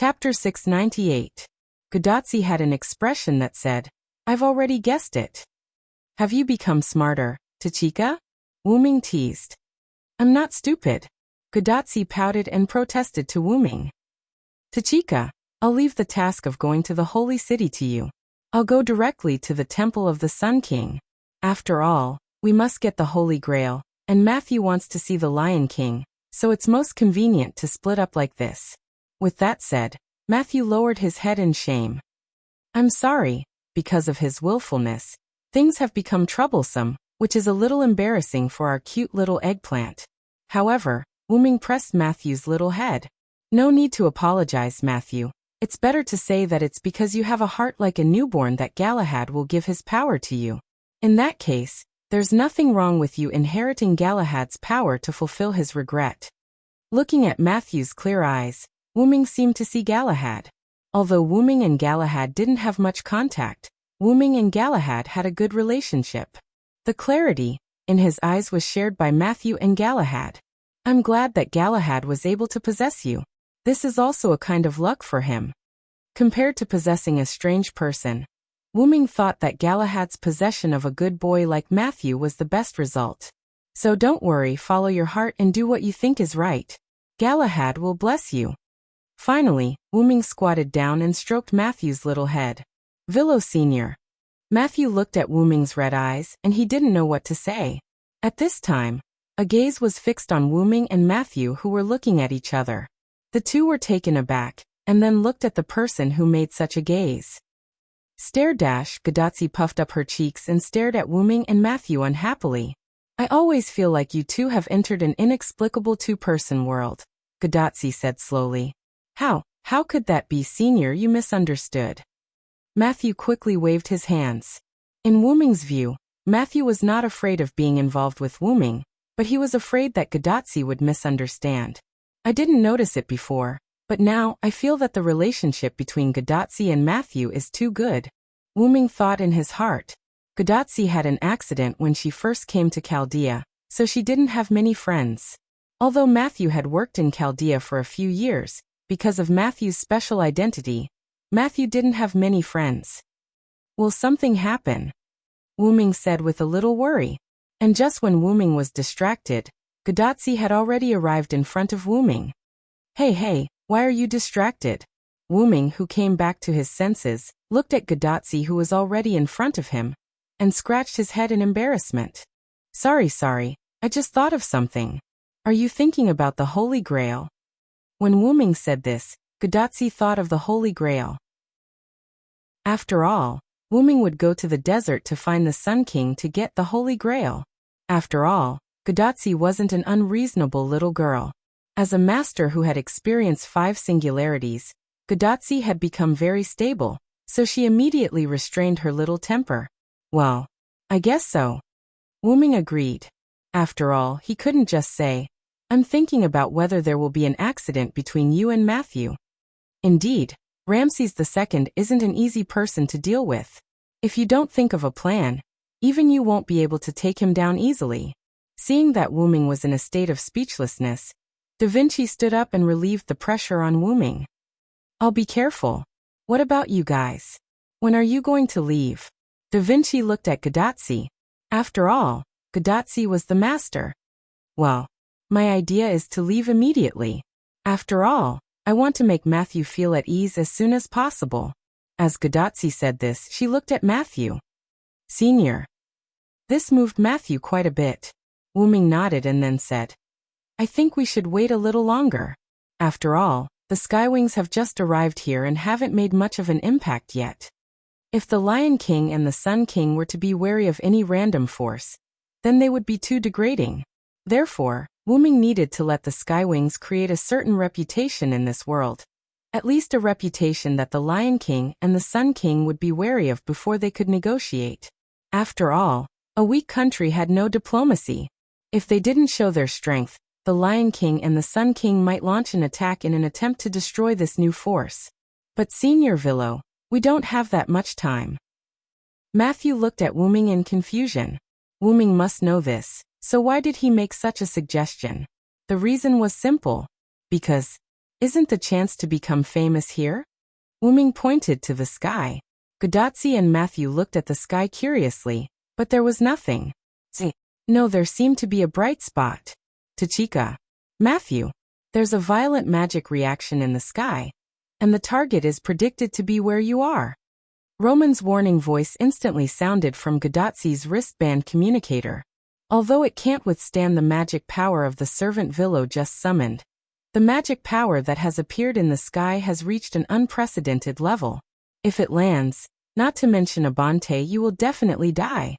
Chapter 698. Gudatsi had an expression that said, "I've already guessed it." "Have you become smarter, Tachika?" Wuming teased. "I'm not stupid." Gudatsi pouted and protested to Wuming. "Tachika, I'll leave the task of going to the holy city to you. I'll go directly to the temple of the Sun King. After all, we must get the Holy Grail, and Matthew wants to see the Lion King, so it's most convenient to split up like this." With that said, Matthew lowered his head in shame. "I'm sorry, because of his willfulness, things have become troublesome, which is a little embarrassing for our cute little eggplant." However, Wuming pressed Matthew's little head. "No need to apologize, Matthew. It's better to say that it's because you have a heart like a newborn that Galahad will give his power to you. In that case, there's nothing wrong with you inheriting Galahad's power to fulfill his regret." Looking at Matthew's clear eyes, Wuming seemed to see Galahad. Although Wuming and Galahad didn't have much contact, Wuming and Galahad had a good relationship. The clarity in his eyes was shared by Matthew and Galahad. "I'm glad that Galahad was able to possess you. This is also a kind of luck for him." Compared to possessing a strange person, Wuming thought that Galahad's possession of a good boy like Matthew was the best result. "So don't worry, follow your heart and do what you think is right. Galahad will bless you." Finally, Wuming squatted down and stroked Matthew's little head. "Villo Sr." Matthew looked at Wuming's red eyes, and he didn't know what to say. At this time, a gaze was fixed on Wuming and Matthew, who were looking at each other. The two were taken aback, and then looked at the person who made such a gaze. Gudatsi puffed up her cheeks and stared at Wuming and Matthew unhappily. "I always feel like you two have entered an inexplicable two-person world," Gudatsi said slowly. How could that be, Senior? You misunderstood." Matthew quickly waved his hands. In Wuming's view, Matthew was not afraid of being involved with Wuming, but he was afraid that Gudatsi would misunderstand. "I didn't notice it before, but now I feel that the relationship between Gudatsi and Matthew is too good." Wuming thought in his heart. Gudatsi had an accident when she first came to Chaldea, so she didn't have many friends. Although Matthew had worked in Chaldea for a few years, because of Matthew's special identity, Matthew didn't have many friends. "Will something happen?" Wuming said with a little worry. And just when Wuming was distracted, Gudatsi had already arrived in front of Wuming. Hey, why are you distracted?" Wuming, who came back to his senses, looked at Gudatsi, who was already in front of him, and scratched his head in embarrassment. Sorry, I just thought of something. Are you thinking about the Holy Grail?" When Wuming said this, Gudatsi thought of the Holy Grail. After all, Wuming would go to the desert to find the Sun King to get the Holy Grail. After all, Gudatsi wasn't an unreasonable little girl. As a master who had experienced 5 singularities, Gudatsi had become very stable, so she immediately restrained her little temper. "Well, I guess so." Wuming agreed. After all, he couldn't just say, "I'm thinking about whether there will be an accident between you and Matthew." Indeed, Ramses II isn't an easy person to deal with. If you don't think of a plan, even you won't be able to take him down easily. Seeing that Wuming was in a state of speechlessness, Da Vinci stood up and relieved the pressure on Wuming. "I'll be careful. What about you guys? When are you going to leave?" Da Vinci looked at Gudatsi. After all, Gudatsi was the master. "Well, my idea is to leave immediately. After all, I want to make Matthew feel at ease as soon as possible." As Gudatsi said this, she looked at Matthew. "Senior." This moved Matthew quite a bit. Wuming nodded and then said, "I think we should wait a little longer. After all, the Skywings have just arrived here and haven't made much of an impact yet. If the Lion King and the Sun King were to be wary of any random force, then they would be too degrading. Therefore, Wuming needed to let the Skywings create a certain reputation in this world. At least a reputation that the Lion King and the Sun King would be wary of before they could negotiate. After all, a weak country had no diplomacy. If they didn't show their strength, the Lion King and the Sun King might launch an attack in an attempt to destroy this new force. But Senior Villo, we don't have that much time." Matthew looked at Wuming in confusion. Wuming must know this. So why did he make such a suggestion? The reason was simple. Because Isn't the chance to become famous here? Wuming pointed to the sky. Godatsi and Matthew looked at the sky curiously, but there was nothing. No, there seemed to be a bright spot. Tachika. Matthew. There's a violent magic reaction in the sky, and the target is predicted to be where you are. Roman's warning voice instantly sounded from Godatsi's wristband communicator. Although it can't withstand the magic power of the servant Villo just summoned, the magic power that has appeared in the sky has reached an unprecedented level. If it lands, not to mention Abante, you will definitely die.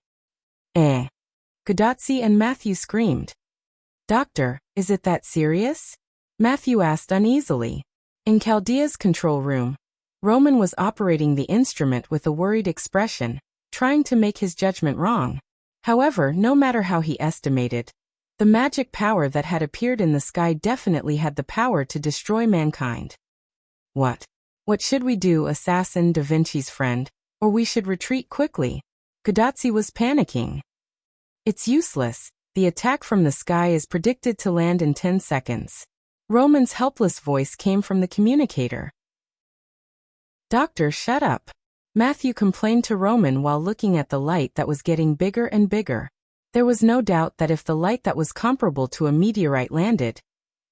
Godatsi and Matthew screamed. Doctor, is it that serious? Matthew asked uneasily. In Chaldea's control room, Roman was operating the instrument with a worried expression, trying to make his judgment wrong. However, no matter how he estimated, the magic power that had appeared in the sky definitely had the power to destroy mankind. What should we do, Assassin Da Vinci's friend, or we should retreat quickly? Godatsi was panicking. It's useless. The attack from the sky is predicted to land in 10 seconds. Roman's helpless voice came from the communicator. Doctor, shut up. Matthew complained to Roman while looking at the light that was getting bigger and bigger. There was no doubt that if the light that was comparable to a meteorite landed,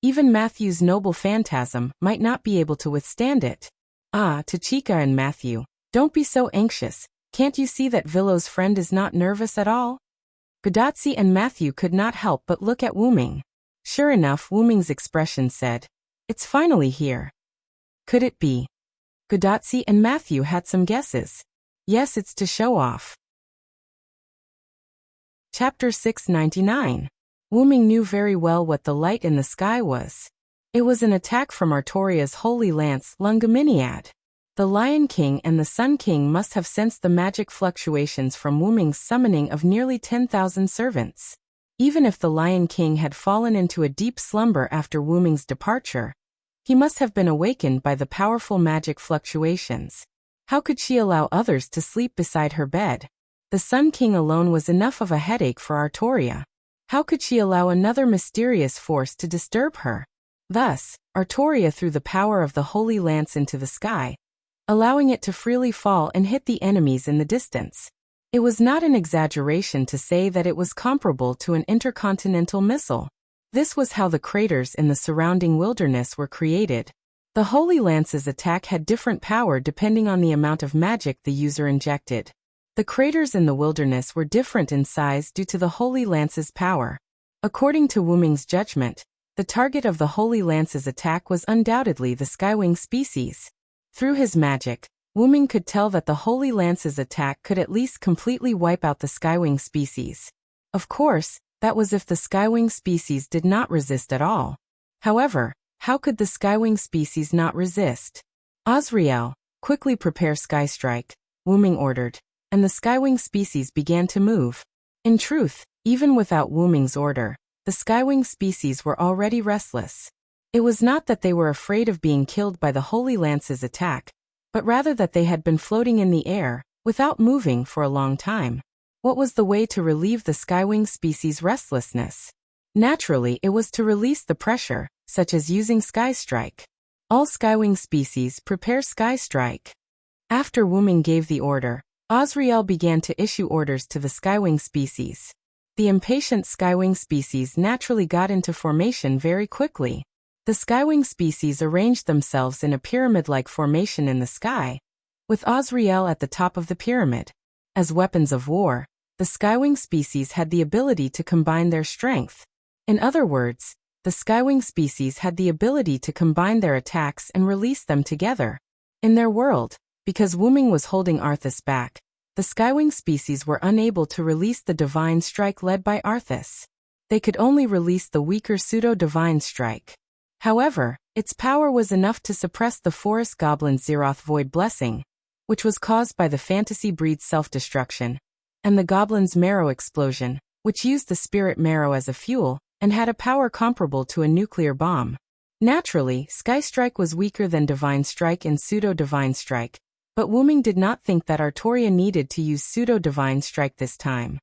even Matthew's noble phantasm might not be able to withstand it. Tachika and Matthew, don't be so anxious. Can't you see that Villo's friend is not nervous at all? Godatsi and Matthew could not help but look at Wuming. Sure enough, Wuming's expression said, "It's finally here." Could it be? Godatsi and Matthew had some guesses. Yes, it's to show off. Chapter 699. Wuming knew very well what the light in the sky was. It was an attack from Artoria's holy lance, Lungaminiad. The Lion King and the Sun King must have sensed the magic fluctuations from Wuming's summoning of nearly 10,000 servants. Even if the Lion King had fallen into a deep slumber after Wuming's departure, he must have been awakened by the powerful magic fluctuations. How could she allow others to sleep beside her bed? The Sun King alone was enough of a headache for Artoria. How could she allow another mysterious force to disturb her? Thus, Artoria threw the power of the Holy Lance into the sky, allowing it to freely fall and hit the enemies in the distance. It was not an exaggeration to say that it was comparable to an intercontinental missile. This was how the craters in the surrounding wilderness were created. The Holy Lance's attack had different power depending on the amount of magic the user injected. The craters in the wilderness were different in size due to the Holy Lance's power. According to Wuming's judgment, the target of the Holy Lance's attack was undoubtedly the Skywing species. Through his magic, Wuming could tell that the Holy Lance's attack could at least completely wipe out the Skywing species. Of course, that was if the Skywing species did not resist at all. However, how could the Skywing species not resist? Azrael, quickly prepare Sky Strike, Wuming ordered, and the Skywing species began to move. In truth, even without Wuming's order, the Skywing species were already restless. It was not that they were afraid of being killed by the Holy Lance's attack, but rather that they had been floating in the air, without moving for a long time. What was the way to relieve the Skywing species' restlessness? Naturally, it was to release the pressure, such as using Sky Strike. All Skywing species prepare Sky Strike. After Wuming gave the order, Azrael began to issue orders to the Skywing species. The impatient Skywing species naturally got into formation very quickly. The Skywing species arranged themselves in a pyramid-like formation in the sky, with Azrael at the top of the pyramid. As weapons of war, the Skywing species had the ability to combine their strength. In other words, the Skywing species had the ability to combine their attacks and release them together. In their world, because Wuming was holding Arthas back, the Skywing species were unable to release the Divine Strike led by Arthas. They could only release the weaker pseudo-Divine Strike. However, its power was enough to suppress the Forest Goblin's Zeroth Void Blessing, which was caused by the Fantasy Breed's self-destruction, and the Goblin's Marrow Explosion, which used the Spirit Marrow as a fuel, and had a power comparable to a nuclear bomb. Naturally, Sky Strike was weaker than Divine Strike and Pseudo-Divine Strike, but Wuming did not think that Artoria needed to use Pseudo-Divine Strike this time.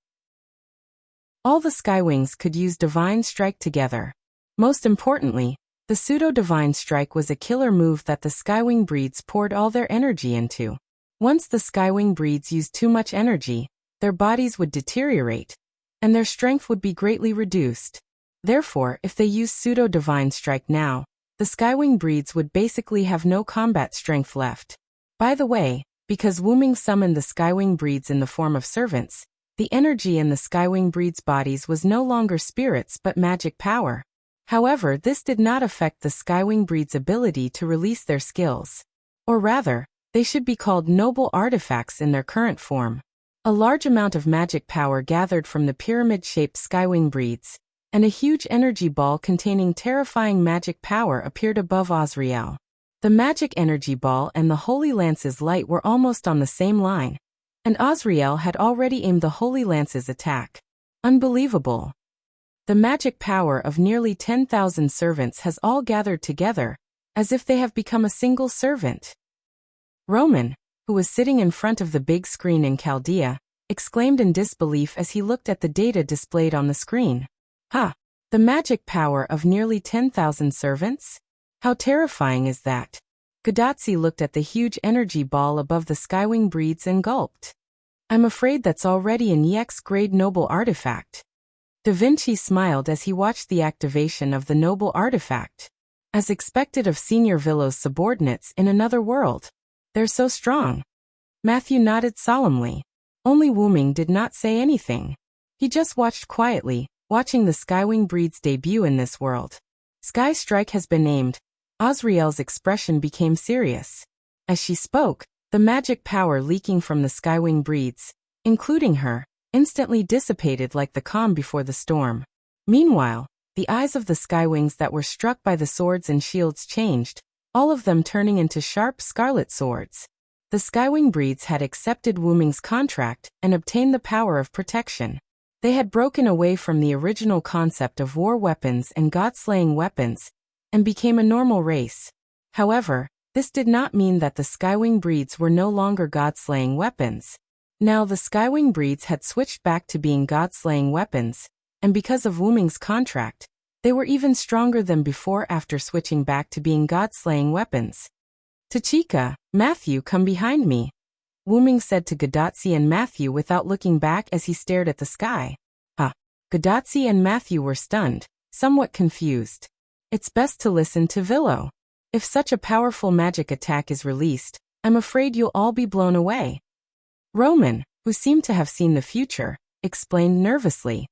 All the Skywings could use Divine Strike together. Most importantly, The pseudo-divine strike was a killer move that the Skywing breeds poured all their energy into. Once the Skywing breeds used too much energy, their bodies would deteriorate, and their strength would be greatly reduced. Therefore, if they used pseudo-divine strike now, the Skywing breeds would basically have no combat strength left. By the way, because Wuming summoned the Skywing breeds in the form of servants, the energy in the Skywing breeds' bodies was no longer spirits but magic power. However, this did not affect the Skywing breeds' ability to release their skills. Or rather, they should be called noble artifacts in their current form. A large amount of magic power gathered from the pyramid-shaped Skywing breeds, and a huge energy ball containing terrifying magic power appeared above Azrael. The magic energy ball and the Holy Lance's light were almost on the same line, and Azrael had already aimed the Holy Lance's attack. Unbelievable. The magic power of nearly 10,000 servants has all gathered together, as if they have become a single servant. Roman, who was sitting in front of the big screen in Chaldea, exclaimed in disbelief as he looked at the data displayed on the screen. Ha! The magic power of nearly 10,000 servants? How terrifying is that? Gadotsi looked at the huge energy ball above the Skywing breeds and gulped. I'm afraid that's already an EX-grade noble artifact. Da Vinci smiled as he watched the activation of the noble artifact. As expected of Senior Villo's subordinates in another world. They're so strong. Matthew nodded solemnly. Only Wuming did not say anything. He just watched quietly, watching the Skywing breed's debut in this world. Sky Strike has been named. Azrael's expression became serious. As she spoke, the magic power leaking from the Skywing breeds, including her, instantly dissipated like the calm before the storm. Meanwhile, the eyes of the Skywings that were struck by the swords and shields changed, all of them turning into sharp scarlet swords. The Skywing breeds had accepted Wuming's contract and obtained the power of protection. They had broken away from the original concept of war weapons and god-slaying weapons, and became a normal race. However, this did not mean that the Skywing breeds were no longer god-slaying weapons. Now the Skywing breeds had switched back to being god-slaying weapons, and because of Wuming's contract, they were even stronger than before after switching back to being god-slaying weapons. Tachika, Matthew, come behind me. Wuming said to Gadotsi and Matthew without looking back as he stared at the sky. Gadotsi and Matthew were stunned, somewhat confused. It's best to listen to Villo. If such a powerful magic attack is released, I'm afraid you'll all be blown away. Roman, who seemed to have seen the future, explained nervously.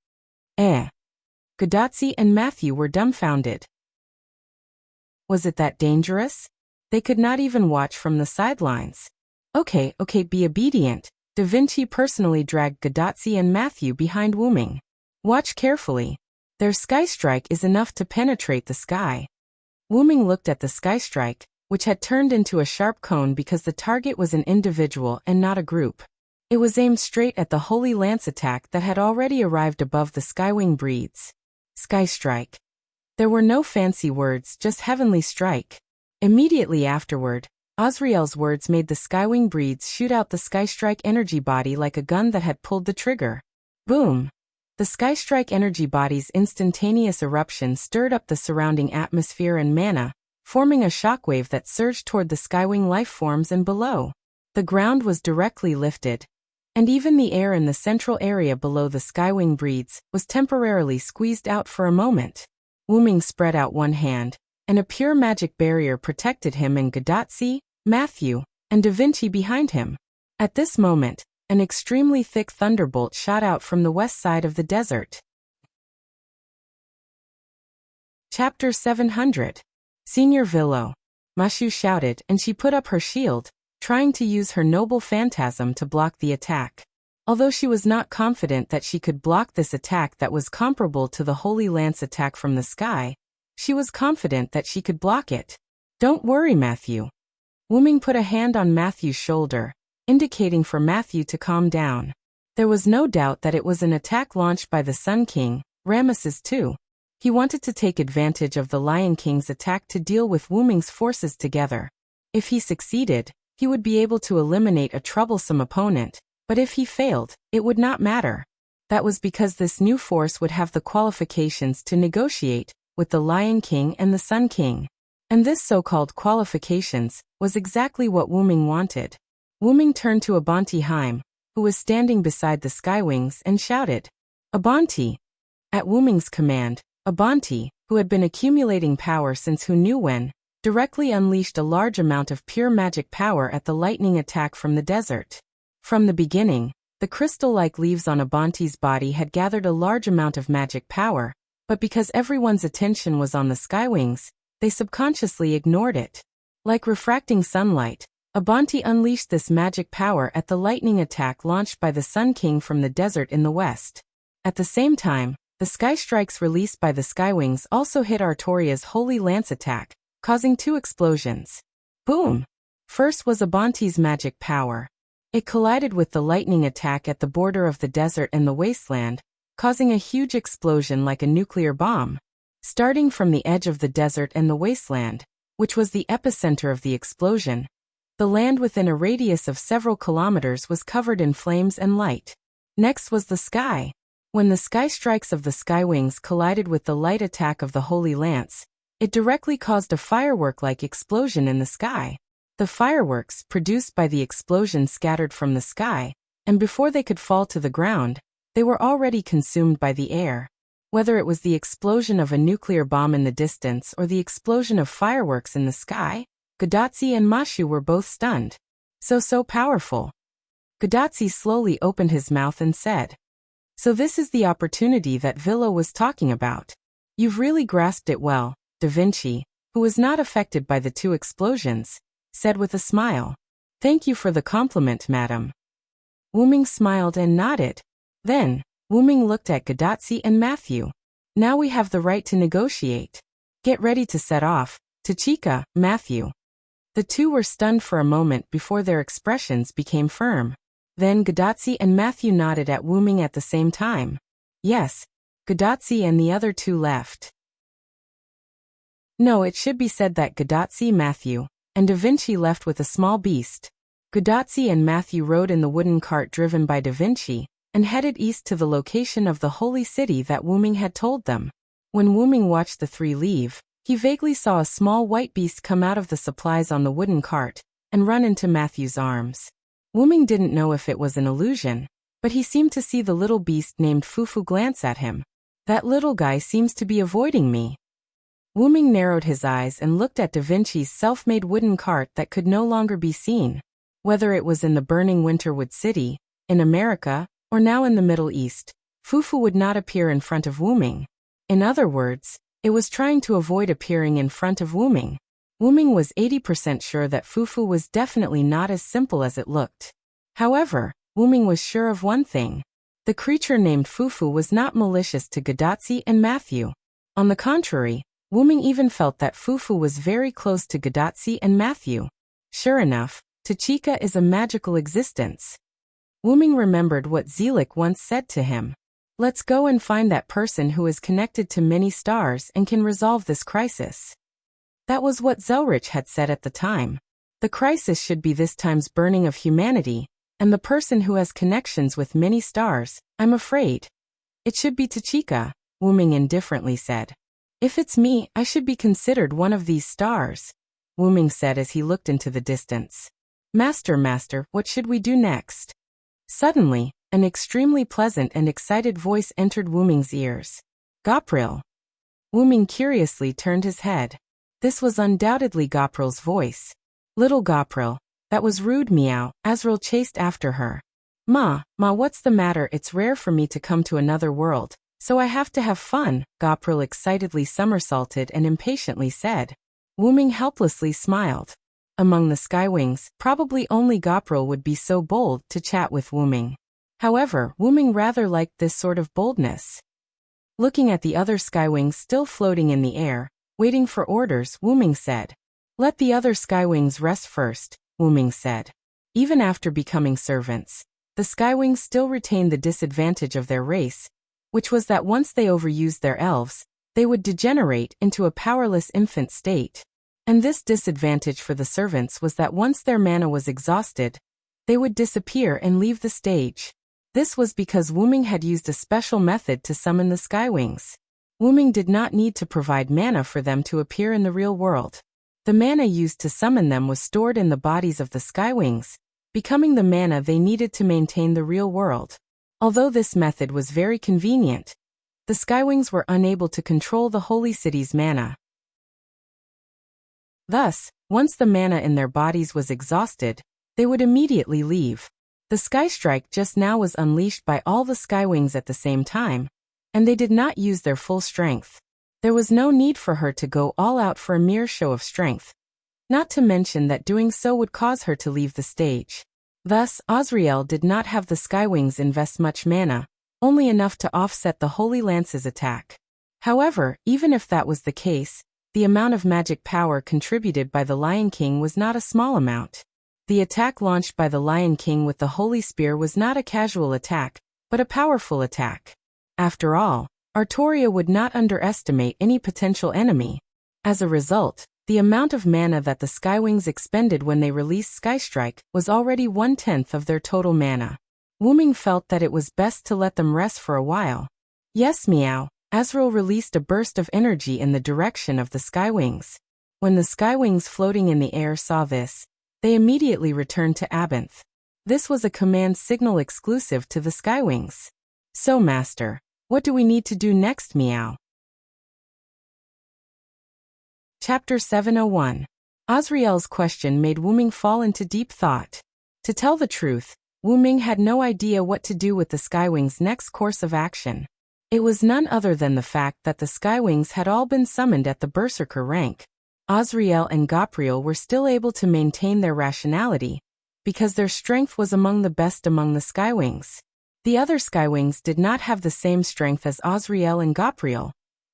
Gadotsi and Matthew were dumbfounded. Was it that dangerous? They could not even watch from the sidelines. Okay, be obedient. Da Vinci personally dragged Gadotsi and Matthew behind Wuming. Watch carefully. Their sky strike is enough to penetrate the sky. Wuming looked at the sky strike, which had turned into a sharp cone because the target was an individual and not a group. It was aimed straight at the Holy Lance attack that had already arrived above the Skywing breeds. Sky strike. There were no fancy words, just heavenly strike. Immediately afterward, Azrael's words made the Skywing breeds shoot out the Sky Strike energy body like a gun that had pulled the trigger. Boom! The Sky Strike energy body's instantaneous eruption stirred up the surrounding atmosphere and mana, forming a shockwave that surged toward the Skywing life forms and below. The ground was directly lifted, and even the air in the central area below the Skywing breeds was temporarily squeezed out for a moment. Wuming spread out one hand, and a pure magic barrier protected him and Gadotsi, Matthew, and Da Vinci behind him. At this moment, an extremely thick thunderbolt shot out from the west side of the desert. Chapter 700. Senior Villo. Mashu shouted, and she put up her shield, trying to use her noble phantasm to block the attack. Although she was not confident that she could block this attack that was comparable to the Holy Lance attack from the sky, she was confident that she could block it. Don't worry, Matthew. Wuming put a hand on Matthew's shoulder, indicating for Matthew to calm down. There was no doubt that it was an attack launched by the Sun King, Ramesses II. He wanted to take advantage of the Lion King's attack to deal with Wuming's forces together. If he succeeded, he would be able to eliminate a troublesome opponent, but if he failed, it would not matter. That was because this new force would have the qualifications to negotiate, with the Lion King and the Sun King. And this so-called qualifications was exactly what Wuming wanted. Wuming turned to Abanti Haim, who was standing beside the Skywings, and shouted, "Abanti!" At Wuming's command, Abanti, who had been accumulating power since who knew when, directly unleashed a large amount of pure magic power at the lightning attack from the desert. From the beginning, the crystal-like leaves on Abanti's body had gathered a large amount of magic power, but because everyone's attention was on the Skywings, they subconsciously ignored it. Like refracting sunlight, Abanti unleashed this magic power at the lightning attack launched by the Sun King from the desert in the west. At the same time, the sky strikes released by the Skywings also hit Artoria's Holy Lance attack, causing 2 explosions. Boom! First was Abanti's magic power. It collided with the lightning attack at the border of the desert and the wasteland, causing a huge explosion like a nuclear bomb. Starting from the edge of the desert and the wasteland, which was the epicenter of the explosion, the land within a radius of several kilometers was covered in flames and light. Next was the sky. When the sky strikes of the Skywings collided with the light attack of the Holy Lance, it directly caused a firework-like explosion in the sky. The fireworks produced by the explosion scattered from the sky, and before they could fall to the ground, they were already consumed by the air. Whether it was the explosion of a nuclear bomb in the distance or the explosion of fireworks in the sky, Godatsi and Mashu were both stunned. So powerful. Godatsi slowly opened his mouth and said, "So this is the opportunity that Villa was talking about. You've really grasped it well," Da Vinci, who was not affected by the 2 explosions, said with a smile. "Thank you for the compliment, madam." Wuming smiled and nodded. Then, Wuming looked at Godatsi and Matthew. "Now we have the right to negotiate. Get ready to set off, Tachika, Matthew." The 2 were stunned for a moment before their expressions became firm. Then Godatsi and Matthew nodded at Wuming at the same time. Yes, Godatsi and the other 2 left. No, it should be said that Godatsi, Matthew, and Da Vinci left with a small beast. Godatsi and Matthew rode in the wooden cart driven by Da Vinci, and headed east to the location of the holy city that Wuming had told them. When Wuming watched the 3 leave, he vaguely saw a small white beast come out of the supplies on the wooden cart, and run into Matthew's arms. Wuming didn't know if it was an illusion, but he seemed to see the little beast named Fufu glance at him. "That little guy seems to be avoiding me." Wuming narrowed his eyes and looked at Da Vinci's self-made wooden cart that could no longer be seen. Whether it was in the burning Winterwood City, in America, or now in the Middle East, Fufu would not appear in front of Wuming. In other words, it was trying to avoid appearing in front of Wuming. Wuming was 80% sure that Fufu was definitely not as simple as it looked. However, Wuming was sure of one thing. The creature named Fufu was not malicious to Godatsi and Matthew. On the contrary, Wuming even felt that Fufu was very close to Godatsi and Matthew. Sure enough, Tachika is a magical existence. Wuming remembered what Zelik once said to him. "Let's go and find that person who is connected to many stars and can resolve this crisis." That was what Zelrich had said at the time. The crisis should be this time's burning of humanity, and the person who has connections with many stars, I'm afraid. "It should be Tachika," Wuming indifferently said. "If it's me, I should be considered one of these stars," Wuming said as he looked into the distance. Master, what should we do next?" Suddenly, an extremely pleasant and excited voice entered Wuming's ears. "Gopril." Wuming curiously turned his head. This was undoubtedly Gopril's voice. "Little Gopril, that was rude, meow," Azrael chased after her. Ma, what's the matter? It's rare for me to come to another world, so I have to have fun," Gopril excitedly somersaulted and impatiently said. Wuming helplessly smiled. Among the Skywings, probably only Gopril would be so bold to chat with Wuming. However, Wuming rather liked this sort of boldness. Looking at the other Skywings still floating in the air, waiting for orders, Wuming said. "Let the other Skywings rest first," Wuming said. Even after becoming servants, the Skywings still retained the disadvantage of their race, which was that once they overused their elves, they would degenerate into a powerless infant state. And this disadvantage for the servants was that once their mana was exhausted, they would disappear and leave the stage. This was because Wuming had used a special method to summon the Skywings. Wuming did not need to provide mana for them to appear in the real world. The mana used to summon them was stored in the bodies of the Skywings, becoming the mana they needed to maintain the real world. Although this method was very convenient, the Skywings were unable to control the Holy City's mana. Thus, once the mana in their bodies was exhausted, they would immediately leave. The Sky Strike just now was unleashed by all the Skywings at the same time, and they did not use their full strength. There was no need for her to go all out for a mere show of strength, not to mention that doing so would cause her to leave the stage. Thus, Azrael did not have the Skywings invest much mana, only enough to offset the Holy Lance's attack. However, even if that was the case, the amount of magic power contributed by the Lion King was not a small amount. The attack launched by the Lion King with the Holy Spear was not a casual attack, but a powerful attack. After all, Artoria would not underestimate any potential enemy. As a result, the amount of mana that the Skywings expended when they released Skystrike was already 1/10 of their total mana. Wuming felt that it was best to let them rest for a while. Yes, meow. Azrael released a burst of energy in the direction of the Skywings. When the Skywings floating in the air saw this, they immediately returned to Abinth. This was a command signal exclusive to the Skywings. So, Master, what do we need to do next, meow? Chapter 701. Azrael's question made Wuming fall into deep thought. To tell the truth, Wuming had no idea what to do with the Skywings' next course of action. It was none other than the fact that the Skywings had all been summoned at the Berserker rank. Azrael and Gabriel were still able to maintain their rationality, because their strength was among the best among the Skywings. The other Skywings did not have the same strength as Azrael and Gabriel,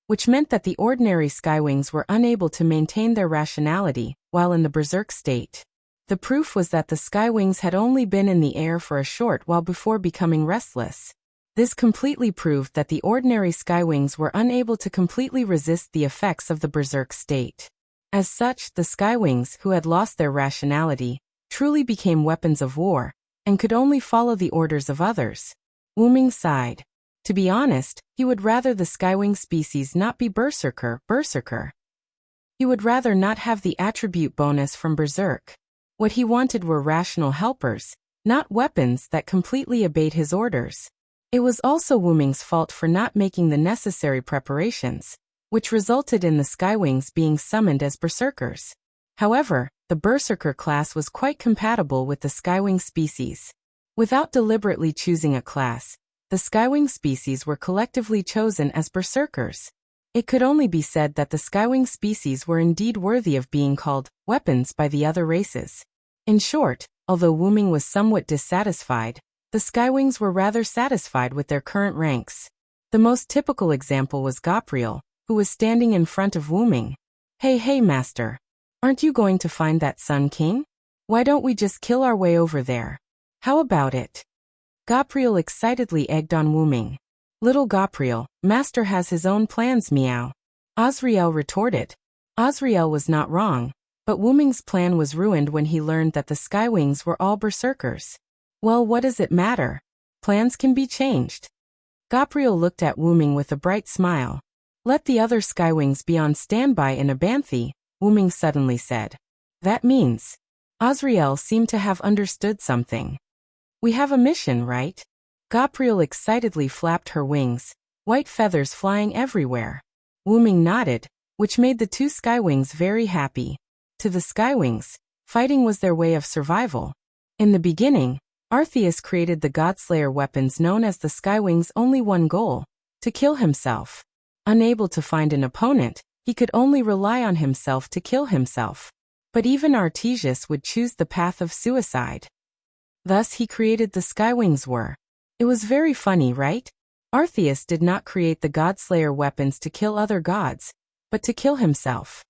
which meant that the ordinary Skywings were unable to maintain their rationality while in the Berserk state. The proof was that the Skywings had only been in the air for a short while before becoming restless. This completely proved that the ordinary Skywings were unable to completely resist the effects of the Berserk state. As such, the Skywings, who had lost their rationality, truly became weapons of war, and could only follow the orders of others. Wuming sighed. To be honest, he would rather the Skywing species not be Berserker. He would rather not have the attribute bonus from Berserk. What he wanted were rational helpers, not weapons that completely obeyed his orders. It was also Wuming's fault for not making the necessary preparations, which resulted in the Skywings being summoned as Berserkers. However, the Berserker class was quite compatible with the Skywing species. Without deliberately choosing a class, the Skywing species were collectively chosen as Berserkers. It could only be said that the Skywing species were indeed worthy of being called weapons by the other races. In short, although Wuming was somewhat dissatisfied, the Skywings were rather satisfied with their current ranks. The most typical example was Gabriel, who was standing in front of Wuming. Hey master. Aren't you going to find that Sun King? Why don't we just kill our way over there? How about it? Gabriel excitedly egged on Wuming. Little Gabriel, master has his own plans, meow. Azrael retorted. Azrael was not wrong, but Wuming's plan was ruined when he learned that the Skywings were all Berserkers. Well, what does it matter? Plans can be changed. Gabriel looked at Wuming with a bright smile. Let the other Skywings be on standby in Abanthe, Wuming suddenly said. That means. Azrael seemed to have understood something. We have a mission, right? Gabriel excitedly flapped her wings, white feathers flying everywhere. Wuming nodded, which made the two Skywings very happy. To the Skywings, fighting was their way of survival. In the beginning, Arceus created the Godslayer weapons known as the Skywings' only one goal, to kill himself. Unable to find an opponent, he could only rely on himself to kill himself. But even Artesius would choose the path of suicide. Thus he created the Skywings were. It was very funny, right? Arceus did not create the Godslayer weapons to kill other gods, but to kill himself.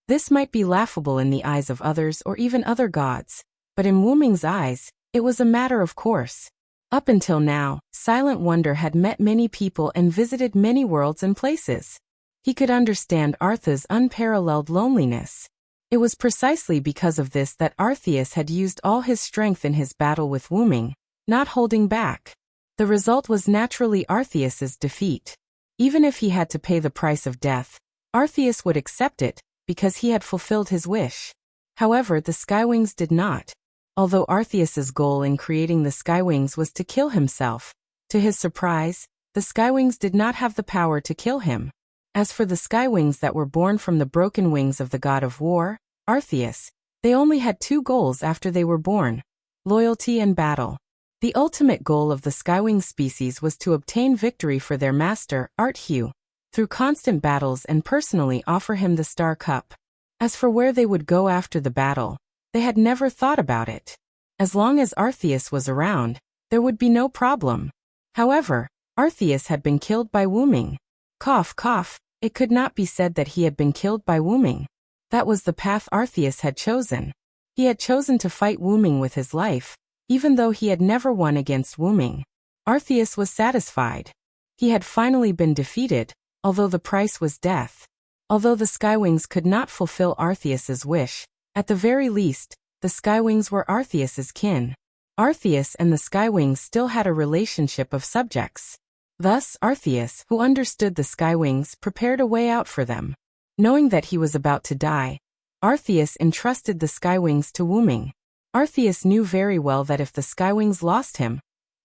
This might be laughable in the eyes of others or even other gods, but in Wuming's eyes, it was a matter of course. Up until now, Silent Wonder had met many people and visited many worlds and places. He could understand Artha's unparalleled loneliness. It was precisely because of this that Arceus had used all his strength in his battle with Wuming, not holding back. The result was naturally Arceus's defeat. Even if he had to pay the price of death, Arceus would accept it, because he had fulfilled his wish. However, the Skywings did not. Although Arceus's goal in creating the Skywings was to kill himself, to his surprise, the Skywings did not have the power to kill him. As for the Skywings that were born from the broken wings of the god of war, Arceus, they only had two goals after they were born: loyalty and battle. The ultimate goal of the Skywing species was to obtain victory for their master, Arceus, through constant battles and personally offer him the Star Cup. As for where they would go after the battle, they had never thought about it. As long as Arceus was around, there would be no problem. However, Arceus had been killed by Wyrm. Cough, cough, it could not be said that he had been killed by Wyrm. That was the path Arceus had chosen. He had chosen to fight Wyrm with his life, even though he had never won against Wyrm. Arceus was satisfied. He had finally been defeated, although the price was death. Although the Skywings could not fulfill Arceus's wish, at the very least, the Skywings were Arceus's kin. Arceus and the Skywings still had a relationship of subjects. Thus, Arceus, who understood the Skywings, prepared a way out for them. Knowing that he was about to die, Arceus entrusted the Skywings to Wyrm. Arceus knew very well that if the Skywings lost him,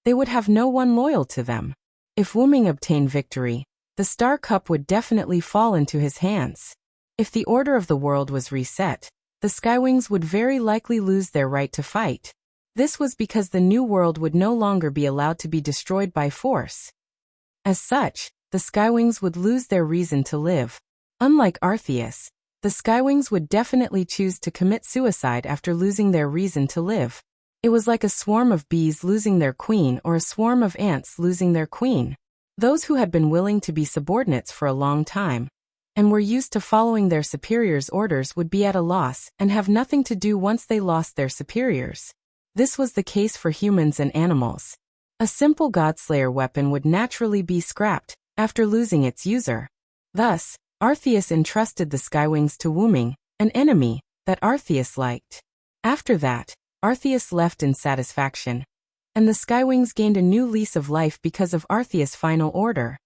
they would have no one loyal to them. If Wyrm obtained victory, the Star Cup would definitely fall into his hands. If the order of the world was reset, the Skywings would very likely lose their right to fight. This was because the new world would no longer be allowed to be destroyed by force. As such, the Skywings would lose their reason to live. Unlike Arceus, the Skywings would definitely choose to commit suicide after losing their reason to live. It was like a swarm of bees losing their queen or a swarm of ants losing their queen. Those who had been willing to be subordinates for a long time, and were used to following their superiors' orders, would be at a loss and have nothing to do once they lost their superiors. This was the case for humans and animals. A simple Godslayer weapon would naturally be scrapped after losing its user. Thus, Arceus entrusted the Skywings to Wyrm, an enemy that Arceus liked. After that, Arceus left in satisfaction, and the Skywings gained a new lease of life because of Arceus' final order.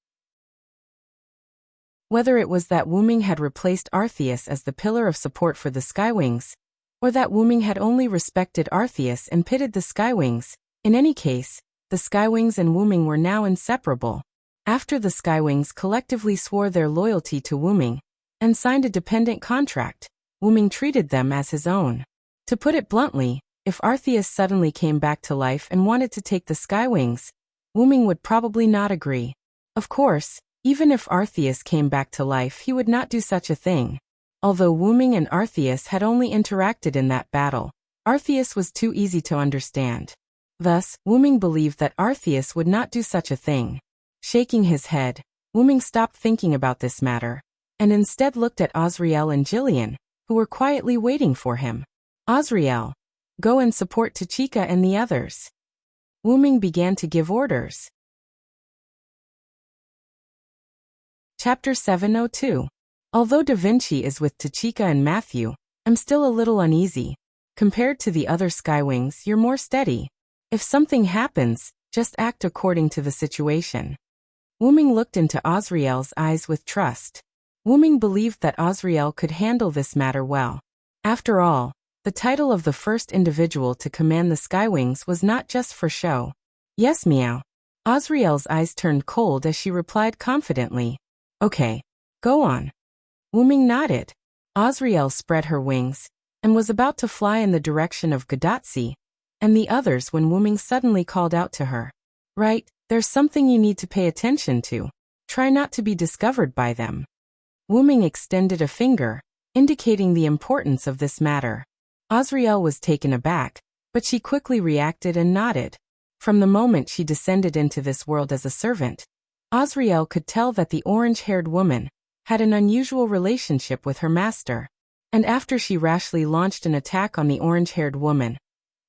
Whether it was that Wyrm had replaced Arceus as the pillar of support for the Skywings, or that Wyrm had only respected Arceus and pitted the Skywings, in any case, the Skywings and Wyrm were now inseparable. After the Skywings collectively swore their loyalty to Wyrm and signed a dependent contract, Wyrm treated them as his own. To put it bluntly, if Arceus suddenly came back to life and wanted to take the Skywings, Wyrm would probably not agree. Of course, even if Arceus came back to life, he would not do such a thing. Although Wyrm and Arceus had only interacted in that battle, Arceus was too easy to understand. Thus, Wyrm believed that Arceus would not do such a thing. Shaking his head, Wyrm stopped thinking about this matter, and instead looked at Azrael and Jillian, who were quietly waiting for him. Azrael, go and support Tachika and the others. Wyrm began to give orders. Chapter 702. Although Da Vinci is with Tachika and Matthew, I'm still a little uneasy. Compared to the other Skywings, you're more steady. If something happens, just act according to the situation. Wyrm looked into Azrael's eyes with trust. Wyrm believed that Azrael could handle this matter well. After all, the title of the first individual to command the Skywings was not just for show. Yes, meow. Azrael's eyes turned cold as she replied confidently. Okay, go on. Wyrm nodded. Azrael spread her wings and was about to fly in the direction of Gadotsi and the others when Wyrm suddenly called out to her. Right, there's something you need to pay attention to. Try not to be discovered by them. Wyrm extended a finger, indicating the importance of this matter. Azrael was taken aback, but she quickly reacted and nodded. From the moment she descended into this world as a servant, Azrael could tell that the orange-haired woman had an unusual relationship with her master. And after she rashly launched an attack on the orange-haired woman,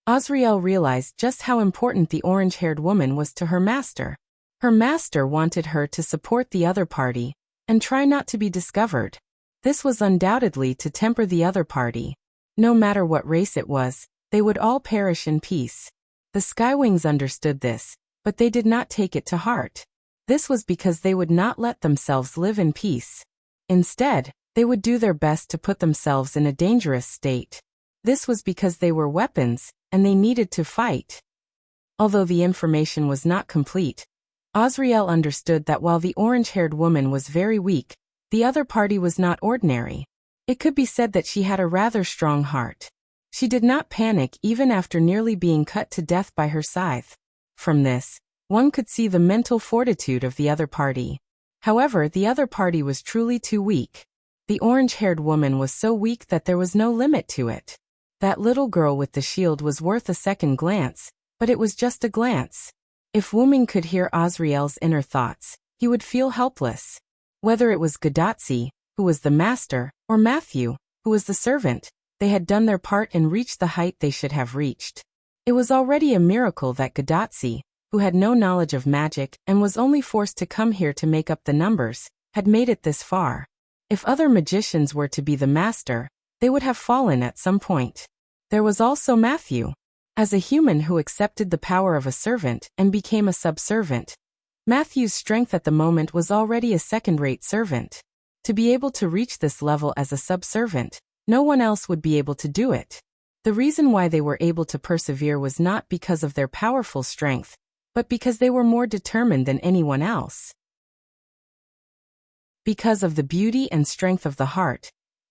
Azrael realized just how important the orange-haired woman was to her master. Her master wanted her to support the other party and try not to be discovered. This was undoubtedly to temper the other party. No matter what race it was, they would all perish in peace. The Skywings understood this, but they did not take it to heart. This was because they would not let themselves live in peace. Instead, they would do their best to put themselves in a dangerous state. This was because they were weapons, and they needed to fight. Although the information was not complete, Azriel understood that while the orange-haired woman was very weak, the other party was not ordinary. It could be said that she had a rather strong heart. She did not panic even after nearly being cut to death by her scythe. From this, one could see the mental fortitude of the other party. However, the other party was truly too weak. The orange-haired woman was so weak that there was no limit to it. That little girl with the shield was worth a second glance, but it was just a glance. If Wuming could hear Azriel's inner thoughts, he would feel helpless. Whether it was Gadotsi, who was the master, or Matthew, who was the servant, they had done their part and reached the height they should have reached. It was already a miracle that Gadotsi, who had no knowledge of magic and was only forced to come here to make up the numbers, had made it this far. If other magicians were to be the master, they would have fallen at some point. There was also Matthew. As a human who accepted the power of a servant and became a subservient, Matthew's strength at the moment was already a second-rate servant. To be able to reach this level as a subservient, no one else would be able to do it. The reason why they were able to persevere was not because of their powerful strength, but because they were more determined than anyone else. Because of the beauty and strength of the heart,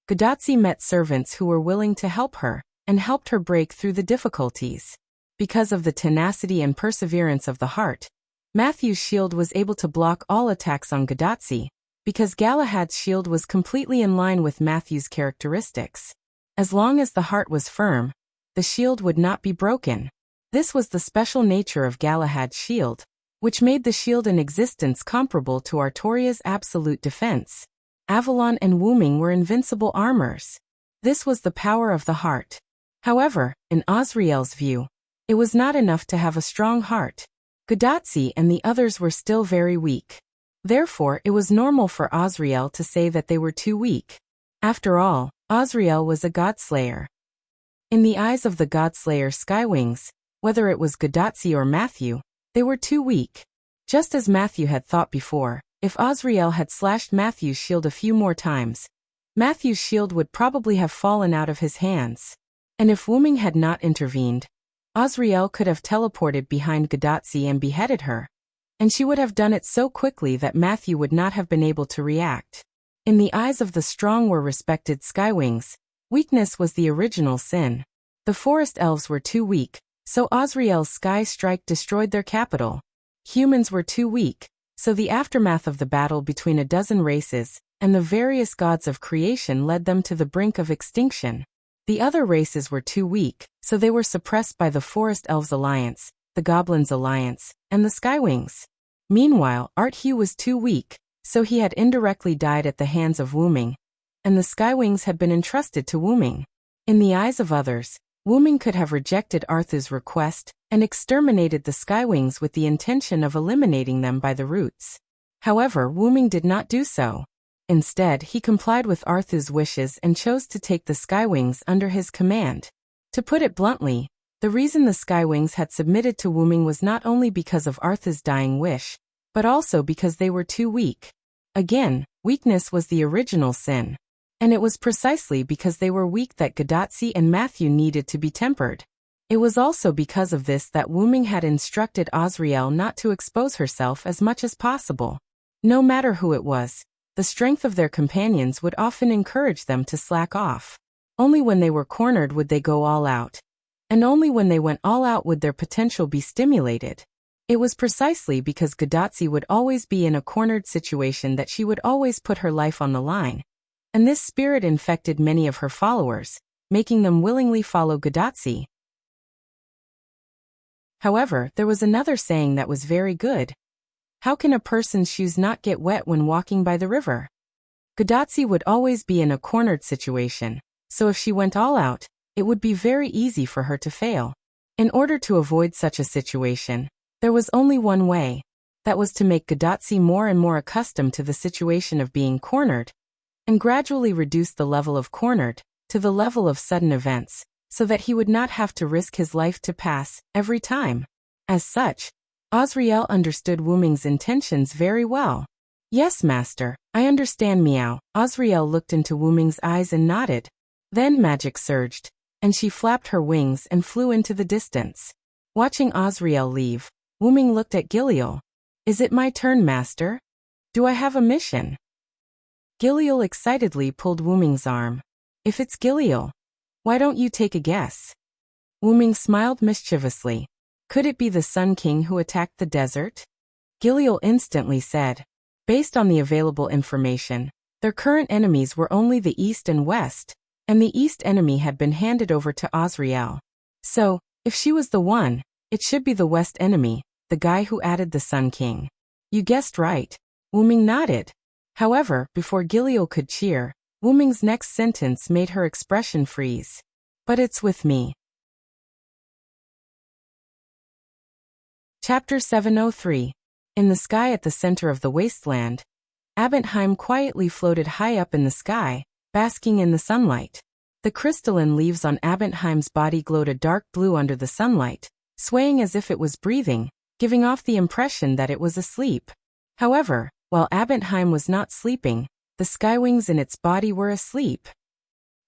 Gadotsi met servants who were willing to help her, and helped her break through the difficulties. Because of the tenacity and perseverance of the heart, Matthew's shield was able to block all attacks on Gadotsi, because Galahad's shield was completely in line with Matthew's characteristics. As long as the heart was firm, the shield would not be broken. This was the special nature of Galahad's shield, which made the shield in existence comparable to Artoria's absolute defense. Avalon and Wuming were invincible armors. This was the power of the heart. However, in Azriel's view, it was not enough to have a strong heart. Gadotsi and the others were still very weak. Therefore, it was normal for Azriel to say that they were too weak. After all, Azriel was a godslayer. In the eyes of the godslayer Skywings, whether it was Gadotsi or Matthew, they were too weak. Just as Matthew had thought before, if Azriel had slashed Matthew's shield a few more times, Matthew's shield would probably have fallen out of his hands. And if Wuming had not intervened, Azriel could have teleported behind Gadotsi and beheaded her. And she would have done it so quickly that Matthew would not have been able to react. In the eyes of the strong or respected Skywings, weakness was the original sin. The forest elves were too weak, so Azriel's sky strike destroyed their capital. Humans were too weak, so the aftermath of the battle between a dozen races and the various gods of creation led them to the brink of extinction. The other races were too weak, so they were suppressed by the Forest Elves Alliance, the Goblins Alliance, and the Skywings. Meanwhile, Arthur was too weak, so he had indirectly died at the hands of Wuming, and the Skywings had been entrusted to Wuming. In the eyes of others, Wuming could have rejected Arthur's request and exterminated the Skywings with the intention of eliminating them by the roots. However, Wuming did not do so. Instead, he complied with Arthur's wishes and chose to take the Skywings under his command. To put it bluntly, the reason the Skywings had submitted to Wuming was not only because of Arthur's dying wish, but also because they were too weak. Again, weakness was the original sin. And it was precisely because they were weak that Gadotsi and Matthew needed to be tempered. It was also because of this that Wuming had instructed Azriel not to expose herself as much as possible. No matter who it was, the strength of their companions would often encourage them to slack off. Only when they were cornered would they go all out. And only when they went all out would their potential be stimulated. It was precisely because Gadotsi would always be in a cornered situation that she would always put her life on the line. And this spirit infected many of her followers, making them willingly follow Gadotsi. However, there was another saying that was very good. How can a person's shoes not get wet when walking by the river? Gadotsi would always be in a cornered situation, so if she went all out, it would be very easy for her to fail. In order to avoid such a situation, there was only one way. That was to make Gadotsi more and more accustomed to the situation of being cornered, and gradually reduce the level of cornered to the level of sudden events, so that he would not have to risk his life to pass every time. As such, Azriel understood Wu Ming's intentions very well. Yes, master, I understand, meow. Azriel looked into Wu Ming's eyes and nodded. Then magic surged, and she flapped her wings and flew into the distance. Watching Azriel leave, Wu Ming looked at Giliel. Is it my turn, master? Do I have a mission? Giliel excitedly pulled Wu Ming's arm. If it's Giliel, why don't you take a guess? Wu Ming smiled mischievously. Could it be the Sun King who attacked the desert? Giliel instantly said. Based on the available information, their current enemies were only the East and West, and the East enemy had been handed over to Azriel. So, if she was the one, it should be the West enemy, the guy who added the Sun King. You guessed right. Wu Ming nodded. However, before Giliel could cheer, Wu Ming's next sentence made her expression freeze. But it's with me. Chapter 703. In the sky at the center of the wasteland, Abendheim quietly floated high up in the sky, basking in the sunlight. The crystalline leaves on Abendheim's body glowed a dark blue under the sunlight, swaying as if it was breathing, giving off the impression that it was asleep. However, while Abendheim was not sleeping, the skywings in its body were asleep.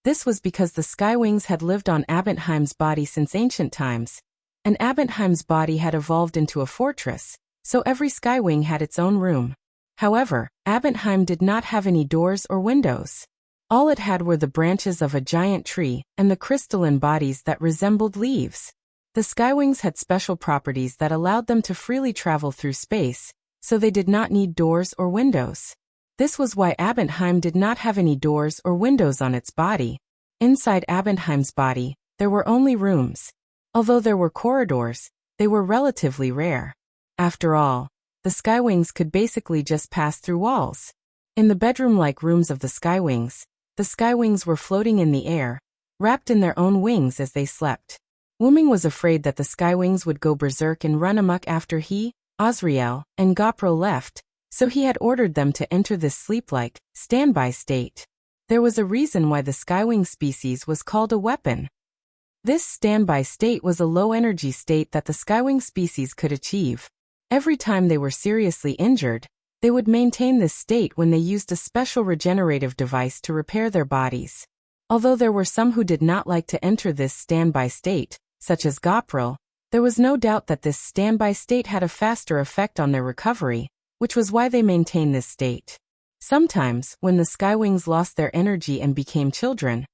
This was because the skywings had lived on Abendheim's body since ancient times, and Abendheim's body had evolved into a fortress, so every skywing had its own room. However, Abendheim did not have any doors or windows. All it had were the branches of a giant tree and the crystalline bodies that resembled leaves. The skywings had special properties that allowed them to freely travel through space, so they did not need doors or windows. This was why Abendheim did not have any doors or windows on its body. Inside Abendheim's body, there were only rooms. Although there were corridors, they were relatively rare. After all, the skywings could basically just pass through walls. In the bedroom-like rooms of the skywings were floating in the air, wrapped in their own wings as they slept. Wu Ming was afraid that the skywings would go berserk and run amok after he, Azriel, and Gopro left, so he had ordered them to enter this sleep-like, standby state. There was a reason why the skywing species was called a weapon. This standby state was a low-energy state that the skywing species could achieve. Every time they were seriously injured, they would maintain this state when they used a special regenerative device to repair their bodies. Although there were some who did not like to enter this standby state, such as Gopro, there was no doubt that this standby state had a faster effect on their recovery, which was why they maintained this state. Sometimes, when the skywings lost their energy and became children,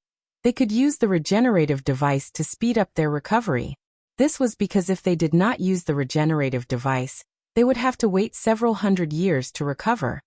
they could use the regenerative device to speed up their recovery. This was because if they did not use the regenerative device, they would have to wait several hundred years to recover.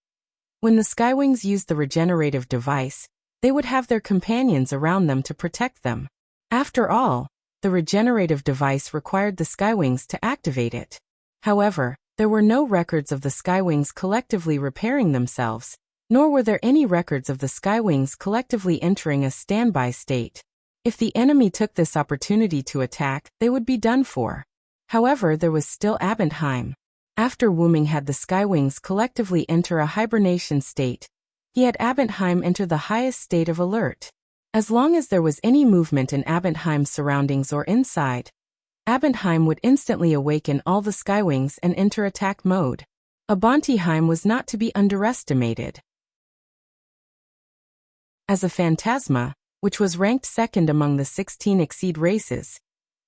When the skywings used the regenerative device, they would have their companions around them to protect them. After all, the regenerative device required the skywings to activate it. However, there were no records of the skywings collectively repairing themselves, nor were there any records of the skywings collectively entering a standby state. If the enemy took this opportunity to attack, they would be done for. However, there was still Abendheim. After Wu Ming had the skywings collectively enter a hibernation state, he had Abendheim enter the highest state of alert. As long as there was any movement in Abendheim's surroundings or inside, Abendheim would instantly awaken all the skywings and enter attack mode. Abendheim was not to be underestimated. As a phantasma, which was ranked second among the 16 Exceed races,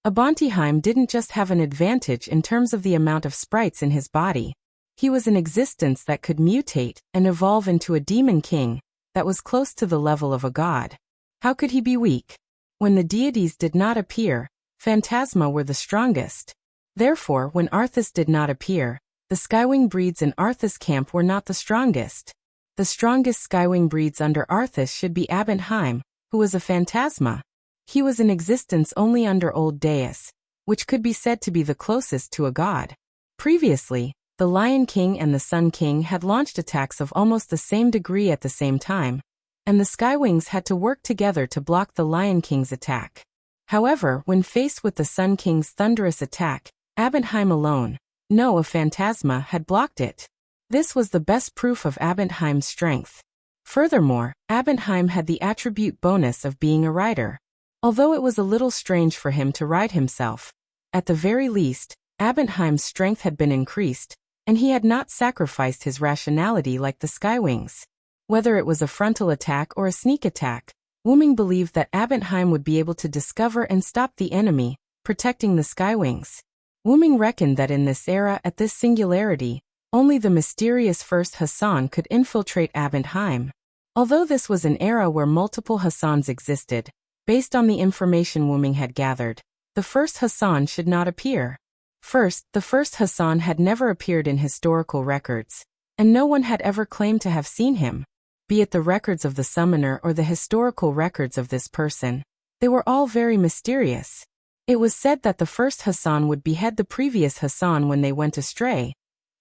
Abendheim didn't just have an advantage in terms of the amount of sprites in his body. He was an existence that could mutate and evolve into a demon king that was close to the level of a god. How could he be weak? When the deities did not appear, phantasma were the strongest. Therefore, when Arthas did not appear, the skywing breeds in Arthas' camp were not the strongest. The strongest skywing breeds under Arthas should be Abendheim, who was a phantasma. He was in existence only under Old Deus, which could be said to be the closest to a god. Previously, the Lion King and the Sun King had launched attacks of almost the same degree at the same time, and the skywings had to work together to block the Lion King's attack. However, when faced with the Sun King's thunderous attack, Abendheim alone, no, a phantasma, had blocked it. This was the best proof of Abendheim's strength. Furthermore, Abendheim had the attribute bonus of being a rider. Although it was a little strange for him to ride himself, at the very least, Abendheim's strength had been increased, and he had not sacrificed his rationality like the Skywings. Whether it was a frontal attack or a sneak attack, Wyrm believed that Abendheim would be able to discover and stop the enemy, protecting the Skywings. Wyrm reckoned that in this era, at this singularity, only the mysterious first Hassan could infiltrate Abendheim. Although this was an era where multiple Hassans existed, based on the information Wyrm had gathered, the first Hassan should not appear. First, the first Hassan had never appeared in historical records, and no one had ever claimed to have seen him. Be it the records of the summoner or the historical records of this person, they were all very mysterious. It was said that the first Hassan would behead the previous Hassan when they went astray,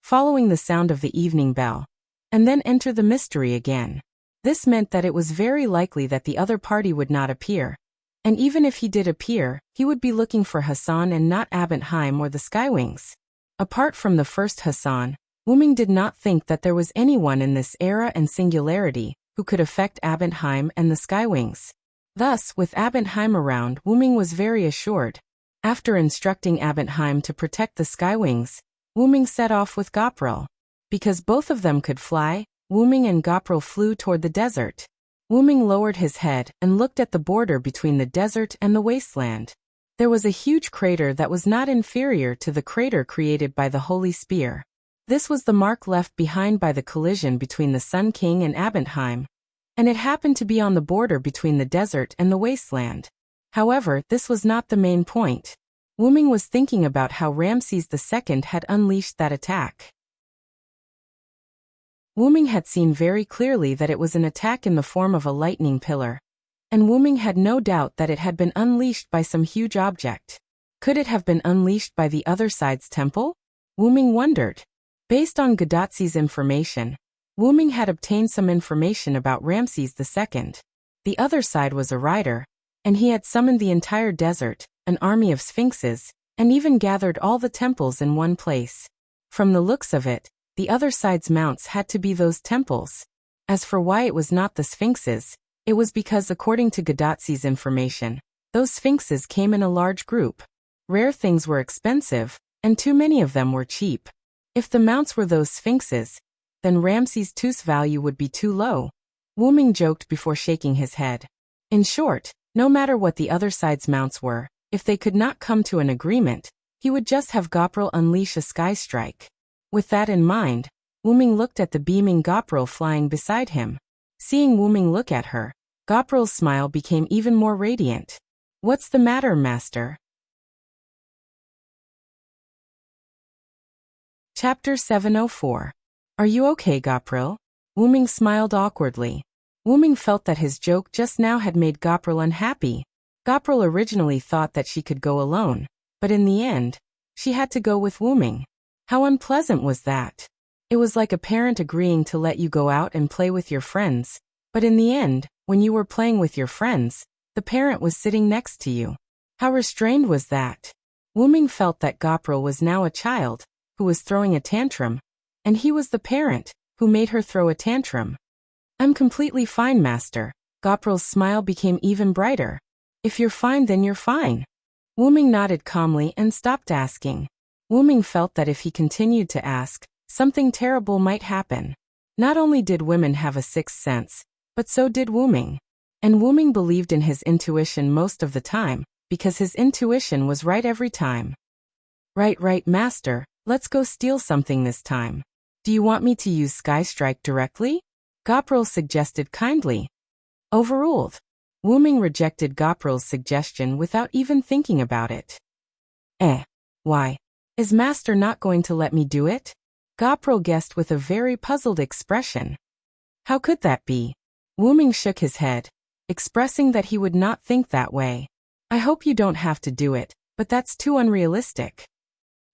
following the sound of the evening bell, and then enter the mystery again. This meant that it was very likely that the other party would not appear, and even if he did appear, he would be looking for Hassan and not Abendheim or the Skywings. Apart from the first Hassan, Wyrm did not think that there was anyone in this era and singularity who could affect Abendheim and the Skywings. Thus, with Abendheim around, Wyrm was very assured. After instructing Abendheim to protect the Skywings, Wyrm set off with Goprel. Because both of them could fly, Wyrm and Goprel flew toward the desert. Wyrm lowered his head and looked at the border between the desert and the wasteland. There was a huge crater that was not inferior to the crater created by the Holy Spear. This was the mark left behind by the collision between the Sun King and Abendheim, and it happened to be on the border between the desert and the wasteland. However, this was not the main point. Wyrm was thinking about how Ramses II had unleashed that attack. Wyrm had seen very clearly that it was an attack in the form of a lightning pillar, and Wyrm had no doubt that it had been unleashed by some huge object. Could it have been unleashed by the other side's temple? Wyrm wondered. Based on Gadotzi's information, Wyrm had obtained some information about Ramses II. The other side was a rider, and he had summoned the entire desert, an army of sphinxes, and even gathered all the temples in one place. From the looks of it, the other side's mounts had to be those temples. As for why it was not the sphinxes, it was because according to Gadotzi's information, those sphinxes came in a large group. Rare things were expensive, and too many of them were cheap. If the mounts were those sphinxes, then Ramses II's value would be too low. Wyrm joked before shaking his head. In short, no matter what the other side's mounts were, if they could not come to an agreement, he would just have Goprel unleash a sky strike. With that in mind, Wyrm looked at the beaming Goprel flying beside him. Seeing Wyrm look at her, Goprel's smile became even more radiant. "What's the matter, master?" Chapter 704. Are you okay, Goprel? Wyrm smiled awkwardly. Wyrm felt that his joke just now had made Goprel unhappy. Goprel originally thought that she could go alone, but in the end, she had to go with Wyrm. How unpleasant was that? It was like a parent agreeing to let you go out and play with your friends, but in the end, when you were playing with your friends, the parent was sitting next to you. How restrained was that? Wyrm felt that Goprel was now a child, who was throwing a tantrum, and he was the parent, who made her throw a tantrum. "I'm completely fine, master." Goprel's smile became even brighter. "If you're fine, then you're fine." Wyrm nodded calmly and stopped asking. Wyrm felt that if he continued to ask, something terrible might happen. Not only did women have a sixth sense, but so did Wyrm. And Wyrm believed in his intuition most of the time, because his intuition was right every time. Right, master, let's go steal something this time. Do you want me to use Sky Strike directly?" Goprel suggested kindly. Overruled. Wyrm rejected Goprel's suggestion without even thinking about it. Why? Is master not going to let me do it? Goprel guessed with a very puzzled expression. How could that be? Wyrm shook his head, expressing that he would not think that way. "I hope you don't have to do it, but that's too unrealistic."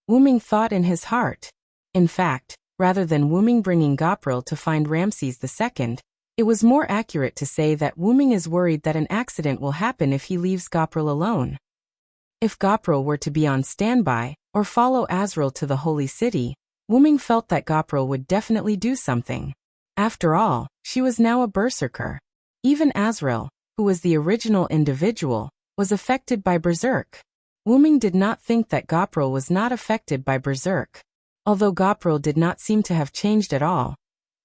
Wyrm thought in his heart. In fact, rather than Wyrm bringing Goprel to find Ramses II, it was more accurate to say that Wyrm is worried that an accident will happen if he leaves Goprel alone. If Goprel were to be on standby, or follow Azrael to the Holy City, Wyrm felt that Goprel would definitely do something. After all, she was now a berserker. Even Azrael, who was the original individual, was affected by berserk. Wuming did not think that Gopril was not affected by Berserk. Although Gopril did not seem to have changed at all.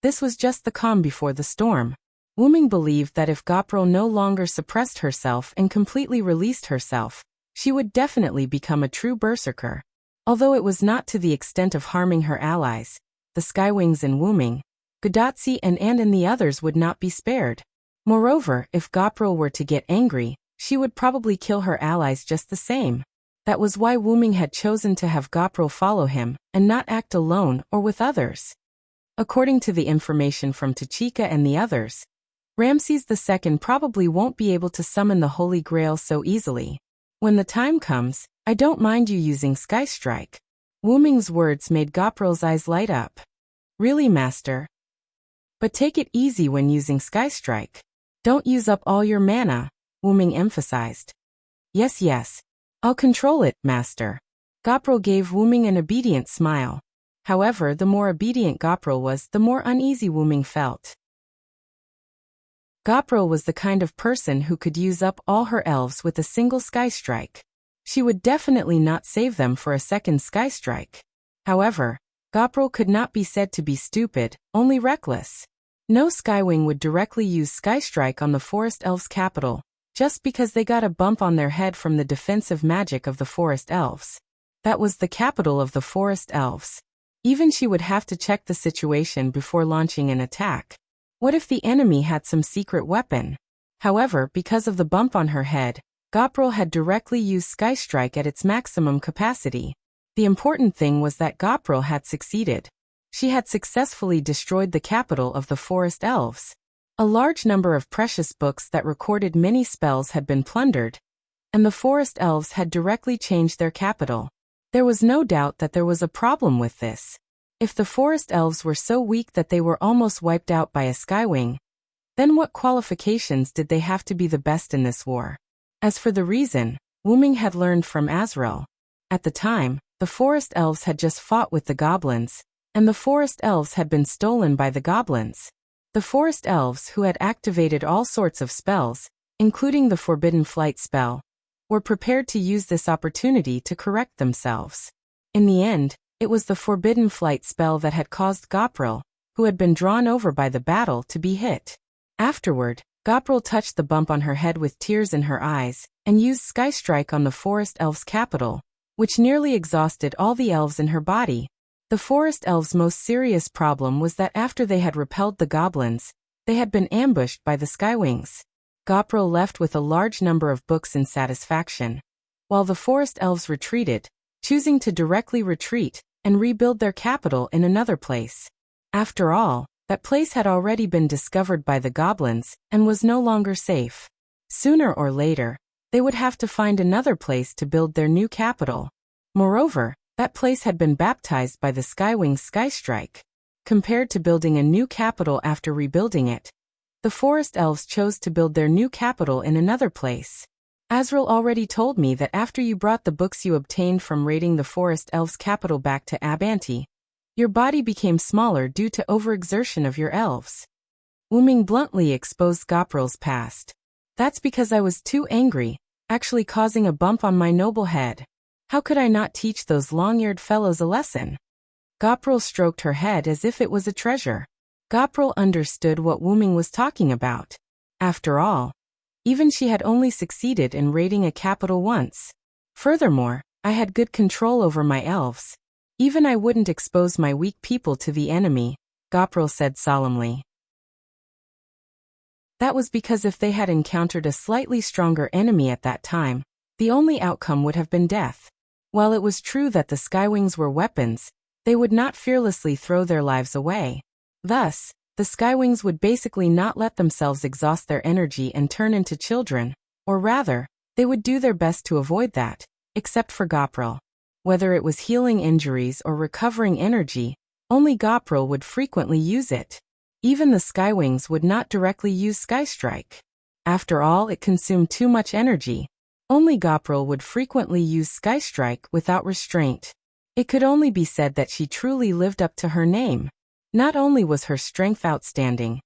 This was just the calm before the storm. Wuming believed that if Gopril no longer suppressed herself and completely released herself, she would definitely become a true berserker. Although it was not to the extent of harming her allies, the Skywings and Wuming, Godatsi and the others would not be spared. Moreover, if Gopril were to get angry, she would probably kill her allies just the same. That was why Wuming had chosen to have Gopril follow him, and not act alone or with others. According to the information from Tachika and the others, Ramses II probably won't be able to summon the Holy Grail so easily. When the time comes, I don't mind you using Sky Strike. Wuming's words made Gopril's eyes light up. Really, Master? But take it easy when using Sky Strike. Don't use up all your mana, Wuming emphasized. Yes. I'll control it, Master. Gopril gave Wuming an obedient smile. However, the more obedient Gopril was, the more uneasy Wuming felt. Gopril was the kind of person who could use up all her elves with a single Sky Strike. She would definitely not save them for a second Sky Strike. However, Gopril could not be said to be stupid, only reckless. No Skywing would directly use Sky Strike on the Forest Elves' capital, just because they got a bump on their head from the defensive magic of the Forest Elves. That was the capital of the Forest Elves. Even she would have to check the situation before launching an attack. What if the enemy had some secret weapon? However, because of the bump on her head, Gopril had directly used Sky Strike at its maximum capacity. The important thing was that Gopril had succeeded. She had successfully destroyed the capital of the Forest Elves. A large number of precious books that recorded many spells had been plundered, and the Forest Elves had directly changed their capital. There was no doubt that there was a problem with this. If the Forest Elves were so weak that they were almost wiped out by a Skywing, then what qualifications did they have to be the best in this war? As for the reason, Wuming had learned from Azrael. At the time, the Forest Elves had just fought with the Goblins, and the Forest Elves had been stolen by the Goblins. The Forest Elves, who had activated all sorts of spells, including the Forbidden Flight spell, were prepared to use this opportunity to correct themselves. In the end, it was the Forbidden Flight spell that had caused Gopril, who had been drawn over by the battle, to be hit. Afterward, Gopril touched the bump on her head with tears in her eyes, and used Sky Strike on the Forest Elves' capital, which nearly exhausted all the elves in her body. The Forest Elves' most serious problem was that after they had repelled the Goblins, they had been ambushed by the Skywings. Gopril left with a large number of books in satisfaction, while the Forest Elves retreated, choosing to directly retreat and rebuild their capital in another place. After all, that place had already been discovered by the Goblins and was no longer safe. Sooner or later, they would have to find another place to build their new capital. Moreover, that place had been baptized by the Skywing's Sky Strike. Compared to building a new capital after rebuilding it, the Forest Elves chose to build their new capital in another place. Azrael already told me that after you brought the books you obtained from raiding the Forest Elves' capital back to Abanti, your body became smaller due to overexertion of your elves. Wuming bluntly exposed Gopril's past. That's because I was too angry, actually causing a bump on my noble head. How could I not teach those long-eared fellows a lesson? Gopril stroked her head as if it was a treasure. Gopril understood what Wuming was talking about. After all, even she had only succeeded in raiding a capital once. Furthermore, I had good control over my elves. Even I wouldn't expose my weak people to the enemy, Gopril said solemnly. That was because if they had encountered a slightly stronger enemy at that time, the only outcome would have been death. While it was true that the Skywings were weapons, they would not fearlessly throw their lives away. Thus, the Skywings would basically not let themselves exhaust their energy and turn into children, or rather, they would do their best to avoid that, except for Gopril. Whether it was healing injuries or recovering energy, only Gopril would frequently use it. Even the Skywings would not directly use Sky Strike. After all, it consumed too much energy. Only Gopril would frequently use Sky Strike without restraint. It could only be said that she truly lived up to her name. Not only was her strength outstanding,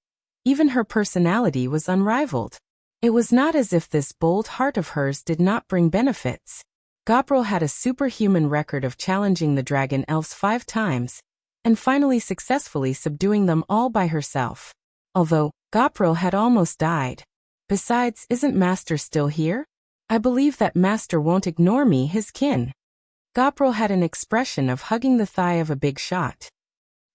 even her personality was unrivaled. It was not as if this bold heart of hers did not bring benefits. Goprel had a superhuman record of challenging the dragon elves 5 times, and finally successfully subduing them all by herself. Although, Goprel had almost died. Besides, isn't Master still here? I believe that Master won't ignore me, his kin. Goprel had an expression of hugging the thigh of a big shot.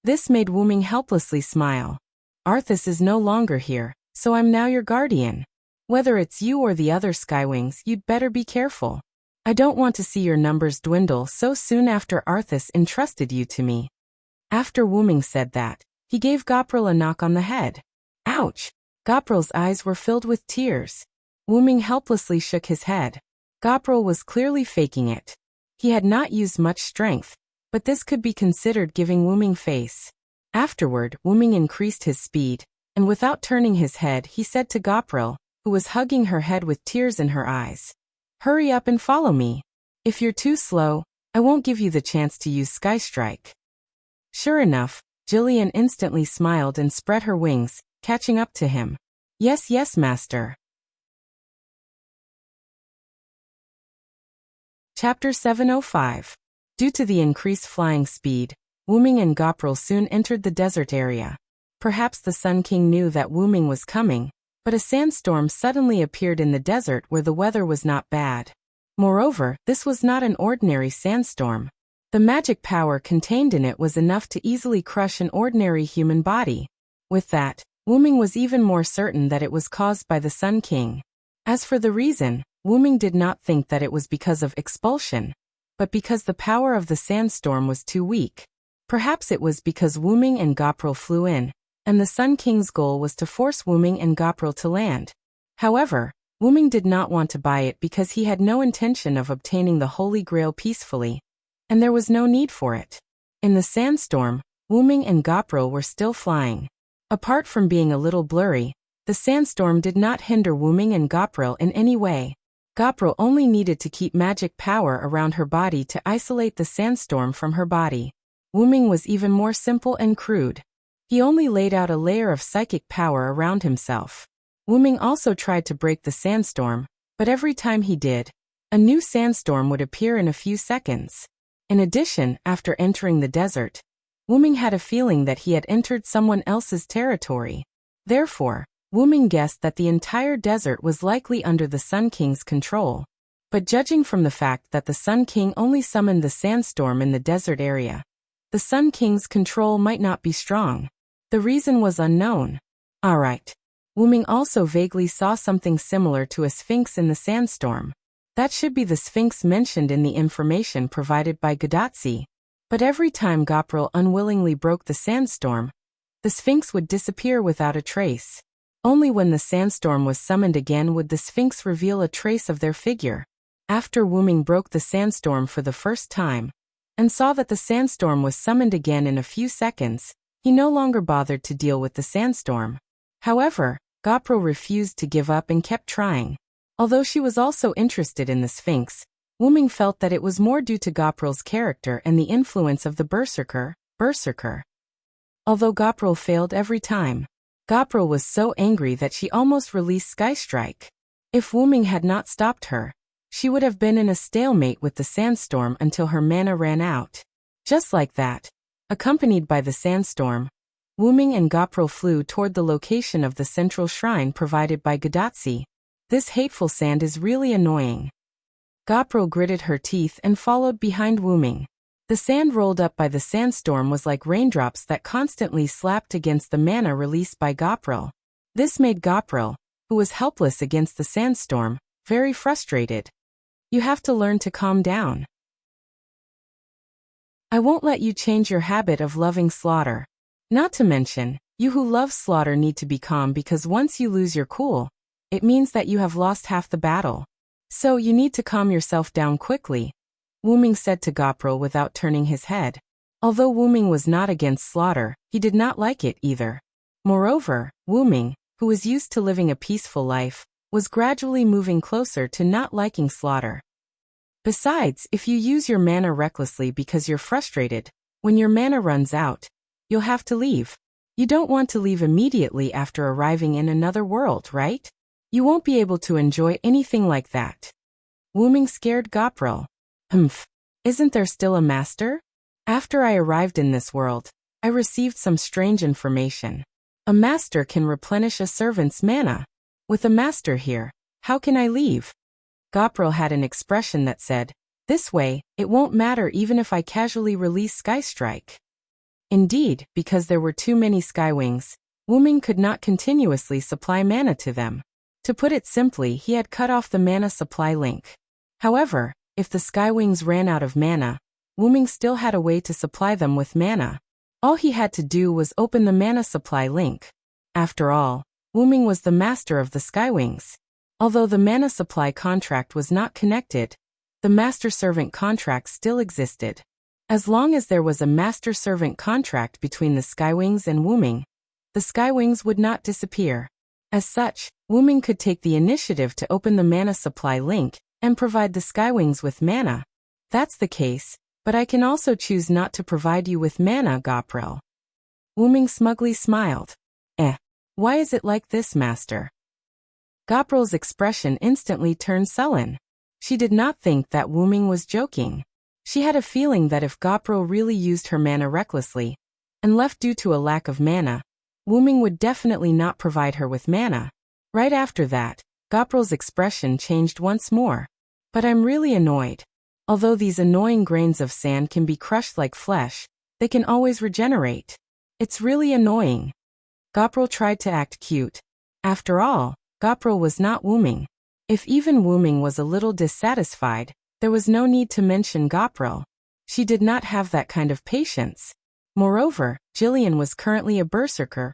This made Wuming helplessly smile. Arthas is no longer here, so I'm now your guardian. Whether it's you or the other Skywings, you'd better be careful. I don't want to see your numbers dwindle so soon after Arthas entrusted you to me. After Wuming said that, he gave Goprel a knock on the head. Ouch! Goprel's eyes were filled with tears. Wuming helplessly shook his head. Goprel was clearly faking it. He had not used much strength, but this could be considered giving Wuming face. Afterward, Wuming increased his speed, and without turning his head he said to Goprel, who was hugging her head with tears in her eyes, "Hurry up and follow me. If you're too slow, I won't give you the chance to use Sky Strike." Sure enough, Jillian instantly smiled and spread her wings, catching up to him. "Yes, yes, Master." Chapter 705. Due to the increased flying speed, Wuming and Goprel soon entered the desert area. Perhaps the Sun King knew that Wuming was coming, but a sandstorm suddenly appeared in the desert where the weather was not bad. Moreover, this was not an ordinary sandstorm. The magic power contained in it was enough to easily crush an ordinary human body. With that, Wuming was even more certain that it was caused by the Sun King. As for the reason, Wuming did not think that it was because of expulsion, but because the power of the sandstorm was too weak. Perhaps it was because Wuming and Goprel flew in, and the Sun King's goal was to force Wuming and Goprel to land. However, Wuming did not want to buy it because he had no intention of obtaining the Holy Grail peacefully, and there was no need for it. In the sandstorm, Wuming and Goprel were still flying. Apart from being a little blurry, the sandstorm did not hinder Wuming and Goprel in any way. Goprel only needed to keep magic power around her body to isolate the sandstorm from her body. Wuming was even more simple and crude. He only laid out a layer of psychic power around himself. Wuming also tried to break the sandstorm, but every time he did, a new sandstorm would appear in a few seconds. In addition, after entering the desert, Wuming had a feeling that he had entered someone else's territory. Therefore, Wuming guessed that the entire desert was likely under the Sun King's control. But judging from the fact that the Sun King only summoned the sandstorm in the desert area, the Sun King's control might not be strong. The reason was unknown. Alright. Wuming also vaguely saw something similar to a sphinx in the sandstorm. That should be the sphinx mentioned in the information provided by Godatsi. But every time Goprel unwillingly broke the sandstorm, the sphinx would disappear without a trace. Only when the sandstorm was summoned again would the sphinx reveal a trace of their figure. After Wuming broke the sandstorm for the first time, and saw that the sandstorm was summoned again in a few seconds, he no longer bothered to deal with the sandstorm. However, Goprel refused to give up and kept trying. Although she was also interested in the sphinx, Wuming felt that it was more due to Goprel's character and the influence of the berserker. Although Goprel failed every time, Goprel was so angry that she almost released Sky Strike. If Wuming had not stopped her, she would have been in a stalemate with the sandstorm until her mana ran out. Just like that, accompanied by the sandstorm, Wuming and Goprel flew toward the location of the central shrine provided by Godatsi. This hateful sand is really annoying. Goprel gritted her teeth and followed behind Wuming. The sand rolled up by the sandstorm was like raindrops that constantly slapped against the mana released by Goprel. This made Goprel, who was helpless against the sandstorm, very frustrated. You have to learn to calm down. I won't let you change your habit of loving slaughter. Not to mention, you who love slaughter need to be calm because once you lose your cool, it means that you have lost half the battle. So you need to calm yourself down quickly, Wuming said to Goprel without turning his head. Although Wuming was not against slaughter, he did not like it either. Moreover, Wuming, who was used to living a peaceful life, was gradually moving closer to not liking slaughter. Besides, if you use your mana recklessly because you're frustrated, when your mana runs out, you'll have to leave. You don't want to leave immediately after arriving in another world, right? You won't be able to enjoy anything like that. Wuming scared Goprel. Humph. Isn't there still a master? After I arrived in this world, I received some strange information. A master can replenish a servant's mana. With a master here, how can I leave? Gopril had an expression that said, "This way, it won't matter even if I casually release Skystrike." Indeed, because there were too many Skywings, Wuming could not continuously supply mana to them. To put it simply, he had cut off the mana supply link. However, if the Skywings ran out of mana, Wuming still had a way to supply them with mana. All he had to do was open the mana supply link. After all, Wuming was the master of the Skywings. Although the mana supply contract was not connected, the master-servant contract still existed. As long as there was a master-servant contract between the Skywings and Wuming, the Skywings would not disappear. As such, Wuming could take the initiative to open the mana supply link and provide the Skywings with mana. That's the case, but I can also choose not to provide you with mana, Gopril. Wuming smugly smiled. Why is it like this, master? Gopril's expression instantly turned sullen. She did not think that Wuming was joking. She had a feeling that if Gopril really used her mana recklessly and left due to a lack of mana, Wuming would definitely not provide her with mana. Right after that, Gopril's expression changed once more. But I'm really annoyed. Although these annoying grains of sand can be crushed like flesh, they can always regenerate. It's really annoying. Gopril tried to act cute. After all, Gopril was not Wuming. If even Wuming was a little dissatisfied, there was no need to mention Gopril. She did not have that kind of patience. Moreover, Jillian was currently a berserker.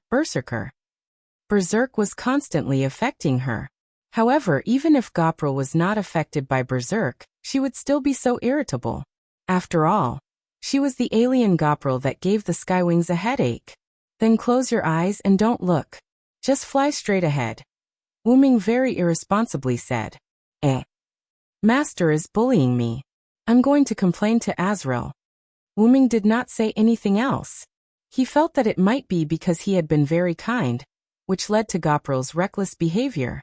Berserk was constantly affecting her. However, even if Gopril was not affected by Berserk, she would still be so irritable. After all, she was the alien Gopril that gave the Skywings a headache. Then close your eyes and don't look. Just fly straight ahead. Wuming very irresponsibly said. Master is bullying me. I'm going to complain to Azrael. Wuming did not say anything else. He felt that it might be because he had been very kind, which led to Gopril's reckless behavior.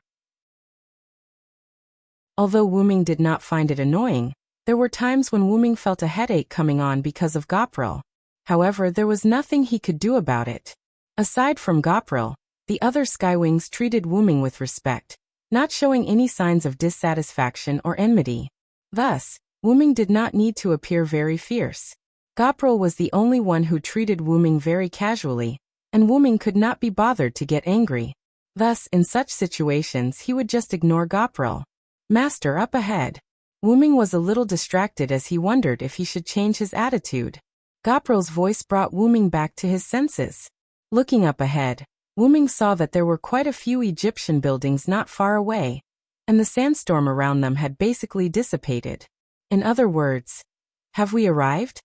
Although Wuming did not find it annoying, there were times when Wuming felt a headache coming on because of Gopril. However, there was nothing he could do about it. Aside from Gopril, the other Skywings treated Wuming with respect, not showing any signs of dissatisfaction or enmity. Thus, Wuming did not need to appear very fierce. Gopril was the only one who treated Wuming very casually, and Wuming could not be bothered to get angry. Thus, in such situations he would just ignore Gopril. Master, up ahead. Wuming was a little distracted as he wondered if he should change his attitude. Gopril's voice brought Wuming back to his senses. Looking up ahead, Wuming saw that there were quite a few Egyptian buildings not far away, and the sandstorm around them had basically dissipated. In other words, have we arrived?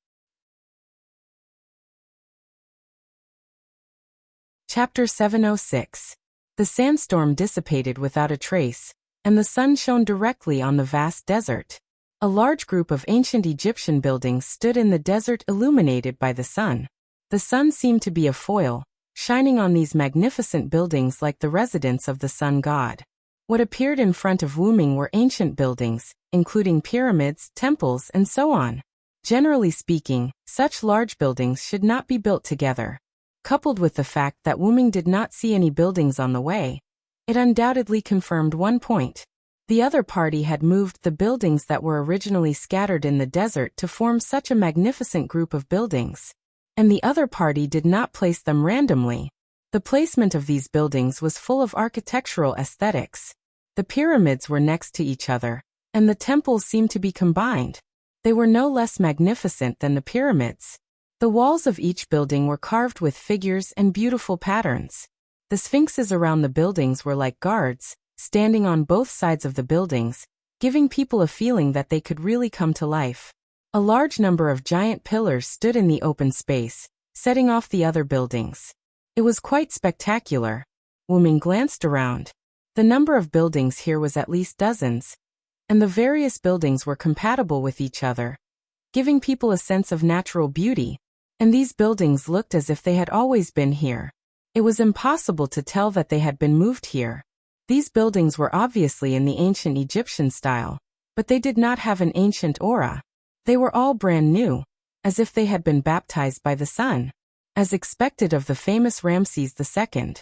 Chapter 706. The sandstorm dissipated without a trace, and the sun shone directly on the vast desert. A large group of ancient Egyptian buildings stood in the desert illuminated by the sun. The sun seemed to be a foil, shining on these magnificent buildings like the residence of the sun god. What appeared in front of Wuming were ancient buildings, including pyramids, temples, and so on. Generally speaking, such large buildings should not be built together. Coupled with the fact that Wuming did not see any buildings on the way, it undoubtedly confirmed one point. The other party had moved the buildings that were originally scattered in the desert to form such a magnificent group of buildings. And the other party did not place them randomly. The placement of these buildings was full of architectural aesthetics. The pyramids were next to each other, and the temples seemed to be combined. They were no less magnificent than the pyramids. The walls of each building were carved with figures and beautiful patterns. The sphinxes around the buildings were like guards, standing on both sides of the buildings, giving people a feeling that they could really come to life. A large number of giant pillars stood in the open space, setting off the other buildings. It was quite spectacular. Wuming glanced around. The number of buildings here was at least dozens, and the various buildings were compatible with each other, giving people a sense of natural beauty, and these buildings looked as if they had always been here. It was impossible to tell that they had been moved here. These buildings were obviously in the ancient Egyptian style, but they did not have an ancient aura. They were all brand new, as if they had been baptized by the sun, as expected of the famous Ramses II.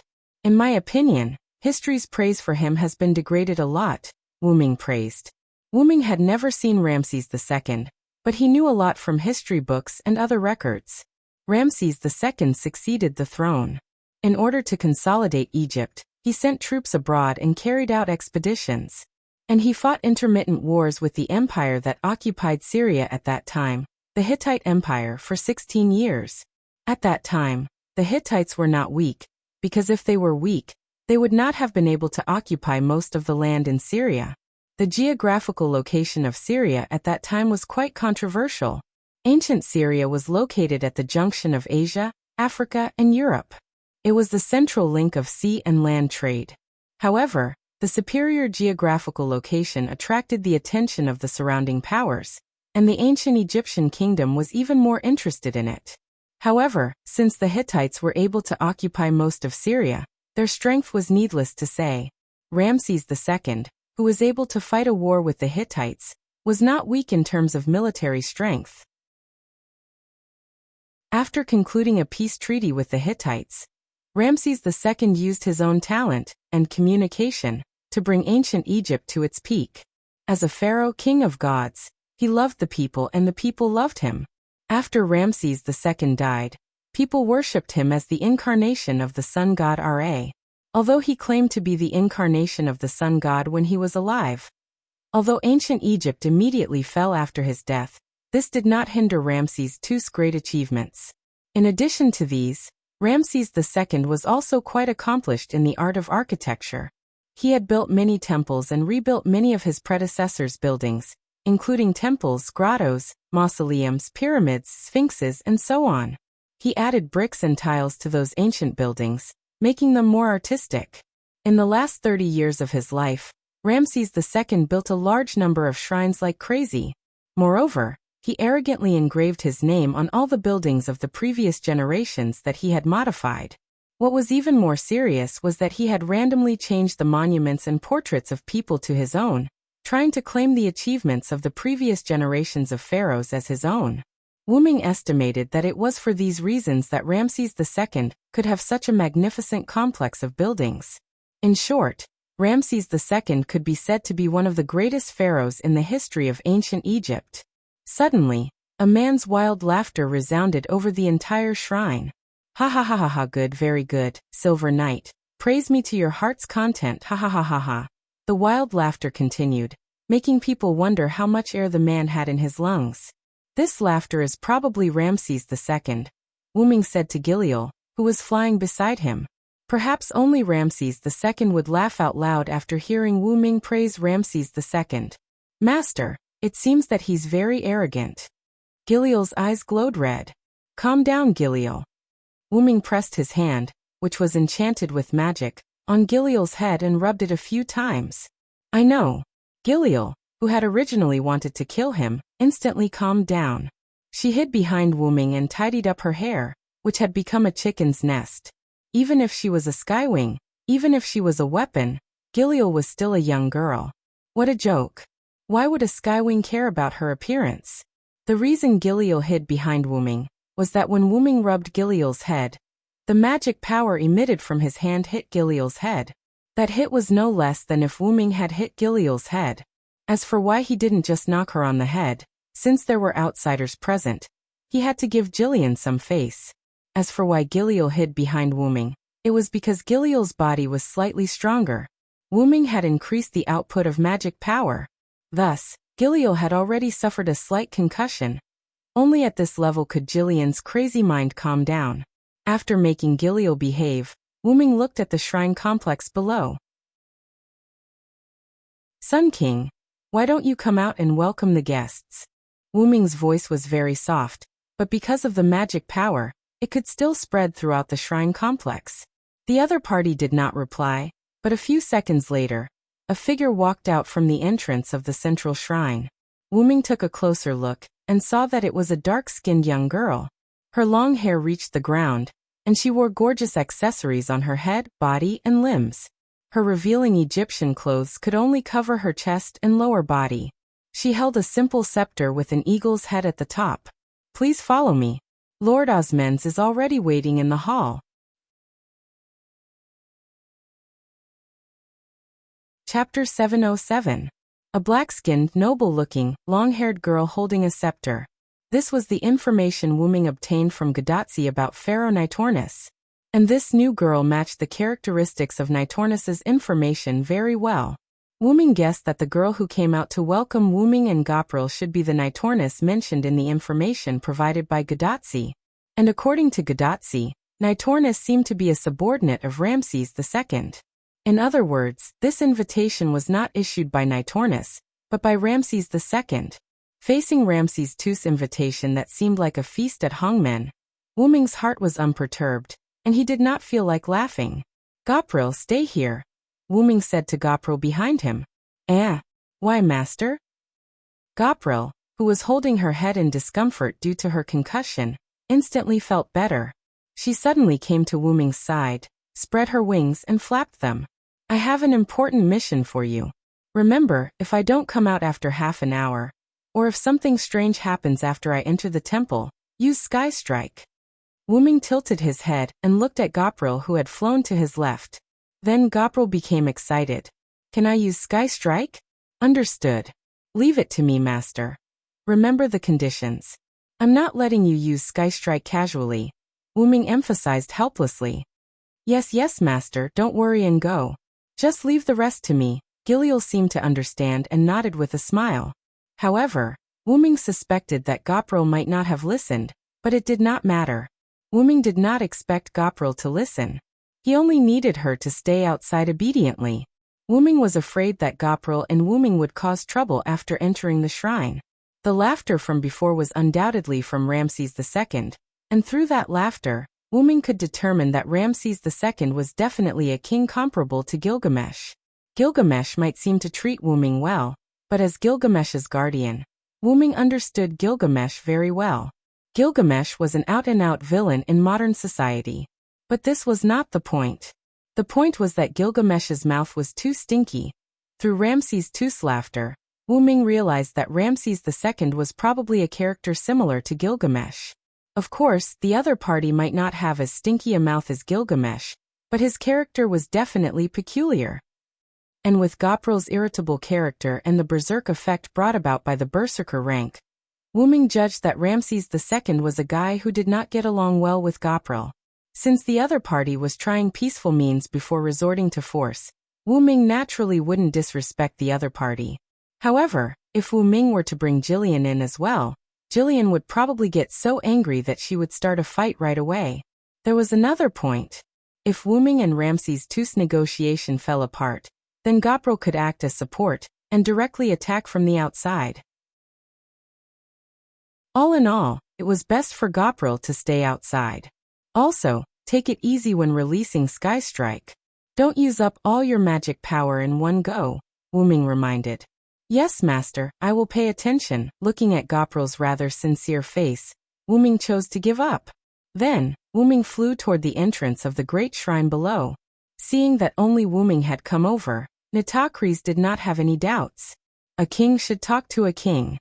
In my opinion, history's praise for him has been degraded a lot, Wyrm praised. Wyrm had never seen Ramses II, but he knew a lot from history books and other records. Ramses II succeeded the throne. In order to consolidate Egypt, he sent troops abroad and carried out expeditions. And he fought intermittent wars with the empire that occupied Syria at that time, the Hittite Empire, for 16 years. At that time, the Hittites were not weak, because if they were weak, they would not have been able to occupy most of the land in Syria. The geographical location of Syria at that time was quite controversial. Ancient Syria was located at the junction of Asia, Africa, and Europe. It was the central link of sea and land trade. However, the superior geographical location attracted the attention of the surrounding powers, and the ancient Egyptian kingdom was even more interested in it. However, since the Hittites were able to occupy most of Syria, their strength was needless to say. Ramses II, who was able to fight a war with the Hittites, was not weak in terms of military strength. After concluding a peace treaty with the Hittites, Ramses II used his own talent and communication to bring ancient Egypt to its peak. As a pharaoh, king of gods, he loved the people and the people loved him. After Ramses II died, people worshipped him as the incarnation of the sun god Ra, although he claimed to be the incarnation of the sun god when he was alive. Although ancient Egypt immediately fell after his death, this did not hinder Ramses II's great achievements. In addition to these, Ramses II was also quite accomplished in the art of architecture. He had built many temples and rebuilt many of his predecessors' buildings, including temples, grottos, mausoleums, pyramids, sphinxes, and so on. He added bricks and tiles to those ancient buildings, making them more artistic. In the last 30 years of his life, Ramses II built a large number of shrines like crazy. Moreover, he arrogantly engraved his name on all the buildings of the previous generations that he had modified. What was even more serious was that he had randomly changed the monuments and portraits of people to his own, trying to claim the achievements of the previous generations of pharaohs as his own. Wyrm estimated that it was for these reasons that Ramses II could have such a magnificent complex of buildings. In short, Ramses II could be said to be one of the greatest pharaohs in the history of ancient Egypt. Suddenly, a man's wild laughter resounded over the entire shrine. Ha ha ha ha ha, good, very good, Silver Knight. Praise me to your heart's content, ha ha ha ha ha. The wild laughter continued, making people wonder how much air the man had in his lungs. This laughter is probably Ramses II, Wyrm said to Giliel, who was flying beside him. Perhaps only Ramses II would laugh out loud after hearing Wyrm praise Ramses II. Master, it seems that he's very arrogant. Giliel's eyes glowed red. Calm down, Giliel. Wyrm pressed his hand, which was enchanted with magic, on Giliel's head and rubbed it a few times. I know. Giliel, who had originally wanted to kill him, instantly calmed down. She hid behind Wyrm and tidied up her hair, which had become a chicken's nest. Even if she was a skywing, even if she was a weapon, Giliel was still a young girl. What a joke. Why would a skywing care about her appearance? The reason Giliel hid behind Wyrm was that when Wyrm rubbed Giliel's head, the magic power emitted from his hand hit Giliel's head. That hit was no less than if Wyrm had hit Giliel's head. As for why he didn't just knock her on the head, since there were outsiders present, he had to give Gillian some face. As for why Giliel hid behind Wyrm, it was because Giliel's body was slightly stronger. Wyrm had increased the output of magic power. Thus, Giliel had already suffered a slight concussion. Only at this level could Gillian's crazy mind calm down. After making Giliel behave, Wyrm looked at the shrine complex below. Sun King, why don't you come out and welcome the guests? Wyrm's voice was very soft, but because of the magic power, it could still spread throughout the shrine complex. The other party did not reply, but a few seconds later, a figure walked out from the entrance of the central shrine. Wyrm took a closer look and saw that it was a dark-skinned young girl. Her long hair reached the ground, and she wore gorgeous accessories on her head, body, and limbs. Her revealing Egyptian clothes could only cover her chest and lower body. She held a simple scepter with an eagle's head at the top. Please follow me. Lord Osmens is already waiting in the hall. Chapter 707. A black-skinned, noble-looking, long-haired girl holding a scepter. This was the information Wuming obtained from Gadotsi about Pharaoh Nitornis. And this new girl matched the characteristics of Nitornis's information very well. Wuming guessed that the girl who came out to welcome Wuming and Gopril should be the Nitornis mentioned in the information provided by Gadotsi. And according to Gadotsi, Nitornis seemed to be a subordinate of Ramses II. In other words, this invitation was not issued by Nitornis, but by Ramses II. Facing Ramses II's invitation that seemed like a feast at Hongmen, Wuming's heart was unperturbed, and he did not feel like laughing. Gopril, stay here, Wuming said to Gopril behind him. Why, master? Gopril, who was holding her head in discomfort due to her concussion, instantly felt better. She suddenly came to Wuming's side, spread her wings and flapped them. I have an important mission for you. Remember, if I don't come out after half an hour, or if something strange happens after I enter the temple, use Sky Strike. Wuming tilted his head and looked at Gopril, who had flown to his left. Then Gopril became excited. Can I use Sky Strike? Understood. Leave it to me, master. Remember the conditions. I'm not letting you use Sky Strike casually, Wuming emphasized helplessly. Yes, master, don't worry and go. Just leave the rest to me. Giliel seemed to understand and nodded with a smile. However, Wuming suspected that Gopril might not have listened, but it did not matter. Wuming did not expect Gopril to listen. He only needed her to stay outside obediently. Wuming was afraid that Gopril and Wuming would cause trouble after entering the shrine. The laughter from before was undoubtedly from Ramses II, and through that laughter, Wuming could determine that Ramses II was definitely a king comparable to Gilgamesh. Gilgamesh might seem to treat Wuming well, but as Gilgamesh's guardian, Wuming understood Gilgamesh very well. Gilgamesh was an out-and-out villain in modern society. But this was not the point. The point was that Gilgamesh's mouth was too stinky. Through Ramses II's laughter, Wuming realized that Ramses II was probably a character similar to Gilgamesh. Of course, the other party might not have as stinky a mouth as Gilgamesh, but his character was definitely peculiar. And with Gopril's irritable character and the berserk effect brought about by the berserker rank, Wuming judged that Ramses II was a guy who did not get along well with Gopril. Since the other party was trying peaceful means before resorting to force, Wuming naturally wouldn't disrespect the other party. However, if Wuming were to bring Jillian in as well, Jillian would probably get so angry that she would start a fight right away. There was another point. If Wuming and Ramses II's negotiation fell apart, then Gopril could act as support and directly attack from the outside. All in all, it was best for Gopril to stay outside. Also, take it easy when releasing Sky Strike. Don't use up all your magic power in one go, Wuming reminded. Yes, master, I will pay attention. Looking at Gopril's rather sincere face, Wuming chose to give up. Then, Wuming flew toward the entrance of the great shrine below. Seeing that only Wuming had come over, Nitocris did not have any doubts. A king should talk to a king.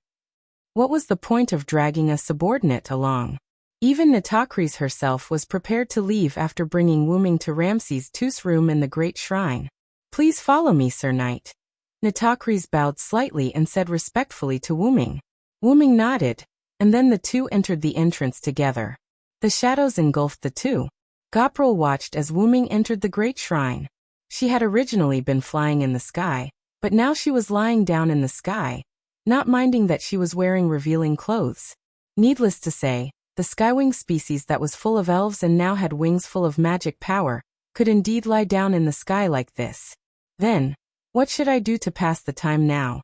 What was the point of dragging a subordinate along? Even Nitocris herself was prepared to leave after bringing Wuming to Ramses II's room in the great shrine. Please follow me, Sir Knight. Nitocris bowed slightly and said respectfully to Wuming. Wuming nodded, and then the two entered the entrance together. The shadows engulfed the two. Gopril watched as Wuming entered the great shrine. She had originally been flying in the sky, but now she was lying down in the sky, not minding that she was wearing revealing clothes. Needless to say, the skywing species that was full of elves and now had wings full of magic power, could indeed lie down in the sky like this. Then, what should I do to pass the time now?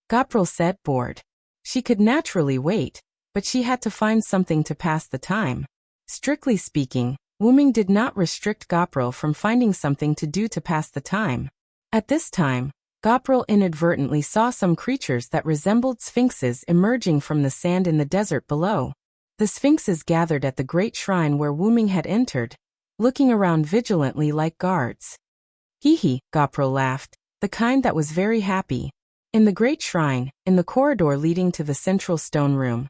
Gopril said, bored. She could naturally wait, but she had to find something to pass the time. Strictly speaking, Wuming did not restrict Gopril from finding something to do to pass the time. At this time, Gopril inadvertently saw some creatures that resembled sphinxes emerging from the sand in the desert below. The sphinxes gathered at the great shrine where Wuming had entered, looking around vigilantly like guards. Hee hee, Gopril laughed, the kind that was very happy. In the great shrine, in the corridor leading to the central stone room,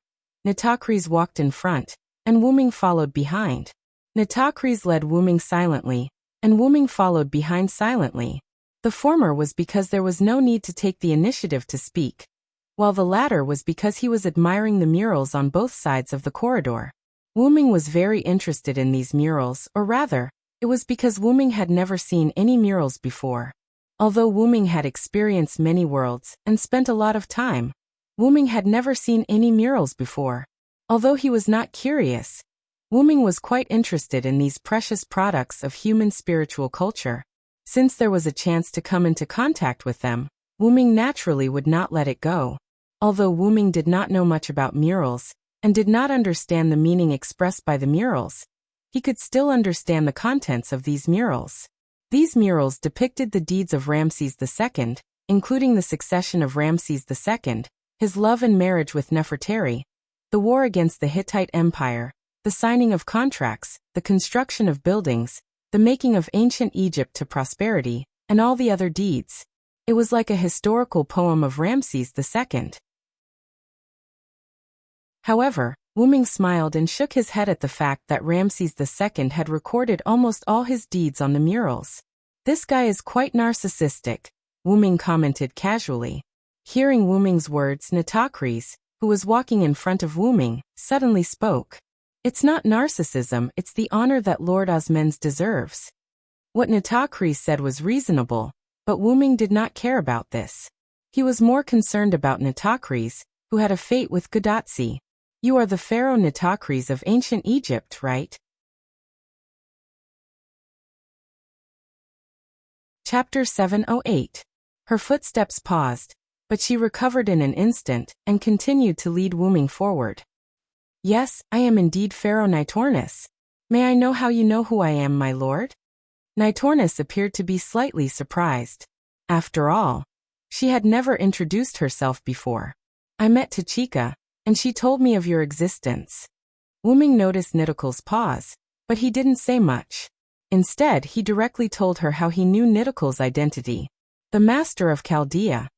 Nitocris walked in front, and Wuming followed behind. Nitocris led Wuming silently, and Wuming followed behind silently. The former was because there was no need to take the initiative to speak, while the latter was because he was admiring the murals on both sides of the corridor. Wuming was very interested in these murals, or rather, it was because Wuming had never seen any murals before. Although Wuming had experienced many worlds and spent a lot of time, Wuming had never seen any murals before. Although he was not curious, Wuming was quite interested in these precious products of human spiritual culture. Since there was a chance to come into contact with them, Wuming naturally would not let it go. Although Wuming did not know much about murals, and did not understand the meaning expressed by the murals, he could still understand the contents of these murals. These murals depicted the deeds of Ramses II, including the succession of Ramses II, his love and marriage with Nefertari, the war against the Hittite Empire, the signing of contracts, the construction of buildings, the making of ancient Egypt to prosperity, and all the other deeds. It was like a historical poem of Ramses II. However, Wuming smiled and shook his head at the fact that Ramses II had recorded almost all his deeds on the murals. "This guy is quite narcissistic," Wuming commented casually. Hearing Wuming's words, Nitocris, who was walking in front of Wuming, suddenly spoke. "It's not narcissism, it's the honor that Lord Osmens deserves." What Nitocris said was reasonable, but Wuming did not care about this. He was more concerned about Nitocris, who had a fate with Gadotsi. "You are the pharaoh Nitocris of ancient Egypt, right?" Chapter 708. Her footsteps paused, but she recovered in an instant and continued to lead Wuming forward. "Yes, I am indeed Pharaoh Nitornis. May I know how you know who I am, my lord?" Nitornis appeared to be slightly surprised. After all, she had never introduced herself before. "I met Tachika, and she told me of your existence." Wuming noticed Nitocris' pause, but he didn't say much. Instead, he directly told her how he knew Nitocris' identity. "The master of Chaldea."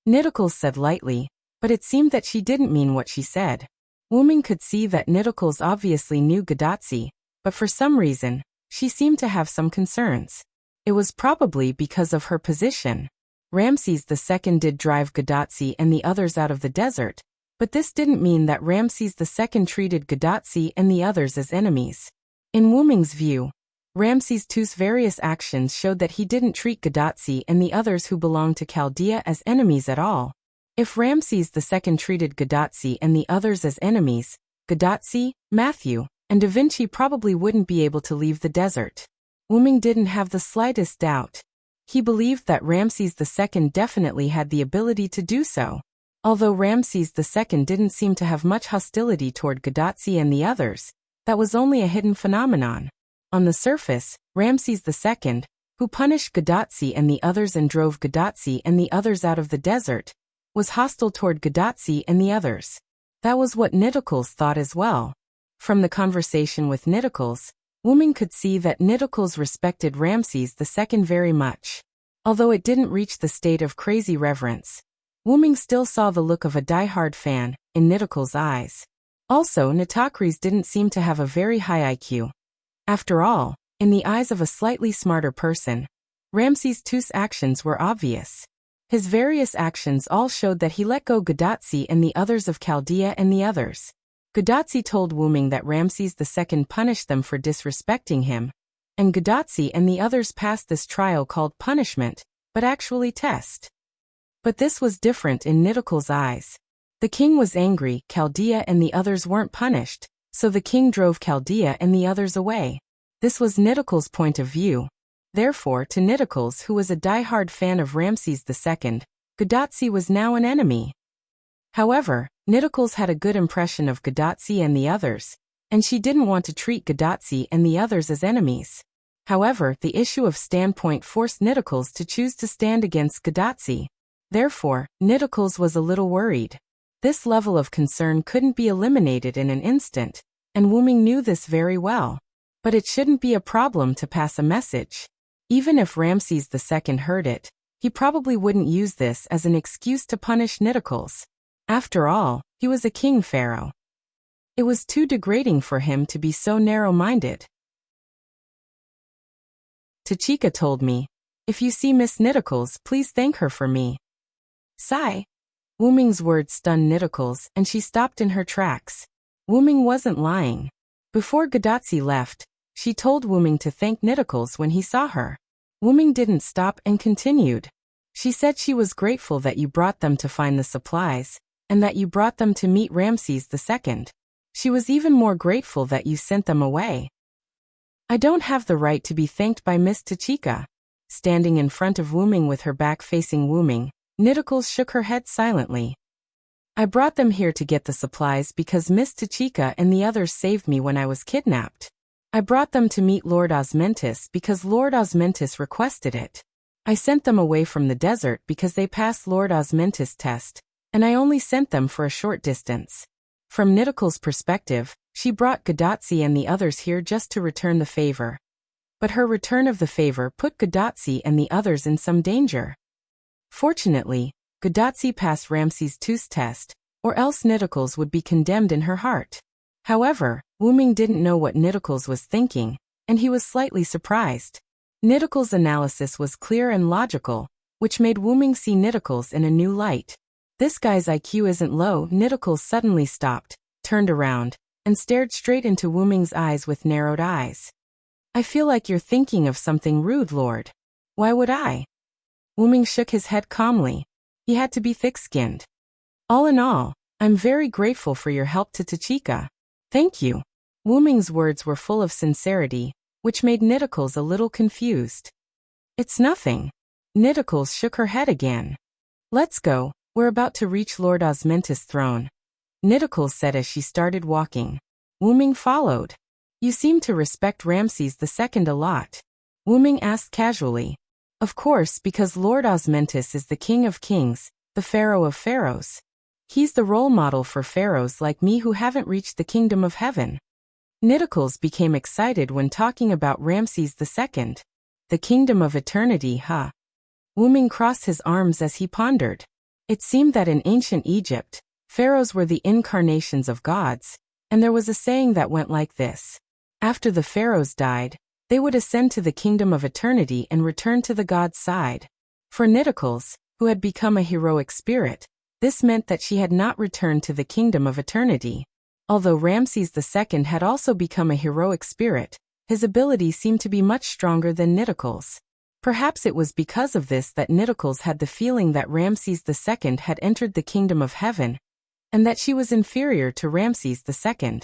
Nitocris said lightly, but it seemed that she didn't mean what she said. Wuming could see that Nitocris obviously knew Gadotsi, but for some reason, she seemed to have some concerns. It was probably because of her position. Ramses II did drive Gadotsi and the others out of the desert, but this didn't mean that Ramses II treated Gadotsi and the others as enemies. In Wuming's view, Ramses II's various actions showed that he didn't treat Gadotsi and the others who belonged to Chaldea as enemies at all. If Ramses II treated Gadotsi and the others as enemies, Gadotsi, Matthew, and Da Vinci probably wouldn't be able to leave the desert. Wuming didn't have the slightest doubt. He believed that Ramses II definitely had the ability to do so. Although Ramses II didn't seem to have much hostility toward Gadotsi and the others, that was only a hidden phenomenon. On the surface, Ramses II, who punished Gadotsi and the others and drove Gadotsi and the others out of the desert, was hostile toward Gadotsi and the others. That was what Nitocris thought as well. From the conversation with Nitocris, Wuming could see that Nitocris respected Ramses II very much. Although it didn't reach the state of crazy reverence, Wuming still saw the look of a die-hard fan in Nitocris' eyes. Also, Nitocris didn't seem to have a very high IQ. After all, in the eyes of a slightly smarter person, Ramses II's actions were obvious. His various actions all showed that he let go Gadotsi and the others of Chaldea and the others. Gadotsi told Wuming that Ramses II punished them for disrespecting him, and Gadotsi and the others passed this trial called punishment, but actually test. But this was different in Nitocris' eyes. The king was angry, Chaldea and the others weren't punished, so the king drove Chaldea and the others away. This was Nitocris' point of view. Therefore, to Nitocris, who was a die-hard fan of Ramses II, Gadotsi was now an enemy. However, Nitocris had a good impression of Gadotsi and the others, and she didn't want to treat Gadotsi and the others as enemies. However, the issue of standpoint forced Nitocris to choose to stand against Gadotsi. Therefore, Nitocris was a little worried. This level of concern couldn't be eliminated in an instant, and Wuming knew this very well. But it shouldn't be a problem to pass a message. Even if Ramses II heard it, He probably wouldn't use this as an excuse to punish Nidicles. After all, he was a king pharaoh. It was too degrading for him to be so narrow-minded. Tachika told me, "If you see Miss Nidicles, please thank her for me." Sigh. Wu Ming's words stunned Nidicles, and she stopped in her tracks. Wu Ming wasn't lying. Before Gadotsi left, she told Wu Ming to thank Nidicles when he saw her. Wu Ming didn't stop and continued. She said she was grateful that you brought them to find the supplies, and that you brought them to meet Ramses II. She was even more grateful that you sent them away. I don't have the right to be thanked by Miss Tachika. Standing in front of Wu Ming with her back facing Wu Ming, Nidicles shook her head silently. I brought them here to get the supplies because Miss Tachika and the others saved me when I was kidnapped. I brought them to meet Lord Osmentis because Lord Osmentis requested it. I sent them away from the desert because they passed Lord Osmentis' test, and I only sent them for a short distance. From Nidicles' perspective, she brought Gadotsi and the others here just to return the favor. But her return of the favor put Gadotsi and the others in some danger. Fortunately, Gadotsi passed Ramses II's test, or else Nidicles would be condemned in her heart. However, Wu Ming didn't know what Nidicles was thinking, and he was slightly surprised. Nidicles' analysis was clear and logical, which made Wu Ming see Nidicles in a new light. This guy's IQ isn't low. Nidicles suddenly stopped, turned around, and stared straight into Wu Ming's eyes with narrowed eyes. I feel like you're thinking of something rude, Lord. Why would I? Wu Ming shook his head calmly. He had to be thick-skinned. All in all, I'm very grateful for your help to Tachika. Thank you. Wu Ming's words were full of sincerity, which made Nidicles a little confused. It's nothing. Nidicles shook her head again. Let's go, we're about to reach Lord Osmentis' throne. Nidicles said as she started walking. Wu Ming followed. You seem to respect Ramses II a lot. Wu Ming asked casually. Of course, because Lord Osmentis is the king of kings, the pharaoh of pharaohs. He's the role model for pharaohs like me who haven't reached the kingdom of heaven. Nidicles became excited when talking about Ramses II. The kingdom of eternity, huh? Wu Ming crossed his arms as he pondered. It seemed that in ancient Egypt, pharaohs were the incarnations of gods, and there was a saying that went like this. After the pharaohs died, they would ascend to the kingdom of eternity and return to the god's side. For Nidicles, who had become a heroic spirit, this meant that she had not returned to the kingdom of eternity. Although Ramses II had also become a heroic spirit, his ability seemed to be much stronger than Nidicles. Perhaps it was because of this that Nidicles had the feeling that Ramses II had entered the kingdom of heaven, and that she was inferior to Ramses II.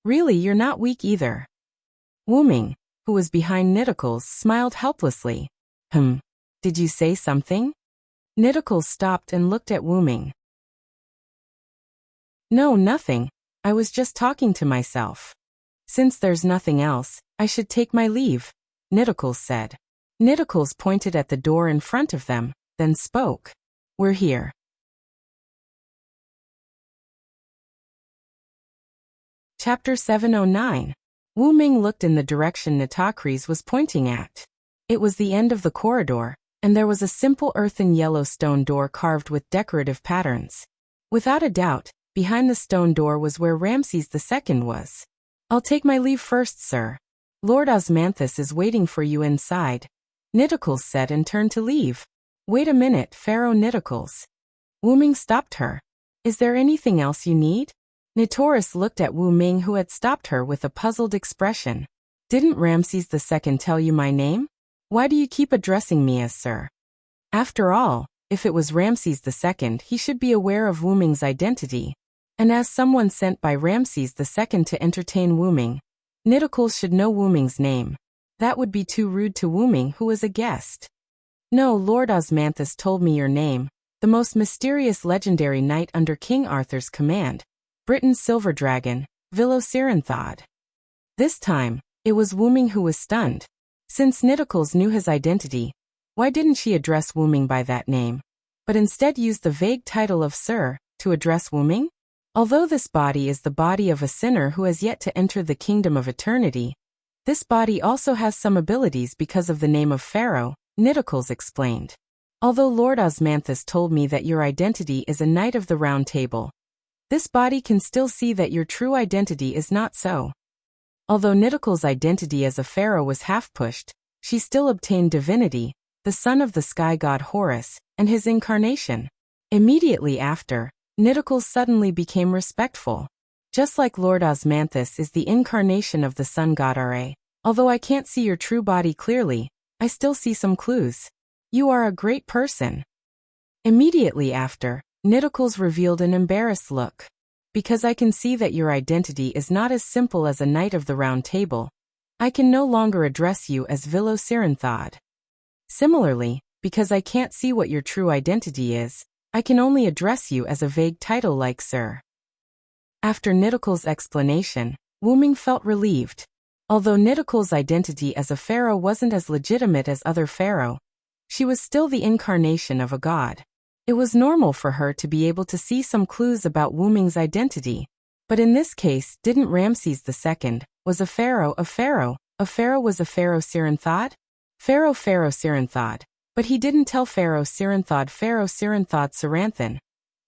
Really, you're not weak either. Wu Ming, who was behind Nidicles, smiled helplessly. Did you say something? Nidicles stopped and looked at Wu Ming. No, nothing. I was just talking to myself. Since there's nothing else, I should take my leave, Nidicles said. Nidicles pointed at the door in front of them, then spoke. We're here. Chapter 709. Wu Ming looked in the direction Nitocris was pointing at. It was the end of the corridor, and there was a simple earthen yellow stone door carved with decorative patterns. Without a doubt, behind the stone door was where Ramses II was. I'll take my leave first, sir. Lord Osmanthus is waiting for you inside, Nidicles said and turned to leave. Wait a minute, Pharaoh Nidicles. Wu Ming stopped her. Is there anything else you need? Nitocris looked at Wu Ming, who had stopped her, with a puzzled expression. Didn't Ramses II tell you my name? Why do you keep addressing me as sir? After all, if it was Ramses II, he should be aware of Wu Ming's identity. And as someone sent by Ramses II to entertain Wu Ming, Nidicles should know Wu Ming's name. That would be too rude to Wu Ming, who was a guest. No, Lord Osmanthus told me your name, the most mysterious legendary knight under King Arthur's command, Britain's silver dragon, Vilo-Sirenthod. This time, it was Wu Ming who was stunned. Since Nidicles knew his identity, why didn't she address Wu Ming by that name, but instead use the vague title of Sir to address Wu Ming? Although this body is the body of a sinner who has yet to enter the kingdom of eternity, this body also has some abilities because of the name of Pharaoh, Nidicles explained. Although Lord Osmanthus told me that your identity is a Knight of the Round Table, this body can still see that your true identity is not so. Although Nidicle's identity as a pharaoh was half-pushed, she still obtained divinity, the son of the sky god Horus, and his incarnation. Immediately after, Nidicle suddenly became respectful. Just like Lord Osmanthus is the incarnation of the sun god Ra, although I can't see your true body clearly, I still see some clues. You are a great person. Immediately after, Nidicle's revealed an embarrassed look. Because I can see that your identity is not as simple as a Knight of the Round Table, I can no longer address you as Vilo Siranthod. Similarly, because I can't see what your true identity is, I can only address you as a vague title like Sir. After Nidicle's explanation, Wuming felt relieved. Although Nidicle's identity as a pharaoh wasn't as legitimate as other pharaoh, she was still the incarnation of a god. It was normal for her to be able to see some clues about Wuming's identity. But in this case, didn't Ramses II was a pharaoh of Pharaoh? A pharaoh was a Pharaoh Siranthod? Pharaoh Siranthod. But he didn't tell Pharaoh Siranthod Saranthan.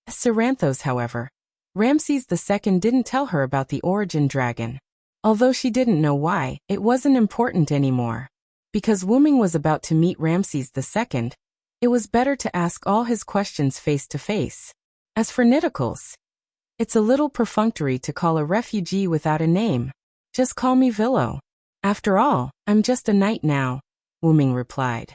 Saranthos, however. Ramses II didn't tell her about the origin dragon. Although she didn't know why, it wasn't important anymore. Because Wuming was about to meet Ramses II, it was better to ask all his questions face to face. As for Nidicle's, it's a little perfunctory to call a refugee without a name. Just call me Vilo. After all, I'm just a knight now, Wuming replied.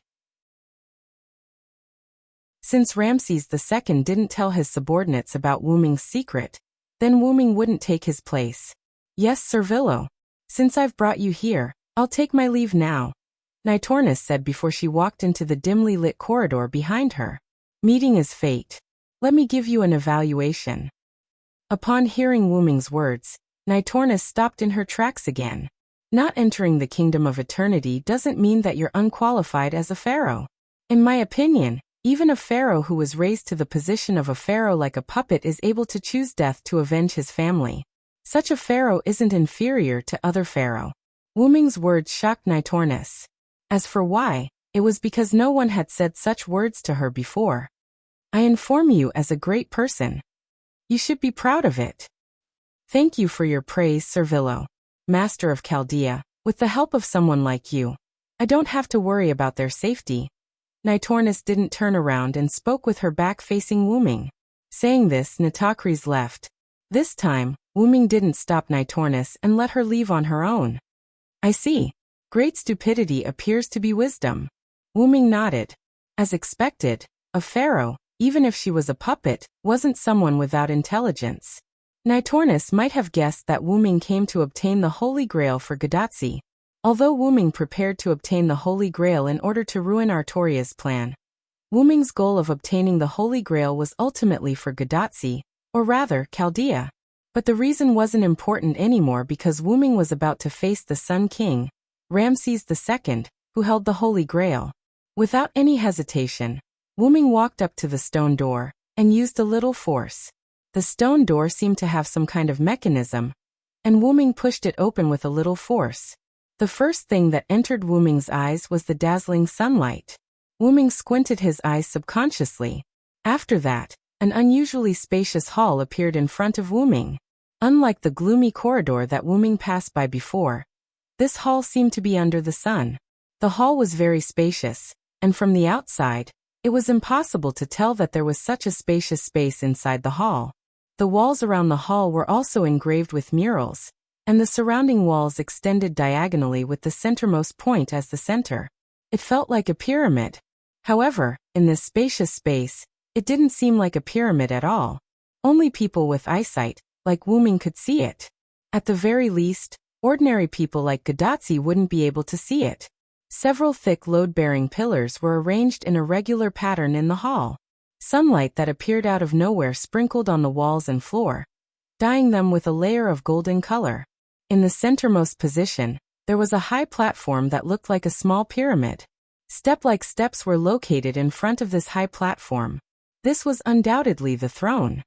Since Ramses II didn't tell his subordinates about Wuming's secret, then Wuming wouldn't take his place. Yes, Sir Vilo. Since I've brought you here, I'll take my leave now, Nitornis said before she walked into the dimly lit corridor behind her. Meeting is fate. Let me give you an evaluation. Upon hearing Wuming's words, Nitornis stopped in her tracks again. Not entering the kingdom of eternity doesn't mean that you're unqualified as a pharaoh. In my opinion, even a pharaoh who was raised to the position of a pharaoh like a puppet is able to choose death to avenge his family. Such a pharaoh isn't inferior to other pharaoh. Wuming's words shocked Nitornis. As for why, it was because no one had said such words to her before. I inform you as a great person. You should be proud of it. Thank you for your praise, Sir Vilo, Master of Chaldea. With the help of someone like you, I don't have to worry about their safety. Nitornis didn't turn around and spoke with her back facing Wuming. Saying this, Nitocris left. This time, Wuming didn't stop Nitornis and let her leave on her own. I see. Great stupidity appears to be wisdom. Wuming nodded. As expected, a pharaoh, even if she was a puppet, wasn't someone without intelligence. Nitornis might have guessed that Wuming came to obtain the Holy Grail for Gadotsi. Although Wuming prepared to obtain the Holy Grail in order to ruin Artoria's plan, Wuming's goal of obtaining the Holy Grail was ultimately for Gadotsi, or rather, Chaldea. But the reason wasn't important anymore because Wuming was about to face the Sun King, Ramses II, who held the Holy Grail. Without any hesitation, Wuming walked up to the stone door and used a little force. The stone door seemed to have some kind of mechanism, and Wuming pushed it open with a little force. The first thing that entered Wuming's eyes was the dazzling sunlight. Wuming squinted his eyes subconsciously. After that, an unusually spacious hall appeared in front of Wuming. Unlike the gloomy corridor that Wuming passed by before, this hall seemed to be under the sun. The hall was very spacious, and from the outside, it was impossible to tell that there was such a spacious space inside the hall. The walls around the hall were also engraved with murals, and the surrounding walls extended diagonally with the centermost point as the center. It felt like a pyramid. However, in this spacious space, it didn't seem like a pyramid at all. Only people with eyesight, like Wuming, could see it. At the very least, ordinary people like Gadotsi wouldn't be able to see it. Several thick load-bearing pillars were arranged in a regular pattern in the hall. Sunlight that appeared out of nowhere sprinkled on the walls and floor, dyeing them with a layer of golden color. In the centermost position, there was a high platform that looked like a small pyramid. Step-like steps were located in front of this high platform. This was undoubtedly the throne.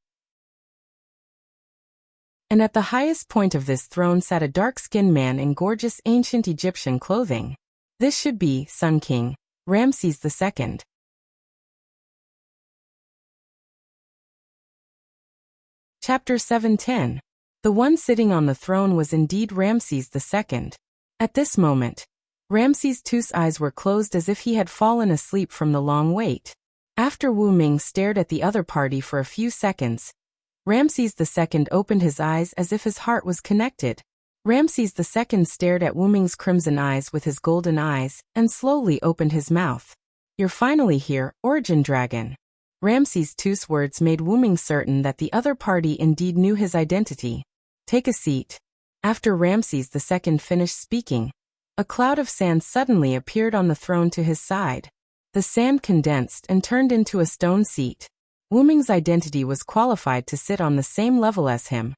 And at the highest point of this throne sat a dark-skinned man in gorgeous ancient Egyptian clothing. This should be Sun King, Ramses II. Chapter 710. The one sitting on the throne was indeed Ramses II. At this moment, Ramses II's eyes were closed as if he had fallen asleep from the long wait. After Wu Ming stared at the other party for a few seconds, Ramses II opened his eyes as if his heart was connected. Ramses II stared at Wu Ming's crimson eyes with his golden eyes, and slowly opened his mouth. "You're finally here, Origin Dragon." Ramses II's words made Wu Ming certain that the other party indeed knew his identity. "Take a seat." After Ramses II finished speaking, a cloud of sand suddenly appeared on the throne to his side. The sand condensed and turned into a stone seat. Wu Ming's identity was qualified to sit on the same level as him.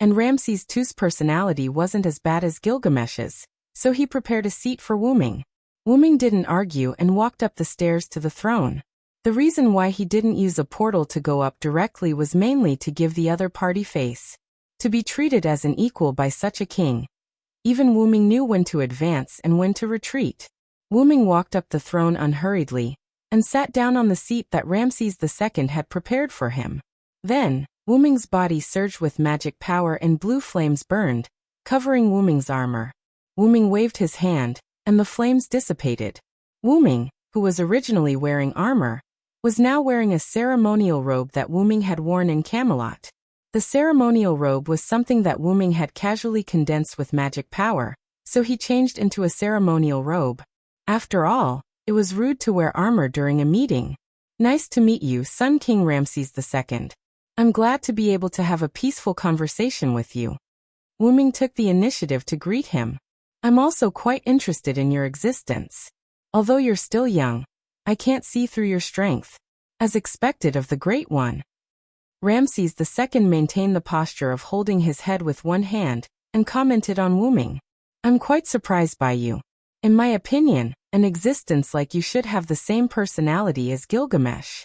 And Ramses II's personality wasn't as bad as Gilgamesh's, so he prepared a seat for Wu Ming. Wu Ming didn't argue and walked up the stairs to the throne. The reason why he didn't use a portal to go up directly was mainly to give the other party face. To be treated as an equal by such a king. Even Wu Ming knew when to advance and when to retreat. Wu Ming walked up the throne unhurriedly, and sat down on the seat that Ramses II had prepared for him. Then, Wu Ming's body surged with magic power and blue flames burned, covering Wu Ming's armor. Wu Ming waved his hand, and the flames dissipated. Wu Ming, who was originally wearing armor, was now wearing a ceremonial robe that Wu Ming had worn in Camelot. The ceremonial robe was something that Wu Ming had casually condensed with magic power, so he changed into a ceremonial robe. After all, it was rude to wear armor during a meeting. "Nice to meet you, Sun King Ramses II. I'm glad to be able to have a peaceful conversation with you." Wu Ming took the initiative to greet him. "I'm also quite interested in your existence. Although you're still young, I can't see through your strength. As expected of the Great One." Ramses II maintained the posture of holding his head with one hand, and commented on Wu Ming. "I'm quite surprised by you. In my opinion, an existence like you should have the same personality as Gilgamesh."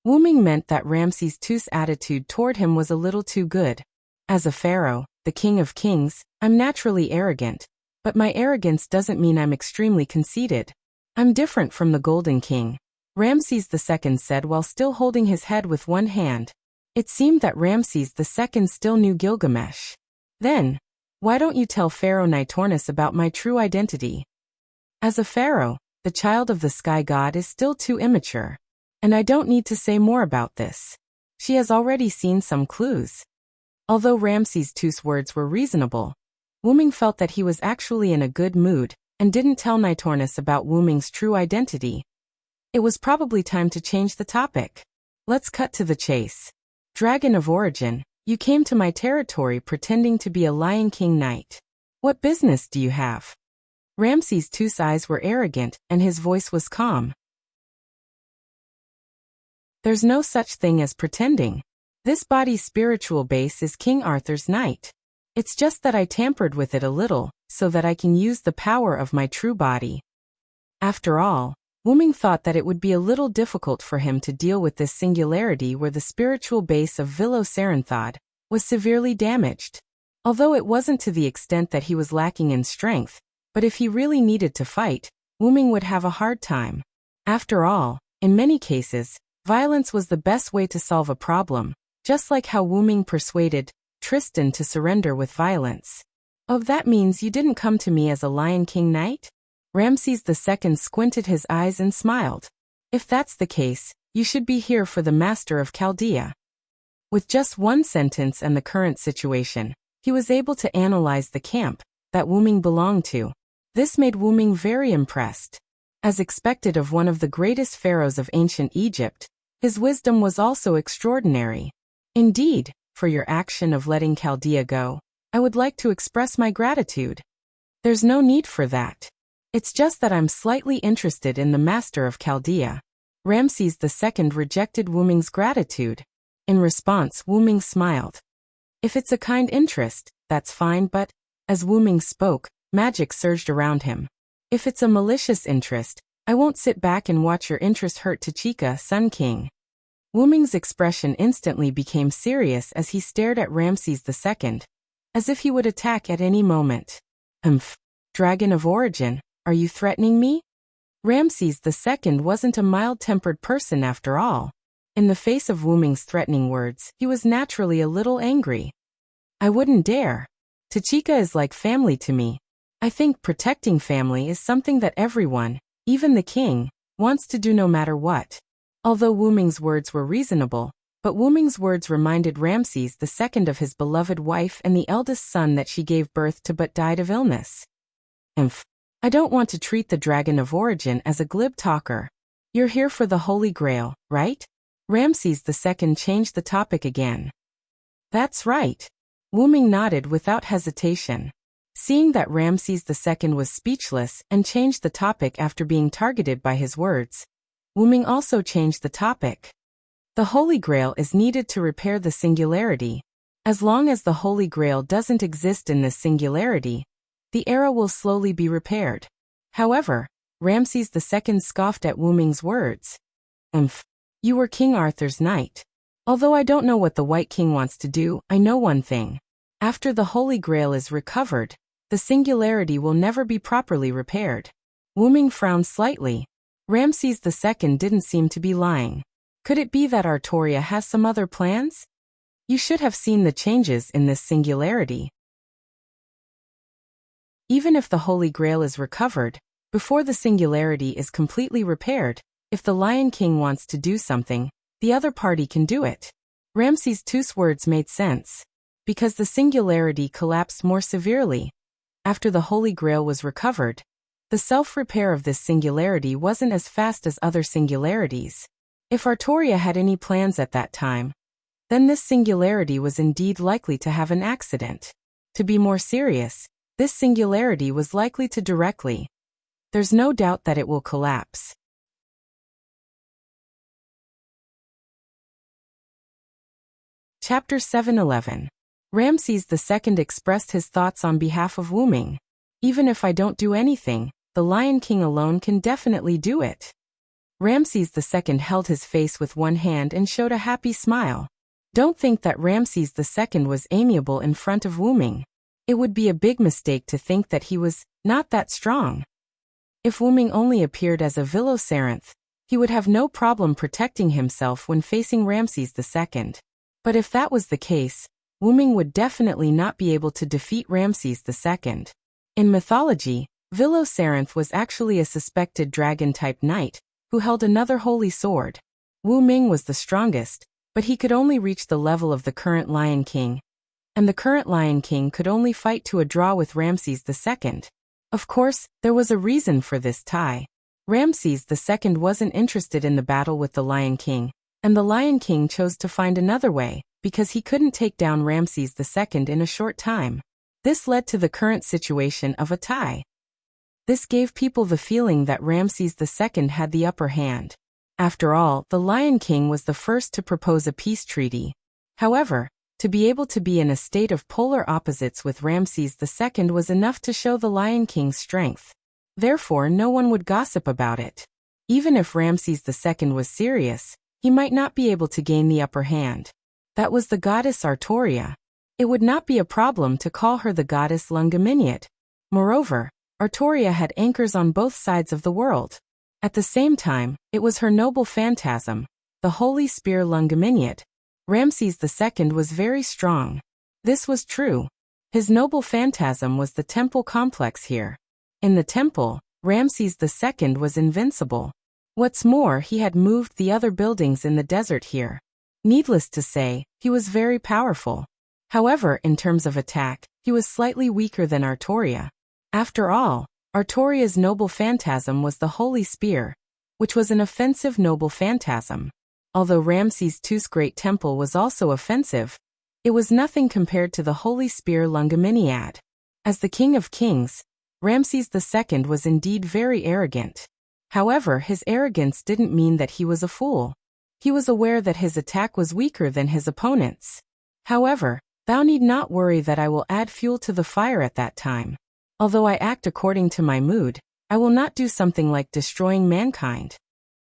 Wu Ming meant that Ramses II's attitude toward him was a little too good. "As a pharaoh, the king of kings, I'm naturally arrogant, but my arrogance doesn't mean I'm extremely conceited. I'm different from the Golden King," Ramses II said while still holding his head with one hand. It seemed that Ramses II still knew Gilgamesh. "Then, why don't you tell Pharaoh Nitornis about my true identity? As a pharaoh, the child of the sky god is still too immature. And I don't need to say more about this. She has already seen some clues." Although Ramses II's words were reasonable, Wu Ming felt that he was actually in a good mood, and didn't tell Nitornis about Wu Ming's true identity. It was probably time to change the topic. Let's cut to the chase. "Dragon of origin, you came to my territory pretending to be a Lion King knight. What business do you have?" Ramses II's eyes were arrogant, and his voice was calm. "There's no such thing as pretending. This body's spiritual base is King Arthur's knight. It's just that I tampered with it a little, so that I can use the power of my true body." After all, Wu Ming thought that it would be a little difficult for him to deal with this singularity where the spiritual base of Vilo Saranthod was severely damaged. Although it wasn't to the extent that he was lacking in strength, but if he really needed to fight, Wu Ming would have a hard time. After all, in many cases, violence was the best way to solve a problem, just like how Wu Ming persuaded Tristan to surrender with violence. "Oh, that means you didn't come to me as a Lion King knight?" Ramses II squinted his eyes and smiled. "If that's the case, you should be here for the Master of Chaldea." With just one sentence and the current situation, he was able to analyze the camp that Wu Ming belonged to. This made Wu Ming very impressed. As expected of one of the greatest pharaohs of ancient Egypt, his wisdom was also extraordinary. "Indeed, for your action of letting Chaldea go, I would like to express my gratitude." "There's no need for that. It's just that I'm slightly interested in the Master of Chaldea." Ramses II rejected Wu Ming's gratitude. In response, Wu Ming smiled. "If it's a kind interest, that's fine, but..." As Wu Ming spoke, magic surged around him. "If it's a malicious interest, I won't sit back and watch your interest hurt to Chica, Sun King." Wu Ming's expression instantly became serious as he stared at Ramses II, as if he would attack at any moment. Dragon of origin, are you threatening me?" Ramses II wasn't a mild-tempered person after all. In the face of Wu Ming's threatening words, he was naturally a little angry. I wouldn't dare. Tachika is like family to me. I think protecting family is something that everyone, even the king, wants to do no matter what. Although Wu Ming's words were reasonable, but Wu Ming's words reminded Ramses II of his beloved wife and the eldest son that she gave birth to but died of illness. I don't want to treat the Dragon of Origin as a glib talker. You're here for the Holy Grail, right? Ramses II changed the topic again. That's right. Wu Ming nodded without hesitation. Seeing that Ramses II was speechless and changed the topic after being targeted by his words, Wu Ming also changed the topic. The Holy Grail is needed to repair the singularity. As long as the Holy Grail doesn't exist in this singularity, the era will slowly be repaired. However, Ramses II scoffed at Wu Ming's words. You were King Arthur's knight. Although I don't know what the White King wants to do, I know one thing. After the Holy Grail is recovered, the singularity will never be properly repaired. Wu Ming frowned slightly. Ramses II didn't seem to be lying. Could it be that Artoria has some other plans? You should have seen the changes in this singularity. Even if the Holy Grail is recovered, before the singularity is completely repaired, if the Lion King wants to do something, the other party can do it. Ramses II's words made sense. Because the singularity collapsed more severely. After the Holy Grail was recovered, the self-repair of this singularity wasn't as fast as other singularities. If Artoria had any plans at that time, then this singularity was indeed likely to have an accident. To be more serious, this singularity was likely to directly. There's no doubt that it will collapse. Chapter 7:11. Ramses II expressed his thoughts on behalf of Wu Ming. Even if I don't do anything, the Lion King alone can definitely do it. Ramses II held his face with one hand and showed a happy smile. Don't think that Ramses II was amiable in front of Wu Ming. It would be a big mistake to think that he was not that strong. If Wu Ming only appeared as a Volosaranth, he would have no problem protecting himself when facing Ramses II. But if that was the case, Wu Ming would definitely not be able to defeat Ramses II. In mythology, Volosaranth was actually a suspected dragon-type knight, who held another holy sword. Wu Ming was the strongest, but he could only reach the level of the current Lion King. And the current Lion King could only fight to a draw with Ramses II. Of course, there was a reason for this tie. Ramses II wasn't interested in the battle with the Lion King, and the Lion King chose to find another way, because he couldn't take down Ramses II in a short time. This led to the current situation of a tie. This gave people the feeling that Ramses II had the upper hand. After all, the Lion King was the first to propose a peace treaty. However, to be able to be in a state of polar opposites with Ramses II was enough to show the Lion King's strength. Therefore, no one would gossip about it. Even if Ramses II was serious, he might not be able to gain the upper hand. That was the goddess Artoria. It would not be a problem to call her the goddess Lungaminiot. Moreover, Artoria had anchors on both sides of the world. At the same time, it was her noble phantasm, the holy spear Lungaminiot. Ramses II was very strong. This was true. His noble phantasm was the temple complex here. In the temple, Ramses II was invincible. What's more, he had moved the other buildings in the desert here. Needless to say, he was very powerful. However, in terms of attack, he was slightly weaker than Artoria. After all, Artoria's noble phantasm was the holy spear, which was an offensive noble phantasm. Although Ramses II's great temple was also offensive, it was nothing compared to the holy spear Lungaminiad. As the king of kings, Ramses II was indeed very arrogant. However, his arrogance didn't mean that he was a fool. He was aware that his attack was weaker than his opponent's. However, thou need not worry that I will add fuel to the fire at that time. Although I act according to my mood, I will not do something like destroying mankind.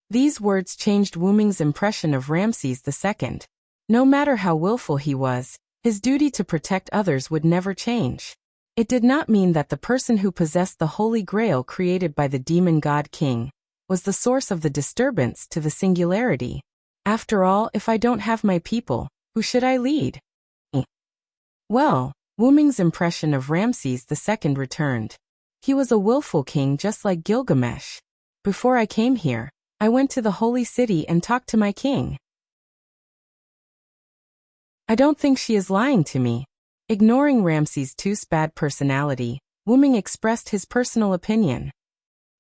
These words changed Wu Ming's impression of Ramses II. No matter how willful he was, his duty to protect others would never change. It did not mean that the person who possessed the Holy Grail created by the demon god king was the source of the disturbance to the singularity. After all, if I don't have my people, who should I lead? Well, Wu Ming's impression of Ramses II returned. He was a willful king just like Gilgamesh. Before I came here, I went to the holy city and talked to my king. I don't think she is lying to me. Ignoring Ramses II's bad personality, Wu Ming expressed his personal opinion.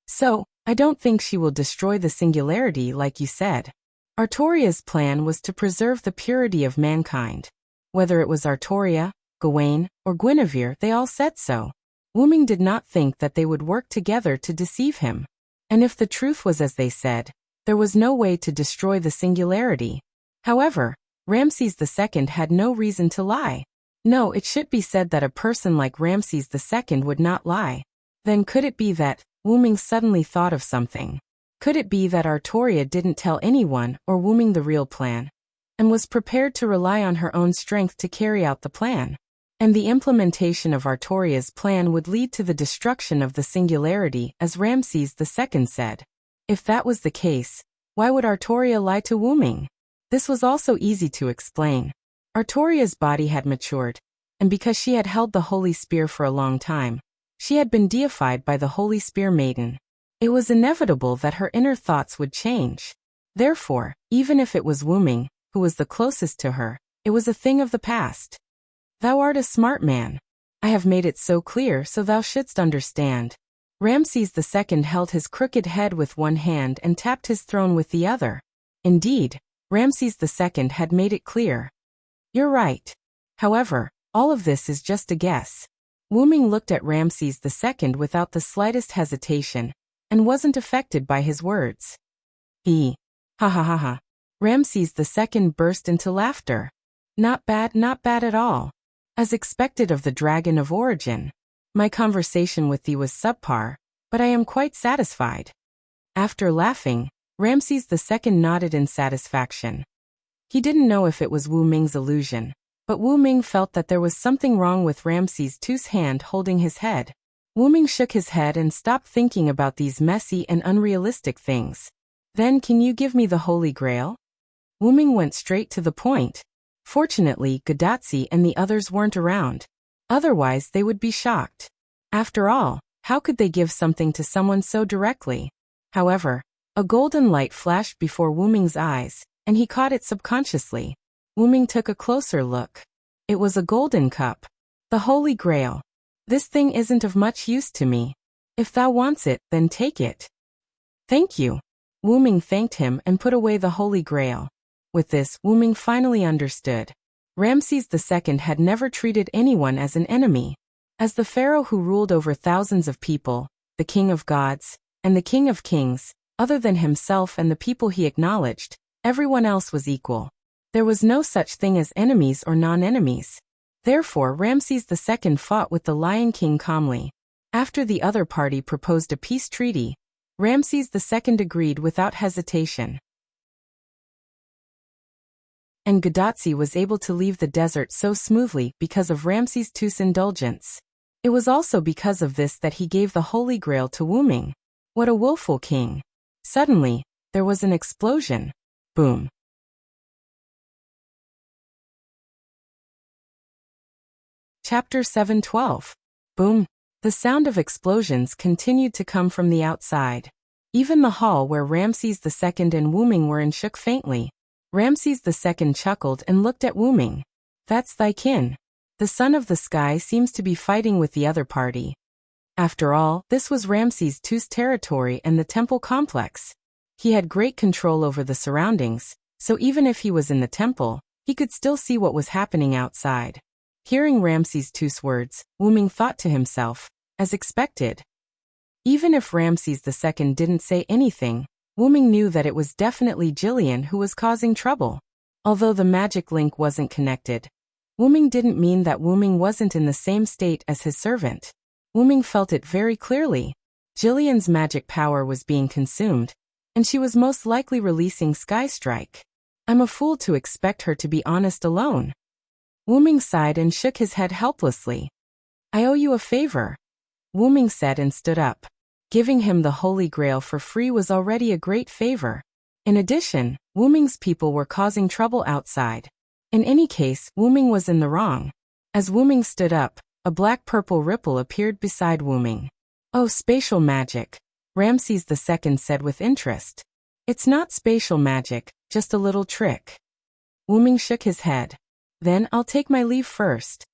So, I don't think she will destroy the singularity like you said. Artoria's plan was to preserve the purity of mankind. Whether it was Artoria, Gawain, or Guinevere, they all said so. Wu Ming did not think that they would work together to deceive him. And if the truth was as they said, there was no way to destroy the singularity. However, Ramses II had no reason to lie. No, it should be said that a person like Ramses II would not lie. Then could it be that Wu Ming suddenly thought of something? Could it be that Artoria didn't tell anyone or Wu Ming the real plan, and was prepared to rely on her own strength to carry out the plan? And the implementation of Artoria's plan would lead to the destruction of the singularity, as Ramses II said. If that was the case, why would Artoria lie to Wu Ming? This was also easy to explain. Artoria's body had matured, and because she had held the Holy Spear for a long time, she had been deified by the Holy Spear Maiden. It was inevitable that her inner thoughts would change. Therefore, even if it was Wu Ming, who was the closest to her, it was a thing of the past. Thou art a smart man. I have made it so clear so thou shouldst understand. Ramses II held his crooked head with one hand and tapped his throne with the other. Indeed, Ramses II had made it clear. You're right. However, all of this is just a guess. Wu Ming looked at Ramses II without the slightest hesitation, and wasn't affected by his words. Ha ha ha ha. Ramses II burst into laughter. Not bad at all. As expected of the dragon of origin. My conversation with thee was subpar, but I am quite satisfied. After laughing, Ramses II nodded in satisfaction. He didn't know if it was Wu Ming's illusion, but Wu Ming felt that there was something wrong with Ramses II's hand holding his head. Wu Ming shook his head and stopped thinking about these messy and unrealistic things. Then can you give me the Holy Grail? Wu Ming went straight to the point. Fortunately, Gadotsi and the others weren't around. Otherwise, they would be shocked. After all, how could they give something to someone so directly? However, a golden light flashed before Wu Ming's eyes, and he caught it subconsciously. Wu Ming took a closer look. It was a golden cup. The Holy Grail. This thing isn't of much use to me. If thou wants it, then take it. Thank you. Wu Ming thanked him and put away the Holy Grail. With this, Wu Ming finally understood. Ramses II had never treated anyone as an enemy. As the pharaoh who ruled over thousands of people, the king of gods, and the king of kings, other than himself and the people he acknowledged, everyone else was equal. There was no such thing as enemies or non-enemies. Therefore, Ramses II fought with the Lion King calmly. After the other party proposed a peace treaty, Ramses II agreed without hesitation. And Gadotsi was able to leave the desert so smoothly because of Ramses II's indulgence. It was also because of this that he gave the Holy Grail to Wu Ming. What a willful king. Suddenly, there was an explosion. Boom. Chapter 7:12. Boom. The sound of explosions continued to come from the outside. Even the hall where Ramses II and Wu Ming were in shook faintly. Ramses II chuckled and looked at Wu Ming. That's thy kin. The son of the sky seems to be fighting with the other party. After all, this was Ramses II's territory and the temple complex. He had great control over the surroundings, so even if he was in the temple, he could still see what was happening outside. Hearing Ramses II's words, Wu Ming thought to himself, as expected. Even if Ramses II didn't say anything, Wu Ming knew that it was definitely Jillian who was causing trouble. Although the magic link wasn't connected, Wu Ming didn't mean that Wu Ming wasn't in the same state as his servant. Wu Ming felt it very clearly. Jillian's magic power was being consumed, and she was most likely releasing Sky Strike. I'm a fool to expect her to be honest alone. Wu Ming sighed and shook his head helplessly. I owe you a favor, Wu Ming said and stood up. Giving him the Holy Grail for free was already a great favor. In addition, Wuming's people were causing trouble outside. In any case, Wuming was in the wrong. As Wuming stood up, a black-purple ripple appeared beside Wuming. "Oh, spatial magic," Ramses II said with interest. "It's not spatial magic, just a little trick." Wuming shook his head. "Then I'll take my leave first,"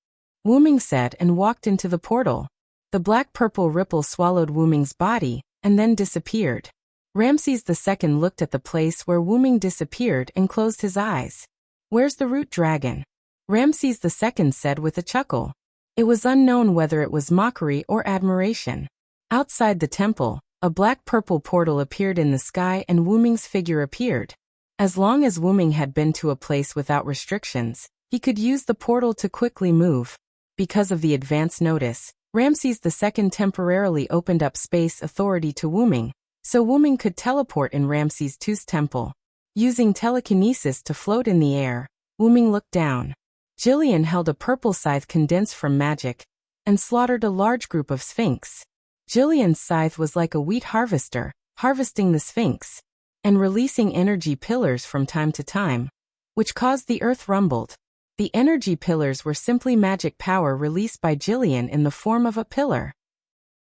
Wuming said and walked into the portal. The black-purple ripple swallowed Wuming's body, and then disappeared. Ramses II looked at the place where Wuming disappeared and closed his eyes. "Where's the root dragon?" Ramses II said with a chuckle. It was unknown whether it was mockery or admiration. Outside the temple, a black-purple portal appeared in the sky and Wuming's figure appeared. As long as Wuming had been to a place without restrictions, he could use the portal to quickly move. Because of the advance notice, Ramses II temporarily opened up space authority to Wuming, so Wuming could teleport in Ramses II's temple. Using telekinesis to float in the air, Wuming looked down. Jillian held a purple scythe condensed from magic and slaughtered a large group of Sphinx. Jillian's scythe was like a wheat harvester, harvesting the Sphinx and releasing energy pillars from time to time, which caused the earth rumbled. The energy pillars were simply magic power released by Jillian in the form of a pillar.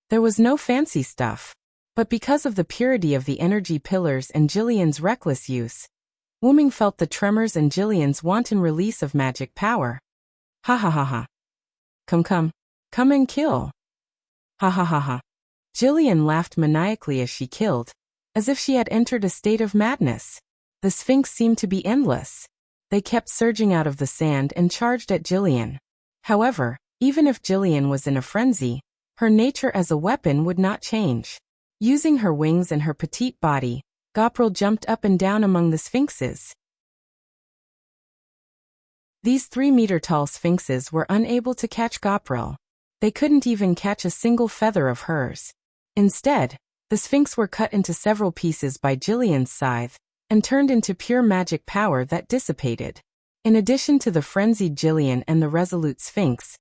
There was no fancy stuff. But because of the purity of the energy pillars and Jillian's reckless use, Wuming felt the tremors and Jillian's wanton release of magic power. "Ha ha ha ha. Come and kill. Ha ha ha ha." Jillian laughed maniacally as she killed, as if she had entered a state of madness. The Sphinx seemed to be endless. They kept surging out of the sand and charged at Jillian. However, even if Jillian was in a frenzy, her nature as a weapon would not change. Using her wings and her petite body, Goprel jumped up and down among the sphinxes. These 3-meter-tall sphinxes were unable to catch Goprel. They couldn't even catch a single feather of hers. Instead, the sphinx were cut into several pieces by Jillian's scythe and turned into pure magic power that dissipated. In addition to the frenzied Jillian and the resolute sphinx,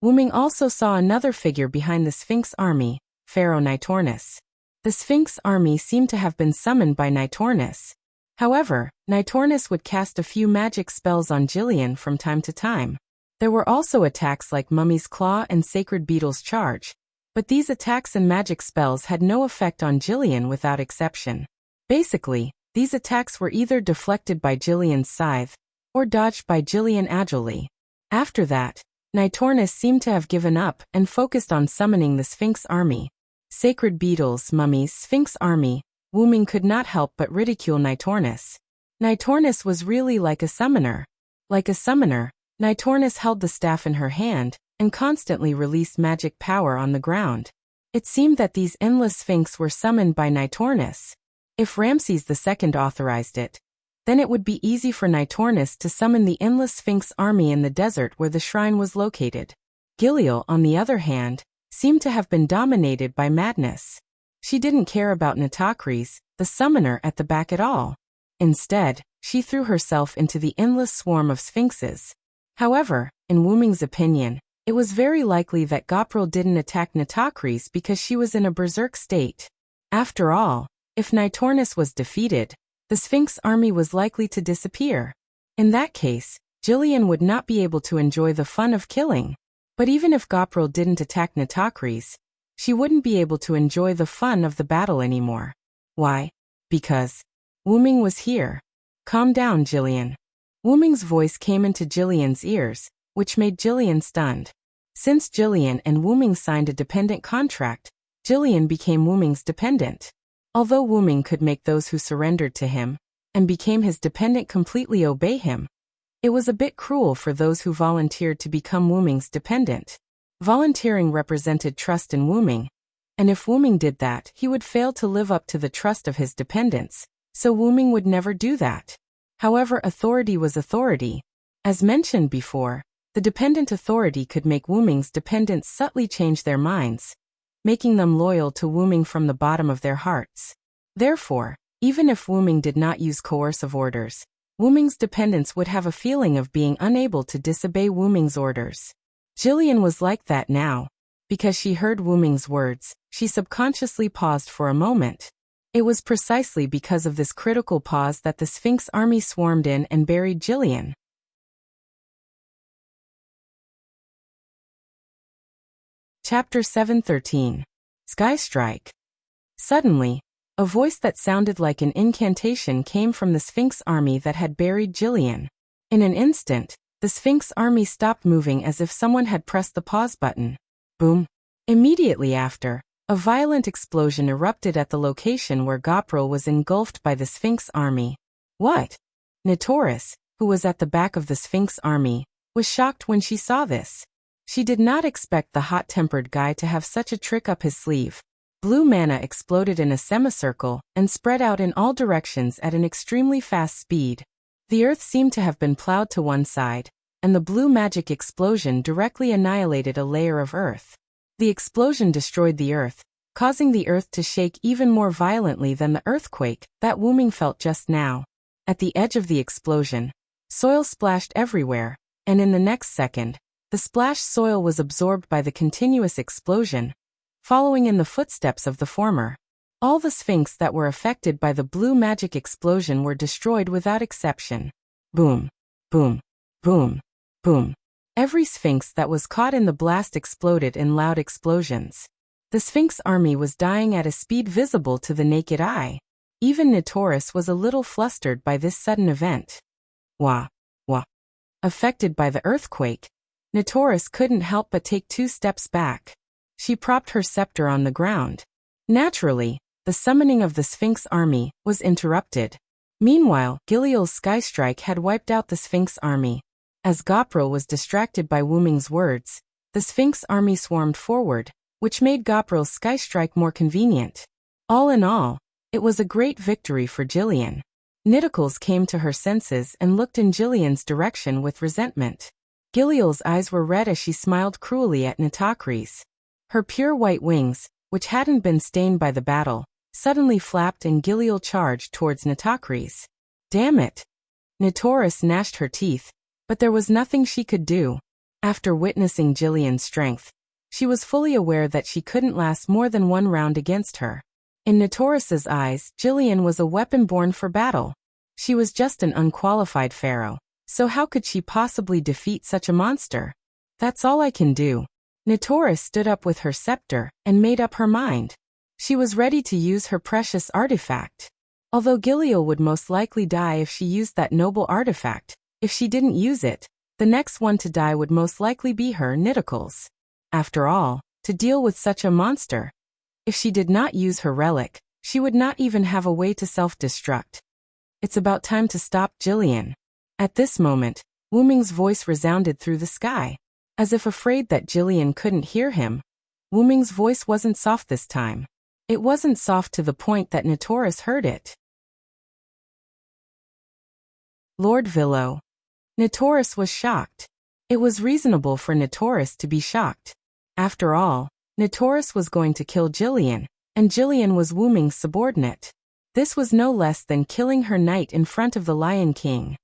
Wuming also saw another figure behind the sphinx army, Pharaoh Nitornus. The Sphinx army seemed to have been summoned by Nitornus. However, Nitornus would cast a few magic spells on Jillian from time to time. There were also attacks like Mummy's Claw and Sacred Beetle's Charge, but these attacks and magic spells had no effect on Jillian without exception. Basically, these attacks were either deflected by Jillian's scythe or dodged by Jillian agilely. After that, Nitornus seemed to have given up and focused on summoning the Sphinx army. Sacred Beetles, Mummies, Sphinx army, Wuming could not help but ridicule Nitornus. Nitornus was really like a summoner. Like a summoner, Nitornus held the staff in her hand and constantly released magic power on the ground. It seemed that these endless Sphinx were summoned by Nitornus. If Ramses II authorized it, then it would be easy for Nitornus to summon the endless Sphinx army in the desert where the shrine was located. Giliel, on the other hand, seemed to have been dominated by madness. She didn't care about Nitocris, the summoner at the back at all. Instead, she threw herself into the endless swarm of sphinxes. However, in Wuming's opinion, it was very likely that Goprel didn't attack Nitocris because she was in a berserk state. After all, if Nitornus was defeated, the Sphinx army was likely to disappear. In that case, Jillian would not be able to enjoy the fun of killing. But even if Goprel didn't attack Nitocris, she wouldn't be able to enjoy the fun of the battle anymore. Why? Because Wuming was here. "Calm down, Jillian." Wuming's voice came into Jillian's ears, which made Jillian stunned. Since Jillian and Wuming signed a dependent contract, Jillian became Wuming's dependent. Although Wuming could make those who surrendered to him and became his dependent completely obey him, it was a bit cruel for those who volunteered to become Wuming's dependent. Volunteering represented trust in Wuming, and if Wuming did that, he would fail to live up to the trust of his dependents, so Wuming would never do that. However, authority was authority. As mentioned before, the dependent authority could make Wuming's dependents subtly change their minds, making them loyal to Wuming from the bottom of their hearts. Therefore, even if Wuming did not use coercive orders, Wuming's dependents would have a feeling of being unable to disobey Wuming's orders. Jillian was like that now. Because she heard Wuming's words, she subconsciously paused for a moment. It was precisely because of this critical pause that the Sphinx army swarmed in and buried Jillian. Chapter 7:13. Sky Strike. Suddenly, a voice that sounded like an incantation came from the Sphinx army that had buried Jillian. In an instant, the Sphinx army stopped moving as if someone had pressed the pause button. Boom. Immediately after, a violent explosion erupted at the location where Gopril was engulfed by the Sphinx army. What? Nitoris, who was at the back of the Sphinx army, was shocked when she saw this. She did not expect the hot-tempered guy to have such a trick up his sleeve. Blue mana exploded in a semicircle and spread out in all directions at an extremely fast speed. The earth seemed to have been plowed to one side, and the blue magic explosion directly annihilated a layer of earth. The explosion destroyed the earth, causing the earth to shake even more violently than the earthquake that Wuming felt just now. At the edge of the explosion, soil splashed everywhere, and in the next second, the splashed soil was absorbed by the continuous explosion, following in the footsteps of the former. All the Sphinx that were affected by the blue magic explosion were destroyed without exception. Boom, boom, boom, boom. Every Sphinx that was caught in the blast exploded in loud explosions. The Sphinx army was dying at a speed visible to the naked eye. Even Nitoris was a little flustered by this sudden event. Wah, wah. Affected by the earthquake, Nitoris couldn't help but take 2 steps back. She propped her scepter on the ground. Naturally, the summoning of the Sphinx army was interrupted. Meanwhile, Giliel's Sky Strike had wiped out the Sphinx army. As Gopril was distracted by Wuming's words, the Sphinx army swarmed forward, which made Gopril's Sky Strike more convenient. All in all, it was a great victory for Jillian. Niticles came to her senses and looked in Jillian's direction with resentment. Giliel's eyes were red as she smiled cruelly at Nitocris. Her pure white wings, which hadn't been stained by the battle, suddenly flapped and Giliel charged towards Nitocris. Damn it! Nitoris gnashed her teeth, but there was nothing she could do. After witnessing Jillian's strength, she was fully aware that she couldn't last more than 1 round against her. In Nitoris's eyes, Jillian was a weapon born for battle. She was just an unqualified pharaoh. So how could she possibly defeat such a monster? That's all I can do. Nitoris stood up with her scepter and made up her mind. She was ready to use her precious artifact. Although Giliel would most likely die if she used that noble artifact, if she didn't use it, the next one to die would most likely be her, Niticles. After all, to deal with such a monster, if she did not use her relic, she would not even have a way to self-destruct. It's about time to stop Jillian. At this moment, Wuming's voice resounded through the sky. As if afraid that Jillian couldn't hear him, Wuming's voice wasn't soft this time. It wasn't soft to the point that Nitoris heard it. Lord Villo. Nitoris was shocked. It was reasonable for Nitoris to be shocked. After all, Nitoris was going to kill Jillian, and Jillian was Wuming's subordinate. This was no less than killing her knight in front of the Lion King.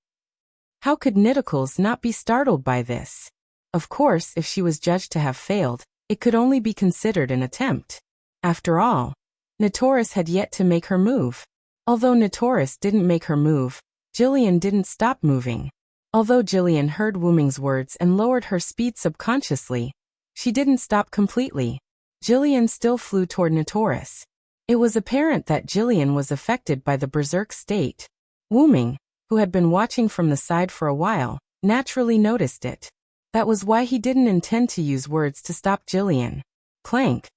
How could Niticles not be startled by this? Of course, if she was judged to have failed, it could only be considered an attempt. After all, Nitoris had yet to make her move. Although Nitoris didn't make her move, Jillian didn't stop moving. Although Jillian heard Wuming's words and lowered her speed subconsciously, she didn't stop completely. Jillian still flew toward Nitoris. It was apparent that Jillian was affected by the berserk state. Wuming, who had been watching from the side for a while, naturally noticed it. That was why he didn't intend to use words to stop Jillian. Clank.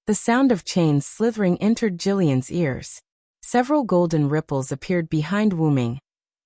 The sound of chains slithering entered Jillian's ears. Several golden ripples appeared behind Wuming,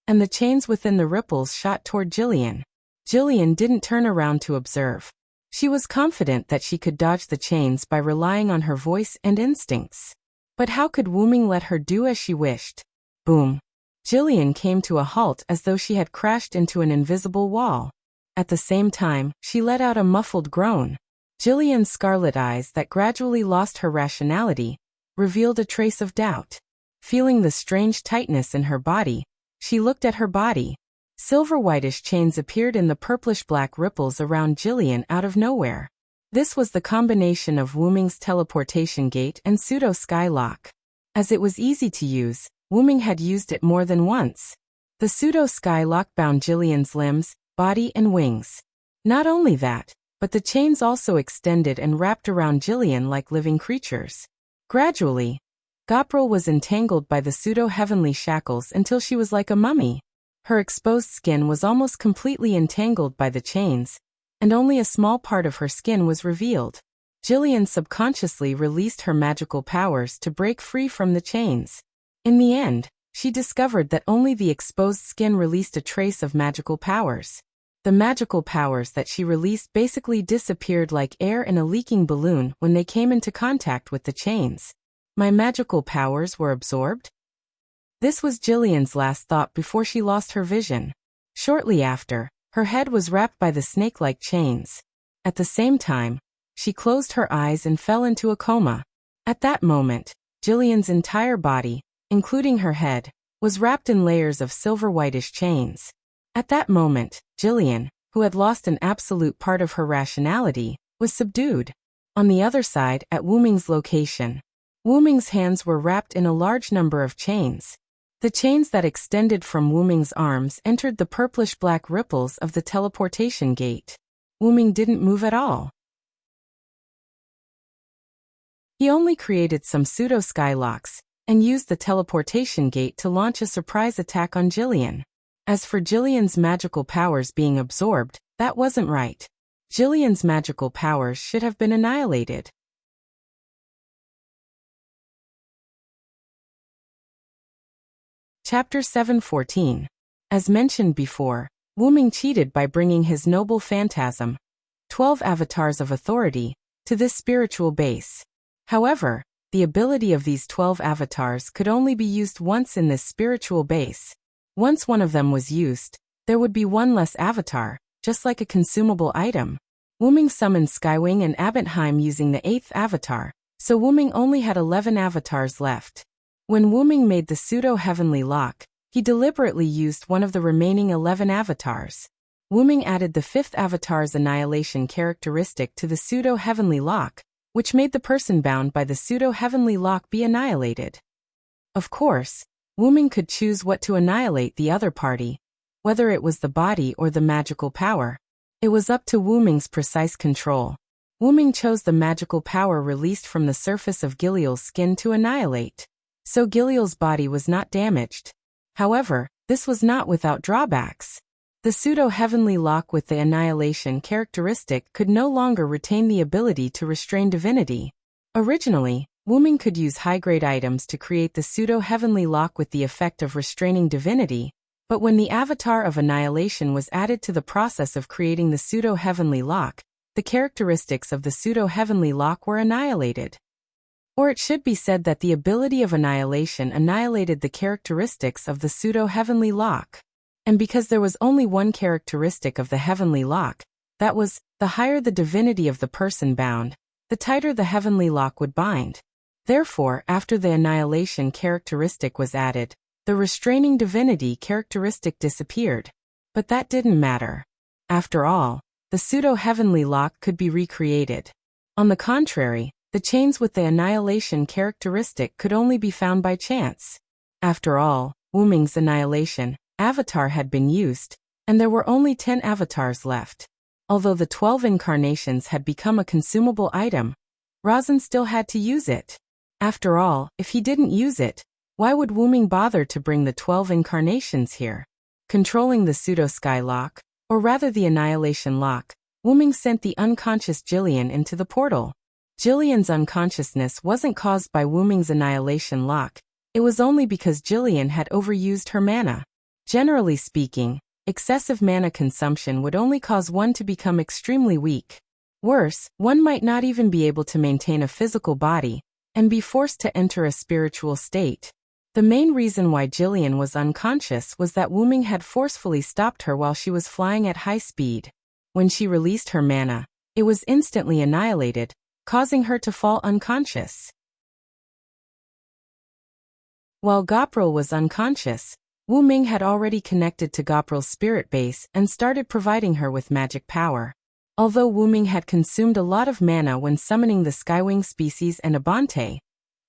and the chains within the ripples shot toward Jillian. Jillian didn't turn around to observe. She was confident that she could dodge the chains by relying on her voice and instincts. But how could Wuming let her do as she wished? Boom. Jillian came to a halt as though she had crashed into an invisible wall. At the same time, she let out a muffled groan. Jillian's scarlet eyes that gradually lost her rationality revealed a trace of doubt. Feeling the strange tightness in her body, she looked at her body. Silver-whitish chains appeared in the purplish-black ripples around Jillian out of nowhere. This was the combination of Wuming's teleportation gate and pseudo-skylock. As it was easy to use, Wuming had used it more than once. The pseudo-sky lock bound Jillian's limbs, body and wings. Not only that, but the chains also extended and wrapped around Jillian like living creatures. Gradually, Gopril was entangled by the pseudo-heavenly shackles until she was like a mummy. Her exposed skin was almost completely entangled by the chains, and only a small part of her skin was revealed. Jillian subconsciously released her magical powers to break free from the chains. In the end, she discovered that only the exposed skin released a trace of magical powers. The magical powers that she released basically disappeared like air in a leaking balloon when they came into contact with the chains. My magical powers were absorbed? This was Jillian's last thought before she lost her vision. Shortly after, her head was wrapped by the snake-like chains. At the same time, she closed her eyes and fell into a coma. At that moment, Jillian's entire body, including her head, was wrapped in layers of silver-whitish chains. At that moment, Jillian, who had lost an absolute part of her rationality, was subdued. On the other side, at Wuming's location, Wuming's hands were wrapped in a large number of chains. The chains that extended from Wuming's arms entered the purplish-black ripples of the teleportation gate. Wuming didn't move at all. He only created some pseudo-skylocks and used the teleportation gate to launch a surprise attack on Jillian. As for Jillian's magical powers being absorbed, that wasn't right. Jillian's magical powers should have been annihilated. Chapter 7:14. As mentioned before, Wuming cheated by bringing his noble phantasm, 12 avatars of authority, to this spiritual base. However, the ability of these 12 avatars could only be used once in this spiritual base. Once one of them was used, there would be one less avatar, just like a consumable item. Wuming summoned Skywing and Abbentheim using the 8th avatar, so Wuming only had 11 avatars left. When Wuming made the pseudo-heavenly lock, he deliberately used one of the remaining 11 avatars. Wuming added the 5th avatar's annihilation characteristic to the pseudo-heavenly lock, which made the person bound by the pseudo-heavenly lock be annihilated. Of course, Wuming could choose what to annihilate the other party, whether it was the body or the magical power. It was up to Wuming's precise control. Wuming chose the magical power released from the surface of Giliel's skin to annihilate. So Giliel's body was not damaged. However, this was not without drawbacks. The pseudo-heavenly lock with the annihilation characteristic could no longer retain the ability to restrain divinity. Originally, Wuming could use high-grade items to create the pseudo-heavenly lock with the effect of restraining divinity, but when the avatar of annihilation was added to the process of creating the pseudo-heavenly lock, the characteristics of the pseudo-heavenly lock were annihilated. Or it should be said that the ability of annihilation annihilated the characteristics of the pseudo-heavenly lock. And because there was only one characteristic of the heavenly lock, that was, the higher the divinity of the person bound, the tighter the heavenly lock would bind. Therefore, after the annihilation characteristic was added, the restraining divinity characteristic disappeared. But that didn't matter. After all, the pseudo-heavenly lock could be recreated. On the contrary, the chains with the annihilation characteristic could only be found by chance. After all, Wuming's annihilation avatar had been used, and there were only 10 avatars left. Although the 12 incarnations had become a consumable item, Razin still had to use it. After all, if he didn't use it, why would Wuming bother to bring the 12 incarnations here? Controlling the pseudo-sky lock, or rather the annihilation lock, Wuming sent the unconscious Jillian into the portal. Jillian's unconsciousness wasn't caused by Wuming's annihilation lock, it was only because Jillian had overused her mana. Generally speaking, excessive mana consumption would only cause one to become extremely weak. Worse, one might not even be able to maintain a physical body, and be forced to enter a spiritual state. The main reason why Jillian was unconscious was that Wuming had forcefully stopped her while she was flying at high speed. When she released her mana, it was instantly annihilated, causing her to fall unconscious. While Gopril was unconscious, Wuming had already connected to Gopril's spirit base and started providing her with magic power. Although Wuming had consumed a lot of mana when summoning the Skywing species and Abante,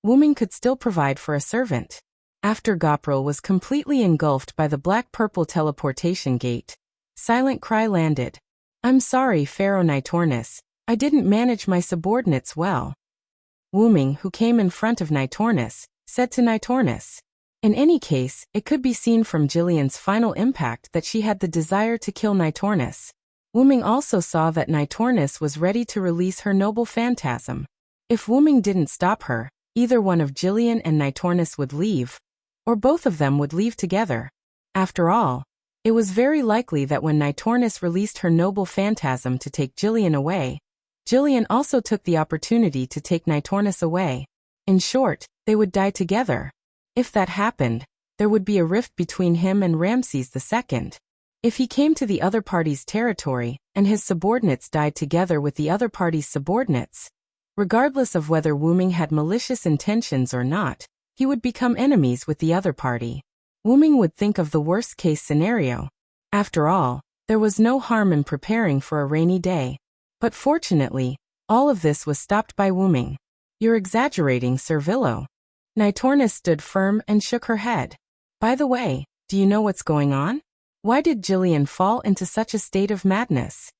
Wuming could still provide for a servant. After Gopril was completely engulfed by the black-purple teleportation gate, Silent Cry landed. I'm sorry, Pharaoh Nitornis. I didn't manage my subordinates well. Wuming, who came in front of Nitornis, said to Nitornis. In any case, it could be seen from Jillian's final impact that she had the desire to kill Nitornis. Wuming also saw that Nitornis was ready to release her noble phantasm. If Wuming didn't stop her, either one of Jillian and Nitornis would leave, or both of them would leave together. After all, it was very likely that when Nitornis released her noble phantasm to take Jillian away, Jillian also took the opportunity to take Nitornis away. In short, they would die together. If that happened, there would be a rift between him and Ramses II. If he came to the other party's territory, and his subordinates died together with the other party's subordinates, regardless of whether Wuming had malicious intentions or not, he would become enemies with the other party. Wuming would think of the worst-case scenario. After all, there was no harm in preparing for a rainy day. But fortunately, all of this was stopped by Wuming. You're exaggerating, Sir Villo. Nitornis stood firm and shook her head. By the way, do you know what's going on? Why did Jillian fall into such a state of madness?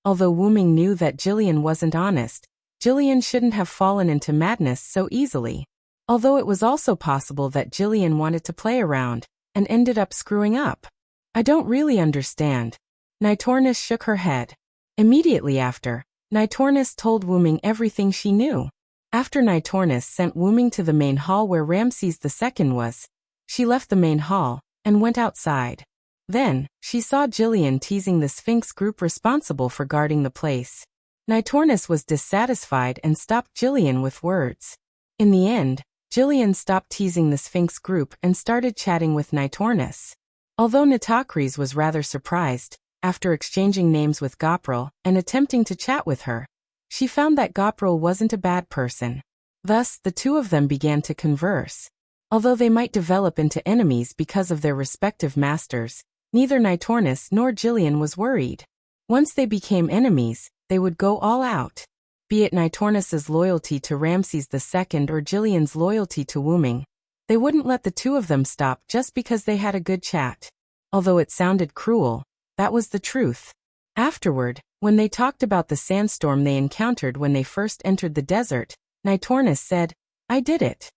Although Wuming knew that Jillian wasn't honest, Jillian shouldn't have fallen into madness so easily. Although it was also possible that Jillian wanted to play around, and ended up screwing up. I don't really understand. Nitornis shook her head. Immediately after, Nitornis told Wuming everything she knew. After Nitornis sent Wuming to the main hall where Ramses II was, she left the main hall, and went outside. Then, she saw Jillian teasing the Sphinx group responsible for guarding the place. Nitornis was dissatisfied and stopped Jillian with words. In the end, Jillian stopped teasing the Sphinx group and started chatting with Nitornis. Although Nitocris was rather surprised, after exchanging names with Gopril and attempting to chat with her, she found that Gopril wasn't a bad person. Thus, the two of them began to converse. Although they might develop into enemies because of their respective masters, neither Nitornis nor Jillian was worried. Once they became enemies, they would go all out. Be it Nitornis's loyalty to Ramses II or Jillian's loyalty to Wuming, they wouldn't let the two of them stop just because they had a good chat. Although it sounded cruel, that was the truth. Afterward, when they talked about the sandstorm they encountered when they first entered the desert, Nitornis said, I did it.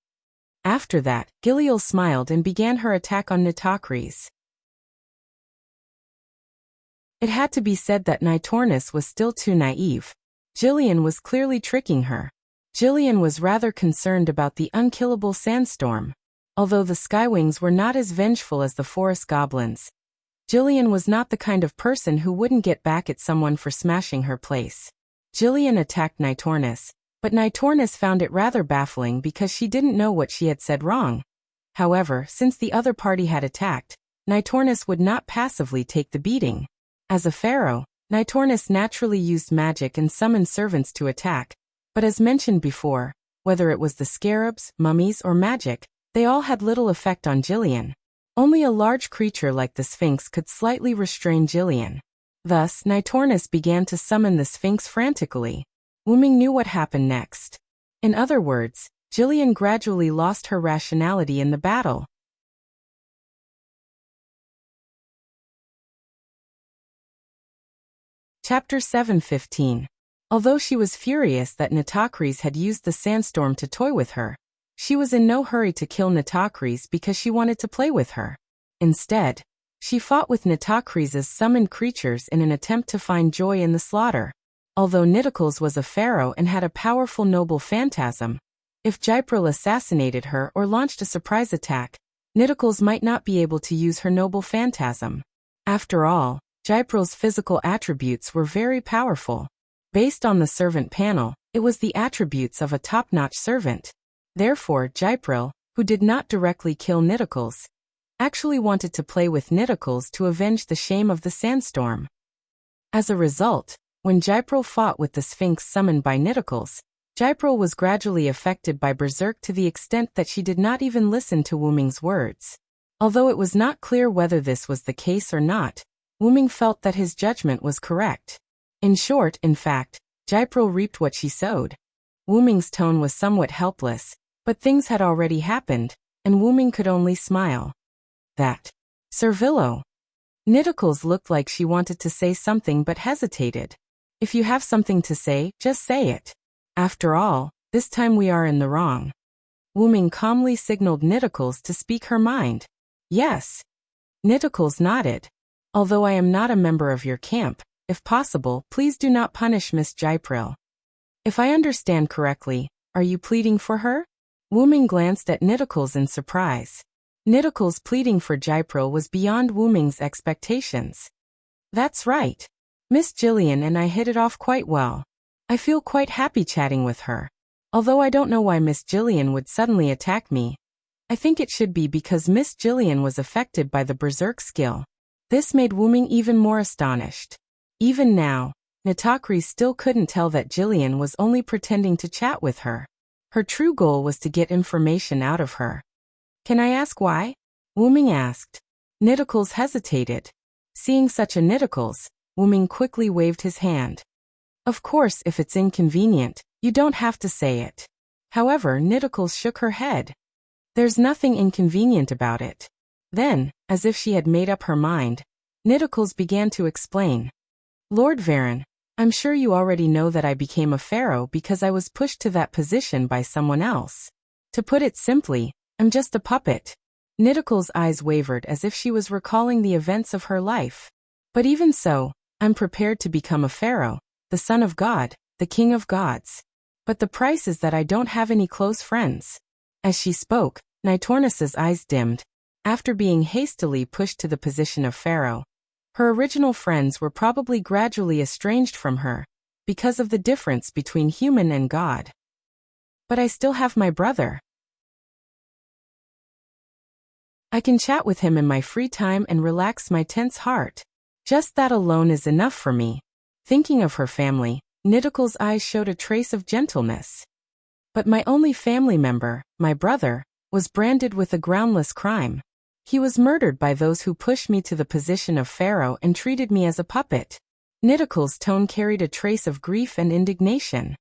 After that, Giliel smiled and began her attack on Nitocris. It had to be said that Nitornis was still too naive. Jillian was clearly tricking her. Jillian was rather concerned about the unkillable sandstorm. Although the Skywings were not as vengeful as the forest goblins, Jillian was not the kind of person who wouldn't get back at someone for smashing her place. Jillian attacked Nitornis, but Nitornis found it rather baffling because she didn't know what she had said wrong. However, since the other party had attacked, Nitornis would not passively take the beating. As a pharaoh, Nitornis naturally used magic and summoned servants to attack, but as mentioned before, whether it was the scarabs, mummies, or magic, they all had little effect on Jillian. Only a large creature like the Sphinx could slightly restrain Jillian. Thus, Nitornis began to summon the Sphinx frantically. Wuming knew what happened next. In other words, Jillian gradually lost her rationality in the battle. Chapter 7:15. Although she was furious that Nitocris had used the sandstorm to toy with her, she was in no hurry to kill Nitocris because she wanted to play with her. Instead, she fought with Nitocris's summoned creatures in an attempt to find joy in the slaughter. Although Nitocris was a pharaoh and had a powerful noble phantasm, if Gypril assassinated her or launched a surprise attack, Nitocris might not be able to use her noble phantasm. After all, Gypril's physical attributes were very powerful. Based on the servant panel, it was the attributes of a top-notch servant. Therefore, Gypril, who did not directly kill Nitocris, actually wanted to play with Nitocris to avenge the shame of the sandstorm. As a result, when Gypril fought with the Sphinx summoned by Nitocris, Gypril was gradually affected by Berserk to the extent that she did not even listen to Wuming's words. Although it was not clear whether this was the case or not, Wuming felt that his judgment was correct. In short, in fact, Gypril reaped what she sowed. Wuming's tone was somewhat helpless, But things had already happened, and Wuming could only smile. That Servillo. Nidicles looked like she wanted to say something but hesitated. If you have something to say, just say it. After all, this time we are in the wrong. Wuming calmly signaled Nidicles to speak her mind. Yes. Nidicles nodded. Although I am not a member of your camp, if possible, please do not punish Miss Gypril. If I understand correctly, are you pleading for her? Wuming glanced at Nidicles in surprise. Nidicles pleading for Gypril was beyond Wuming's expectations. That's right. Miss Jillian and I hit it off quite well. I feel quite happy chatting with her. Although I don't know why Miss Jillian would suddenly attack me. I think it should be because Miss Jillian was affected by the berserk skill. This made Wuming even more astonished. Even now, Nitakri still couldn't tell that Jillian was only pretending to chat with her. Her true goal was to get information out of her. Can I ask why? Wuming asked. Nidicles hesitated. Seeing such a Nidicles, Wuming quickly waved his hand. Of course, if it's inconvenient, you don't have to say it. However, Nidicles shook her head. There's nothing inconvenient about it. Then, as if she had made up her mind, Nidicles began to explain. Lord Varen, I'm sure you already know that I became a pharaoh because I was pushed to that position by someone else. To put it simply, I'm just a puppet. Nidicles' eyes wavered as if she was recalling the events of her life. But even so, I'm prepared to become a pharaoh, the son of God, the king of gods. But the price is that I don't have any close friends. As she spoke, Nitornis's eyes dimmed. After being hastily pushed to the position of pharaoh, her original friends were probably gradually estranged from her, because of the difference between human and God. But I still have my brother. I can chat with him in my free time and relax my tense heart. Just that alone is enough for me. Thinking of her family, Nidicles' eyes showed a trace of gentleness. But my only family member, my brother, was branded with a groundless crime. He was murdered by those who pushed me to the position of pharaoh and treated me as a puppet. Nidicles' tone carried a trace of grief and indignation.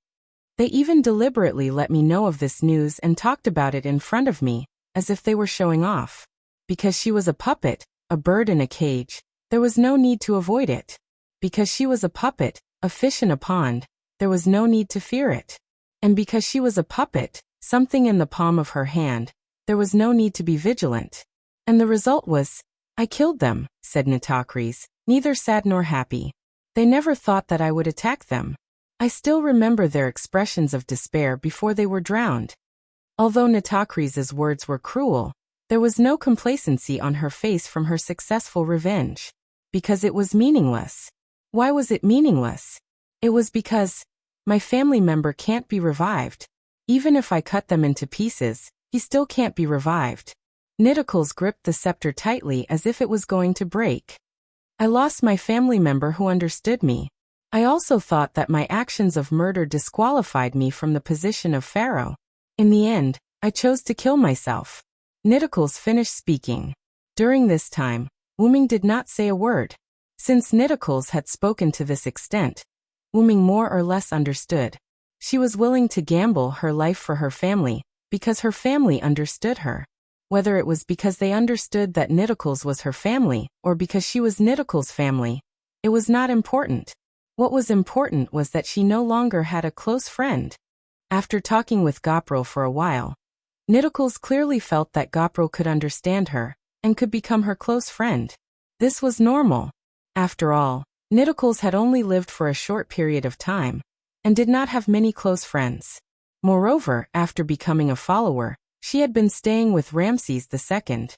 They even deliberately let me know of this news and talked about it in front of me, as if they were showing off. Because she was a puppet, a bird in a cage, there was no need to avoid it. Because she was a puppet, a fish in a pond, there was no need to fear it. And because she was a puppet, something in the palm of her hand, there was no need to be vigilant. And the result was, I killed them, said Nitakris, neither sad nor happy. They never thought that I would attack them. I still remember their expressions of despair before they were drowned. Although Nitakris's words were cruel, there was no complacency on her face from her successful revenge. Because it was meaningless. Why was it meaningless? It was because my family member can't be revived. Even if I cut them into pieces, he still can't be revived. Nidicles gripped the scepter tightly as if it was going to break. I lost my family member who understood me. I also thought that my actions of murder disqualified me from the position of pharaoh. In the end, I chose to kill myself. Nidicles finished speaking. During this time, Wuming did not say a word. Since Nidicles had spoken to this extent, Wuming more or less understood. She was willing to gamble her life for her family, because her family understood her. Whether it was because they understood that Nidicles was her family, or because she was Nidicles' family, it was not important. What was important was that she no longer had a close friend. After talking with Gypril for a while, Nidicles clearly felt that Gypril could understand her, and could become her close friend. This was normal. After all, Nidicles had only lived for a short period of time, and did not have many close friends. Moreover, after becoming a follower, she had been staying with Ramses II.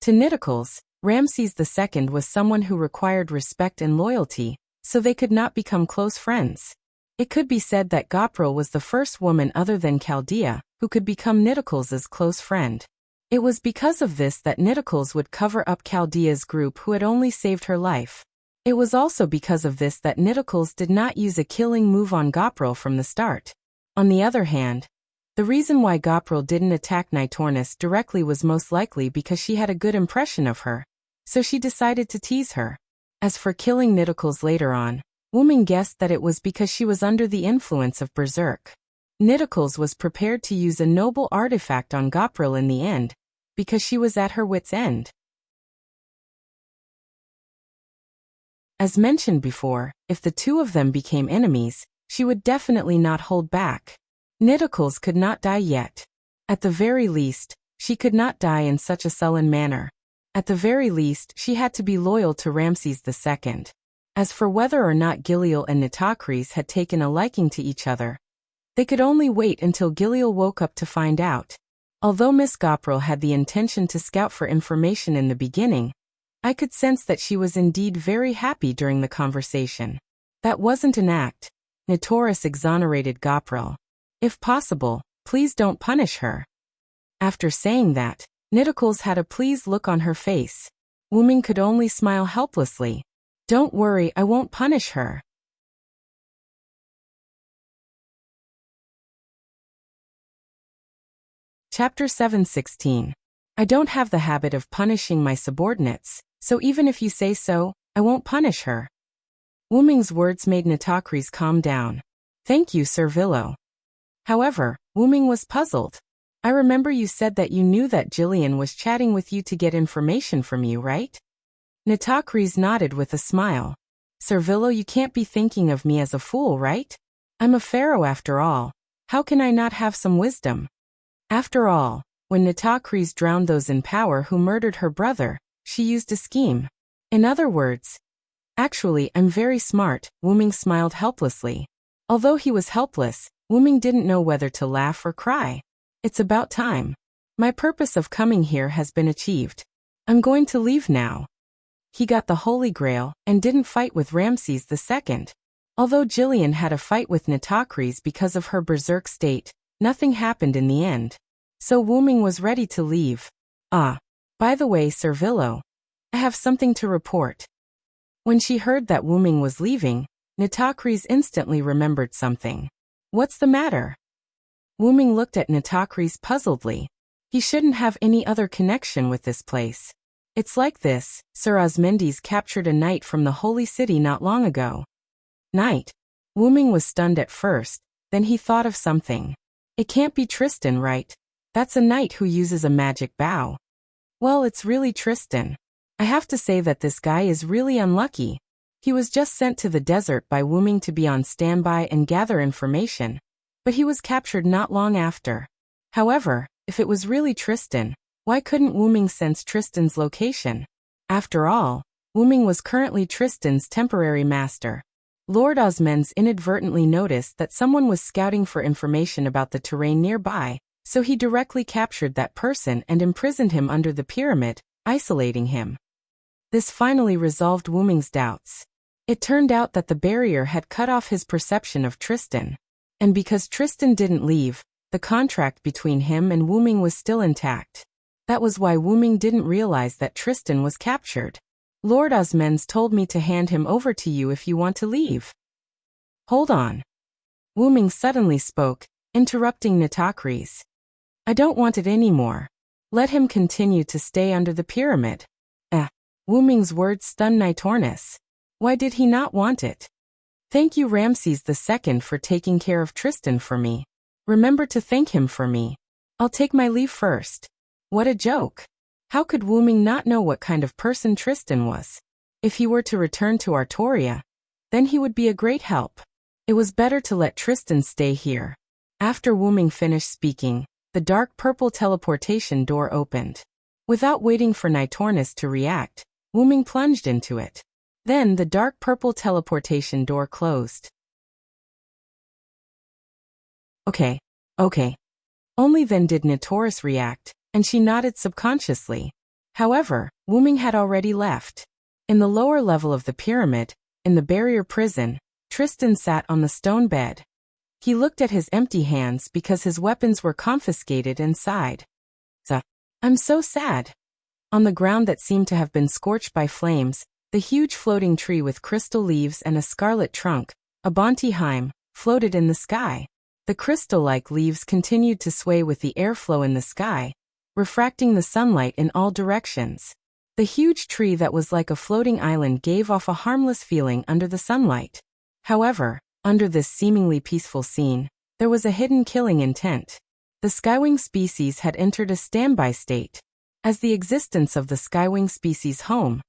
To Nidicles, Ramses II was someone who required respect and loyalty, so they could not become close friends. It could be said that Gypril was the first woman other than Chaldea who could become Nidicles' close friend. It was because of this that Nidicles would cover up Chaldea's group who had only saved her life. It was also because of this that Nidicles did not use a killing move on Gypril from the start. On the other hand, the reason why Gypril didn't attack Nitornis directly was most likely because she had a good impression of her, so she decided to tease her. As for killing Nidicles later on, Wuming guessed that it was because she was under the influence of berserk. Nidicles was prepared to use a noble artifact on Gopril in the end, because she was at her wit's end. As mentioned before, if the two of them became enemies, she would definitely not hold back. Nidicles could not die yet. At the very least, she could not die in such a sullen manner. At the very least, she had to be loyal to Ramses II. As for whether or not Giliel and Nitocris had taken a liking to each other, they could only wait until Giliel woke up to find out. Although Miss Gopril had the intention to scout for information in the beginning, I could sense that she was indeed very happy during the conversation. That wasn't an act. Nitoris exonerated Gopril. If possible, please don't punish her. After saying that, Nidicles had a pleased look on her face. Wuming could only smile helplessly. Don't worry, I won't punish her. Chapter 7:16. I don't have the habit of punishing my subordinates, so even if you say so, I won't punish her. Wuming's words made Nitocris calm down. Thank you, Sir Villo. However, Wuming was puzzled. I remember you said that you knew that Jillian was chatting with you to get information from you, right? Nitocris nodded with a smile. Sir Villo, you can't be thinking of me as a fool, right? I'm a pharaoh after all. How can I not have some wisdom? After all, when Nitocris drowned those in power who murdered her brother, she used a scheme. In other words, actually, I'm very smart, Wuming smiled helplessly. Although he was helpless, Wuming didn't know whether to laugh or cry. It's about time. My purpose of coming here has been achieved. I'm going to leave now. He got the Holy Grail and didn't fight with Ramses II. Although Jillian had a fight with Nitocris because of her berserk state, nothing happened in the end. So Wuming was ready to leave. Ah, by the way, Sir Villo, I have something to report. When she heard that Wuming was leaving, Nitocris instantly remembered something. What's the matter? Wuming looked at Nitocris puzzledly. He shouldn't have any other connection with this place. It's like this, Sir Osmendes captured a knight from the Holy City not long ago. Knight? Wuming was stunned at first, then he thought of something. It can't be Tristan, right? That's a knight who uses a magic bow. Well, it's really Tristan. I have to say that this guy is really unlucky. He was just sent to the desert by Wuming to be on standby and gather information, but he was captured not long after. However, if it was really Tristan, why couldn't Wuming sense Tristan's location? After all, Wuming was currently Tristan's temporary master. Lord Osmendes inadvertently noticed that someone was scouting for information about the terrain nearby, so he directly captured that person and imprisoned him under the pyramid, isolating him. This finally resolved Wuming's doubts. It turned out that the barrier had cut off his perception of Tristan. And because Tristan didn't leave, the contract between him and Wuming was still intact. That was why Wuming didn't realize that Tristan was captured. Lord Osmendes told me to hand him over to you if you want to leave. Hold on. Wuming suddenly spoke, interrupting Nitocris. I don't want it anymore. Let him continue to stay under the pyramid. Wuming's words stunned Nitocris. Why did he not want it? Thank you, Ramses II, for taking care of Tristan for me. Remember to thank him for me. I'll take my leave first. What a joke. How could Wuming not know what kind of person Tristan was? If he were to return to Artoria, then he would be a great help. It was better to let Tristan stay here. After Wuming finished speaking, the dark purple teleportation door opened. Without waiting for Nitocris to react, Wuming plunged into it. Then the dark purple teleportation door closed. Okay. Only then did Nitocris react, and she nodded subconsciously. However, Wuming had already left. In the lower level of the pyramid, in the barrier prison, Tristan sat on the stone bed. He looked at his empty hands because his weapons were confiscated and sighed. I'm so sad. On the ground that seemed to have been scorched by flames, the huge floating tree with crystal leaves and a scarlet trunk, a Bonteheim, floated in the sky. The crystal-like leaves continued to sway with the airflow in the sky, refracting the sunlight in all directions. The huge tree that was like a floating island gave off a harmless feeling under the sunlight. However, under this seemingly peaceful scene, There was a hidden killing intent. The skywing species had entered a standby state. As the existence of the skywing species home,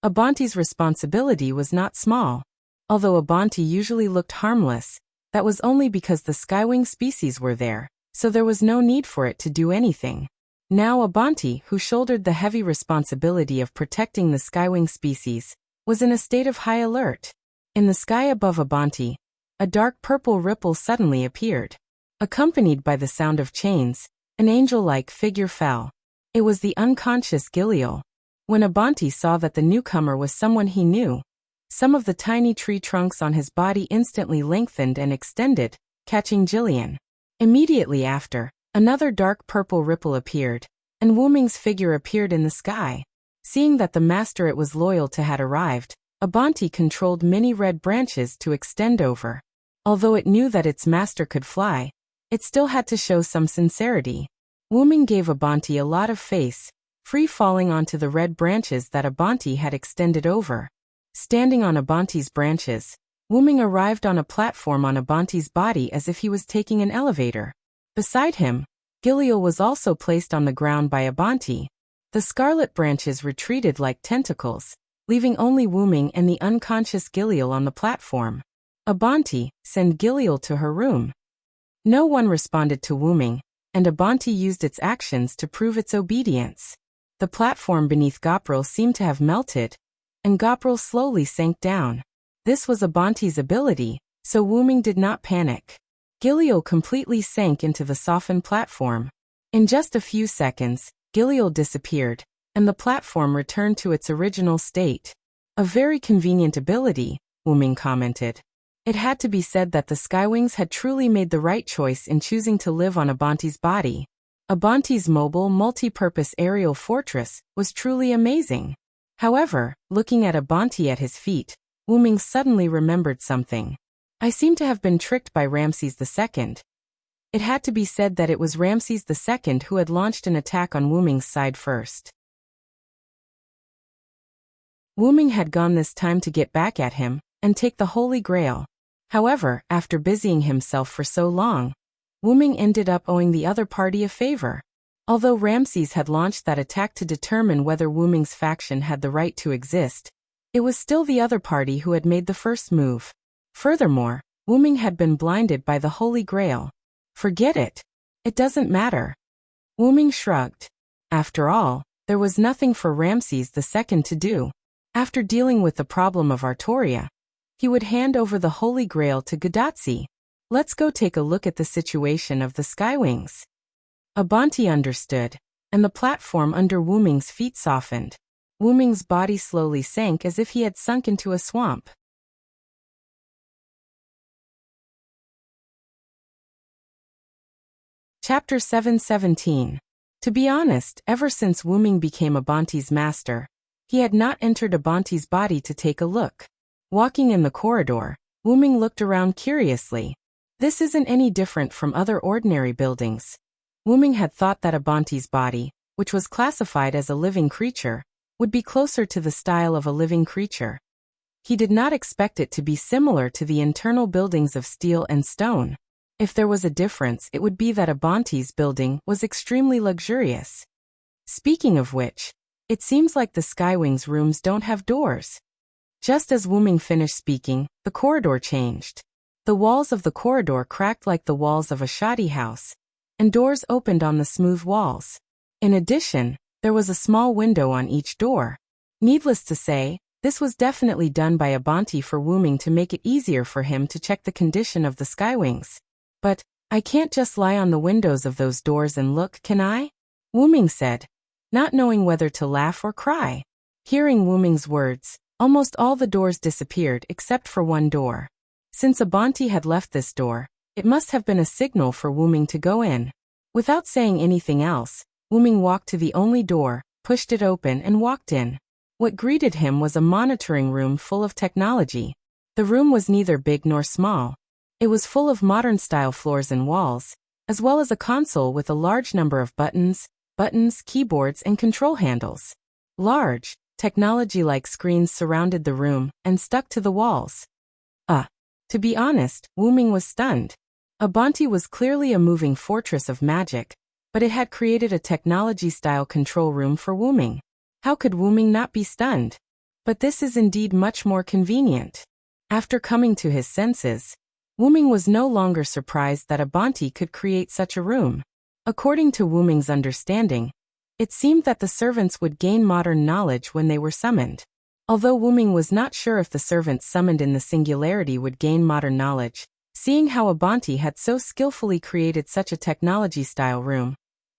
Abanti's responsibility was not small. Although Abanti usually looked harmless, that was only because the skywing species were there, so there was no need for it to do anything. Now Abanti, who shouldered the heavy responsibility of protecting the skywing species, was in a state of high alert. In the sky above Abanti, a dark purple ripple suddenly appeared. Accompanied by the sound of chains, an angel-like figure fell. It was the unconscious Giliel. When Abanti saw that the newcomer was someone he knew, some of the tiny tree trunks on his body instantly lengthened and extended, catching Jillian. Immediately after, another dark purple ripple appeared, and Wuming's figure appeared in the sky. Seeing that the master it was loyal to had arrived, Abanti controlled many red branches to extend over. Although it knew that its master could fly, it still had to show some sincerity. Wuming gave Abanti a lot of face, free falling onto the red branches that Abanti had extended over. Standing on Abanti's branches, Wuming arrived on a platform on Abanti's body as if he was taking an elevator. Beside him, Giliel was also placed on the ground by Abanti. The scarlet branches retreated like tentacles, leaving only Wuming and the unconscious Giliel on the platform. Abanti, send Giliel to her room. No one responded to Wuming, and Abanti used its actions to prove its obedience. The platform beneath Gopril seemed to have melted, and Gopril slowly sank down. This was Abanti's ability, so Wuming did not panic. Giliel completely sank into the softened platform. In just a few seconds, Giliel disappeared, and the platform returned to its original state. A very convenient ability, Wuming commented. It had to be said that the Skywings had truly made the right choice in choosing to live on Abanti's body. Abanti's mobile, multi-purpose aerial fortress was truly amazing. However, looking at Abanti at his feet, Wuming suddenly remembered something. I seem to have been tricked by Ramses II. It had to be said that it was Ramses II who had launched an attack on Wuming's side first. Wuming had gone this time to get back at him and take the Holy Grail. However, after busying himself for so long, Wuming ended up owing the other party a favor. Although Ramses had launched that attack to determine whether Wuming's faction had the right to exist, it was still the other party who had made the first move. Furthermore, Wuming had been blinded by the Holy Grail. Forget it. It doesn't matter. Wuming shrugged. After all, there was nothing for Ramses II to do. After dealing with the problem of Artoria, he would hand over the Holy Grail to Gadotsi. Let's go take a look at the situation of the Skywings. Abanti understood, and the platform under Wuming's feet softened. Wuming's body slowly sank as if he had sunk into a swamp. Chapter 7:17. To be honest, ever since Wuming became Abanti's master, he had not entered Abanti's body to take a look. Walking in the corridor, Wuming looked around curiously. This isn't any different from other ordinary buildings. Wuming had thought that Abanti's body, which was classified as a living creature, would be closer to the style of a living creature. He did not expect it to be similar to the internal buildings of steel and stone. If there was a difference, it would be that Abanti's building was extremely luxurious. Speaking of which, it seems like the Skywings' rooms don't have doors. Just as Wuming finished speaking, the corridor changed. The walls of the corridor cracked like the walls of a shoddy house, and doors opened on the smooth walls. In addition, there was a small window on each door. Needless to say, this was definitely done by Abanti for Wuming to make it easier for him to check the condition of the Skywings. But, I can't just lie on the windows of those doors and look, can I? Wuming said, not knowing whether to laugh or cry. Hearing Wuming's words, almost all the doors disappeared except for one door. Since Abanti had left this door, it must have been a signal for Wuming to go in. Without saying anything else, Wuming walked to the only door, pushed it open and walked in. What greeted him was a monitoring room full of technology. The room was neither big nor small. It was full of modern-style floors and walls, as well as a console with a large number of buttons, keyboards and control handles. Large, technology-like screens surrounded the room and stuck to the walls. To be honest, Wuming was stunned. Abanti was clearly a moving fortress of magic, but it had created a technology-style control room for Wuming. How could Wuming not be stunned? But this is indeed much more convenient. After coming to his senses, Wuming was no longer surprised that Abanti could create such a room. According to Wuming's understanding, it seemed that the servants would gain modern knowledge when they were summoned. Although Wuming was not sure if the servants summoned in the singularity would gain modern knowledge, seeing how Abanti had so skillfully created such a technology-style room,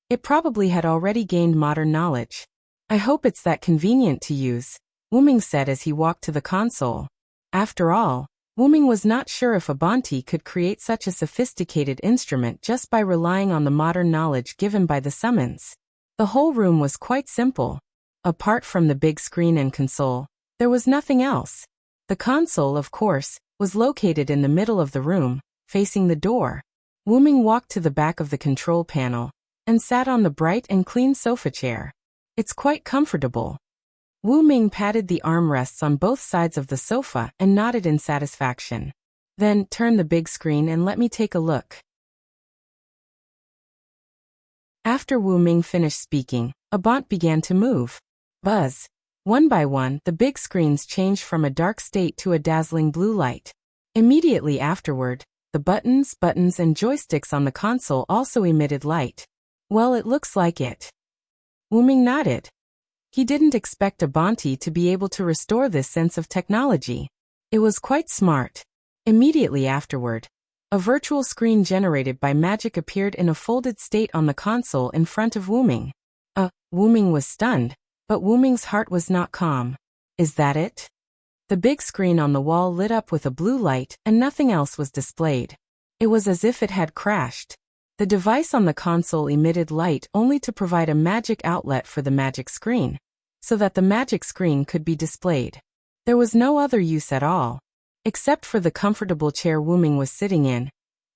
it probably had already gained modern knowledge. I hope it's that convenient to use, Wuming said as he walked to the console. After all, Wuming was not sure if Abanti could create such a sophisticated instrument just by relying on the modern knowledge given by the summons. The whole room was quite simple. Apart from the big screen and console, there was nothing else. The console, of course, was located in the middle of the room, facing the door. Wuming walked to the back of the control panel and sat on the bright and clean sofa chair. It's quite comfortable. Wuming patted the armrests on both sides of the sofa and nodded in satisfaction. Then, turn the big screen and let me take a look. After Wuming finished speaking, Abant began to move. Buzz. One by one, the big screens changed from a dark state to a dazzling blue light. Immediately afterward, the buttons and joysticks on the console also emitted light. Well, it looks like it. Wuming nodded. He didn't expect Abanti to be able to restore this sense of technology. It was quite smart. Immediately afterward, a virtual screen generated by magic appeared in a folded state on the console in front of Wuming. Wuming was stunned, but Wuming's heart was not calm. Is that it? The big screen on the wall lit up with a blue light and nothing else was displayed. It was as if it had crashed. The device on the console emitted light only to provide a magic outlet for the magic screen, so that the magic screen could be displayed. There was no other use at all. Except for the comfortable chair Wuming was sitting in,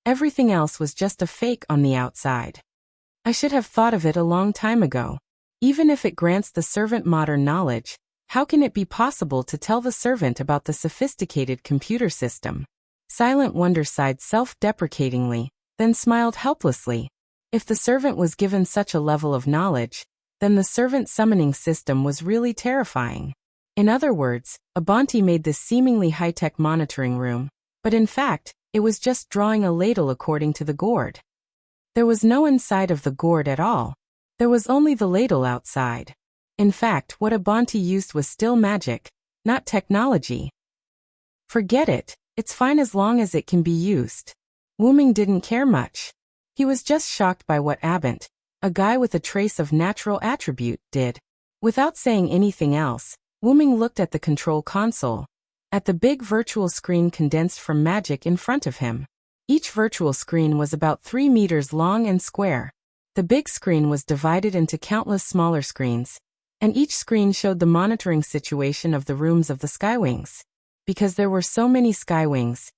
everything else was just a fake on the outside. I should have thought of it a long time ago. Even if it grants the servant modern knowledge, how can it be possible to tell the servant about the sophisticated computer system? Silent Wonder sighed self-deprecatingly, then smiled helplessly. If the servant was given such a level of knowledge, then the servant summoning system was really terrifying. In other words, Abanti made this seemingly high-tech monitoring room, but in fact, it was just drawing a ladle according to the gourd. There was no inside of the gourd at all. There was only the ladle outside. In fact, what Abanti used was still magic, not technology. Forget it, it's fine as long as it can be used. Wuming didn't care much. He was just shocked by what Abant, a guy with a trace of natural attribute, did. Without saying anything else, Wuming looked at the control console, at the big virtual screen condensed from magic in front of him. Each virtual screen was about 3 meters long and square. The big screen was divided into countless smaller screens, and each screen showed the monitoring situation of the rooms of the Skywings. Because there were so many Skywings,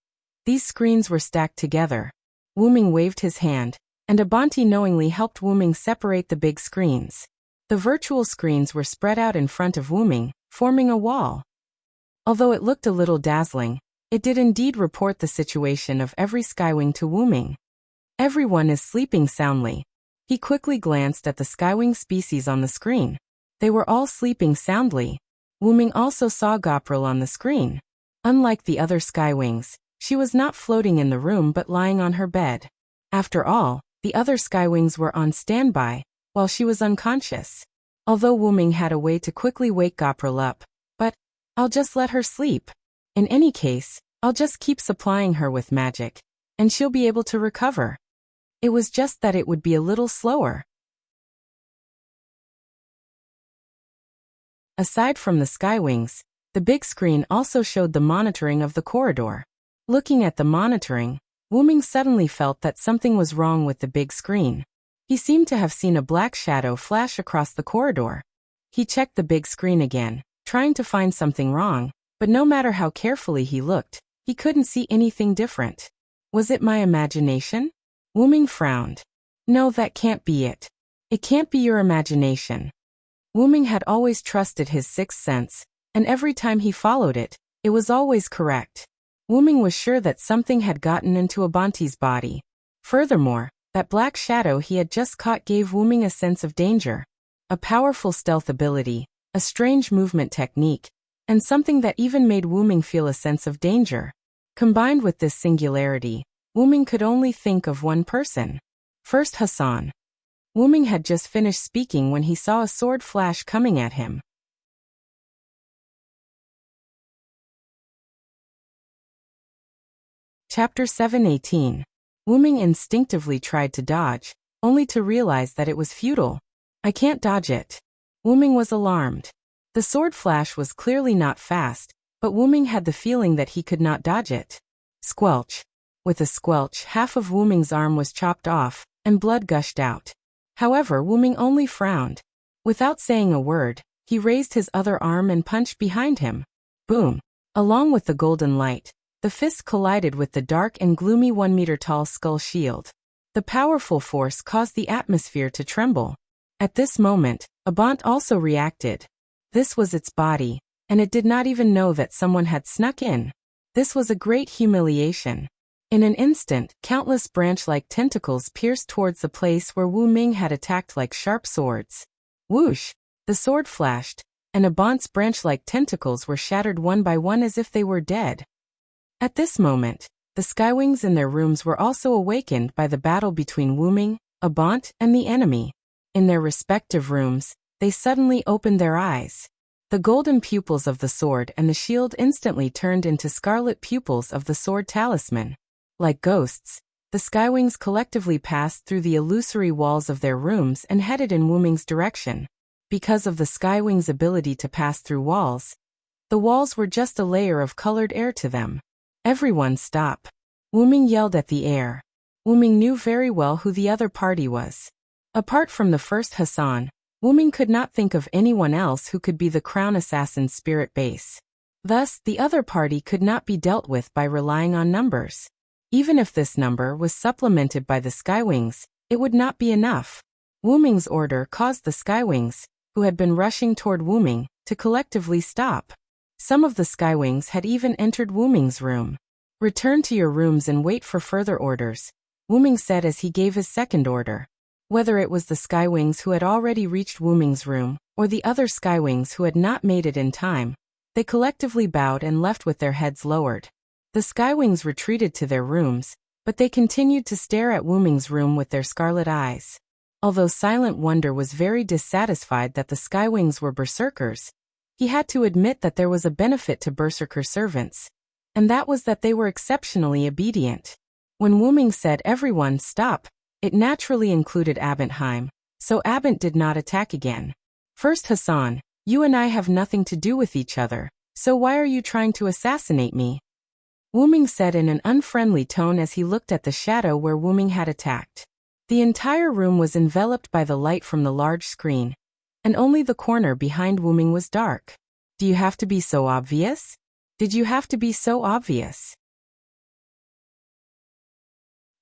these screens were stacked together. Wuming waved his hand, and Abanti knowingly helped Wuming separate the big screens. The virtual screens were spread out in front of Wuming, forming a wall. Although it looked a little dazzling, it did indeed report the situation of every Skywing to Wuming. Everyone is sleeping soundly. He quickly glanced at the Skywing species on the screen. They were all sleeping soundly. Wuming also saw Gopril on the screen. Unlike the other Skywings, she was not floating in the room but lying on her bed. After all, the other Skywings were on standby, while she was unconscious. Although Wuming had a way to quickly wake Gopril up, but I'll just let her sleep. In any case, I'll just keep supplying her with magic, and she'll be able to recover. It was just that it would be a little slower. Aside from the Skywings, the big screen also showed the monitoring of the corridor. Looking at the monitoring, Wuming suddenly felt that something was wrong with the big screen. He seemed to have seen a black shadow flash across the corridor. He checked the big screen again, trying to find something wrong, but no matter how carefully he looked, he couldn't see anything different. Was it my imagination? Wuming frowned. No, that can't be it. It can't be your imagination. Wuming had always trusted his sixth sense, and every time he followed it, it was always correct. Wuming was sure that something had gotten into Abanti's body. Furthermore, that black shadow he had just caught gave Wuming a sense of danger, a powerful stealth ability, a strange movement technique, and something that even made Wuming feel a sense of danger. Combined with this singularity, Wuming could only think of one person. First Hassan. Wuming had just finished speaking when he saw a sword flash coming at him. Chapter 7:18. Wuming instinctively tried to dodge, only to realize that it was futile. I can't dodge it. Wuming was alarmed. The sword flash was clearly not fast, but Wuming had the feeling that he could not dodge it. Squelch. With a squelch, half of Wuming's arm was chopped off, and blood gushed out. However, Wuming only frowned. Without saying a word, he raised his other arm and punched behind him. Boom! Along with the golden light, the fist collided with the dark and gloomy 1-meter-tall skull shield. The powerful force caused the atmosphere to tremble. At this moment, Abant also reacted. This was its body, and it did not even know that someone had snuck in. This was a great humiliation. In an instant, countless branch-like tentacles pierced towards the place where Wu Ming had attacked like sharp swords. Whoosh! The sword flashed, and Abant's branch-like tentacles were shattered one by one as if they were dead. At this moment, the Skywings in their rooms were also awakened by the battle between Wu Ming, Abant, and the enemy. In their respective rooms, they suddenly opened their eyes. The golden pupils of the sword and the shield instantly turned into scarlet pupils of the sword talisman. Like ghosts, the Skywings collectively passed through the illusory walls of their rooms and headed in Wu Ming's direction. Because of the Skywings' ability to pass through walls, the walls were just a layer of colored air to them. Everyone stop. Wu Ming yelled at the air. Wu Ming knew very well who the other party was. Apart from the first Hassan, Wu Ming could not think of anyone else who could be the Crown Assassin's spirit base. Thus, the other party could not be dealt with by relying on numbers. Even if this number was supplemented by the Skywings, it would not be enough. Wu Ming's order caused the Skywings, who had been rushing toward Wu Ming, to collectively stop. Some of the Skywings had even entered Wu Ming's room. Return to your rooms and wait for further orders, Wu Ming said as he gave his second order. Whether it was the Skywings who had already reached Wu Ming's room, or the other Skywings who had not made it in time, they collectively bowed and left with their heads lowered. The Skywings retreated to their rooms, but they continued to stare at Wu Ming's room with their scarlet eyes. Although Silent Wonder was very dissatisfied that the Skywings were berserkers, he had to admit that there was a benefit to berserker servants, and that was that they were exceptionally obedient. When Wu Ming said everyone stop, it naturally included Abentheim, so Abent did not attack again. First Hassan, you and I have nothing to do with each other, so why are you trying to assassinate me? Wu Ming said in an unfriendly tone as he looked at the shadow where Wu Ming had attacked. The entire room was enveloped by the light from the large screen, and only the corner behind Wu Ming was dark. Do you have to be so obvious? Did you have to be so obvious?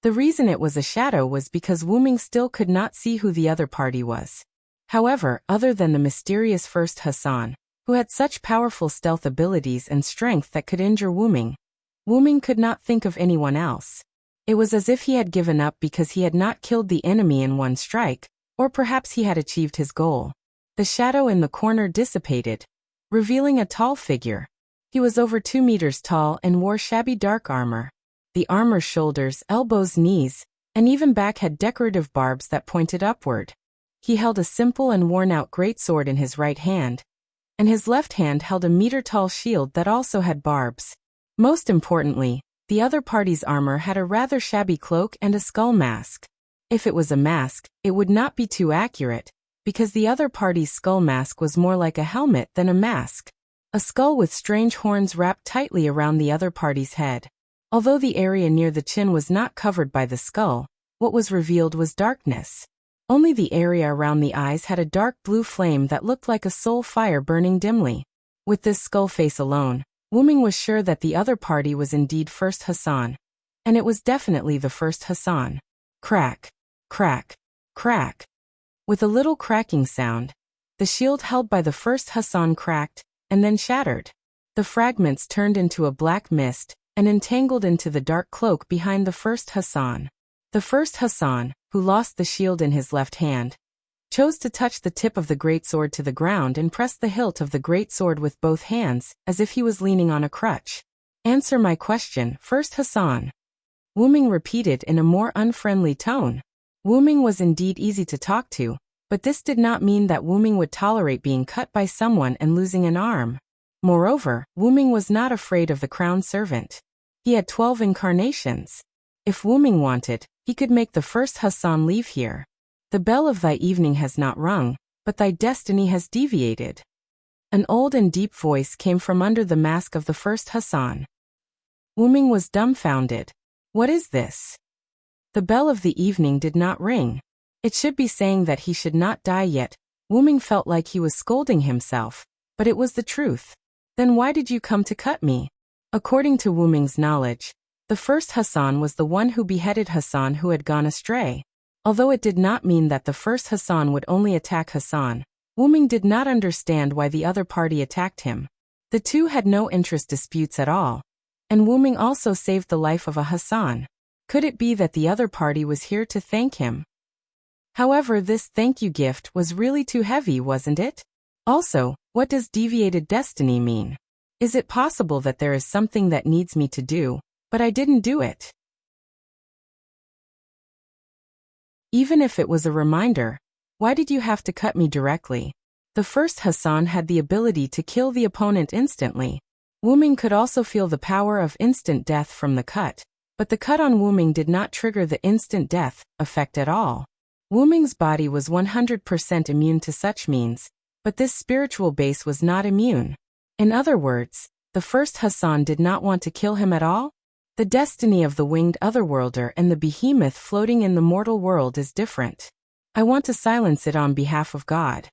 The reason it was a shadow was because Wu Ming still could not see who the other party was. However, other than the mysterious first Hassan, who had such powerful stealth abilities and strength that could injure Wu Ming could not think of anyone else. It was as if he had given up because he had not killed the enemy in one strike, or perhaps he had achieved his goal. The shadow in the corner dissipated, revealing a tall figure. He was over 2 meters tall and wore shabby dark armor. The armor's shoulders, elbows, knees, and even back had decorative barbs that pointed upward. He held a simple and worn-out greatsword in his right hand, and his left hand held a meter-tall shield that also had barbs. Most importantly, the other party's armor had a rather shabby cloak and a skull mask. If it was a mask, it would not be too accurate, because the other party's skull mask was more like a helmet than a mask. A skull with strange horns wrapped tightly around the other party's head. Although the area near the chin was not covered by the skull, what was revealed was darkness. Only the area around the eyes had a dark blue flame that looked like a soul fire burning dimly. With this skull face alone, Wu Ming was sure that the other party was indeed first Hassan. And it was definitely the first Hassan. Crack, crack, crack. With a little cracking sound, the shield held by the first Hassan cracked, and then shattered. The fragments turned into a black mist, and entangled into the dark cloak behind the first Hassan. The first Hassan, who lost the shield in his left hand, chose to touch the tip of the great sword to the ground and press the hilt of the great sword with both hands, as if he was leaning on a crutch. Answer my question, first Hassan. Wu Ming repeated in a more unfriendly tone. Wu Ming was indeed easy to talk to, but this did not mean that Wu Ming would tolerate being cut by someone and losing an arm. Moreover, Wu Ming was not afraid of the crown servant. He had 12 incarnations. If Wu Ming wanted, he could make the first Hassan leave here. The bell of thy evening has not rung, but thy destiny has deviated. An old and deep voice came from under the mask of the first Hassan. Wu Ming was dumbfounded. What is this? The bell of the evening did not ring. It should be saying that he should not die yet. Wu Ming felt like he was scolding himself, but it was the truth. Then why did you come to cut me? According to Wu Ming's knowledge, the first Hassan was the one who beheaded Hassan who had gone astray. Although it did not mean that the first Hassan would only attack Hassan, Wu Ming did not understand why the other party attacked him. The two had no interest disputes at all. And Wu Ming also saved the life of a Hassan. Could it be that the other party was here to thank him? However, this thank you gift was really too heavy, wasn't it? Also, what does deviated destiny mean? Is it possible that there is something that needs me to do, but I didn't do it? Even if it was a reminder, why did you have to cut me directly? The first Hassan had the ability to kill the opponent instantly. Wu Ming could also feel the power of instant death from the cut, but the cut on Wu Ming did not trigger the instant death effect at all. Wu Ming's body was 100% immune to such means, but this spiritual base was not immune. In other words, the first Hassan did not want to kill him at all? The destiny of the winged otherworlder and the behemoth floating in the mortal world is different. I want to silence it on behalf of God.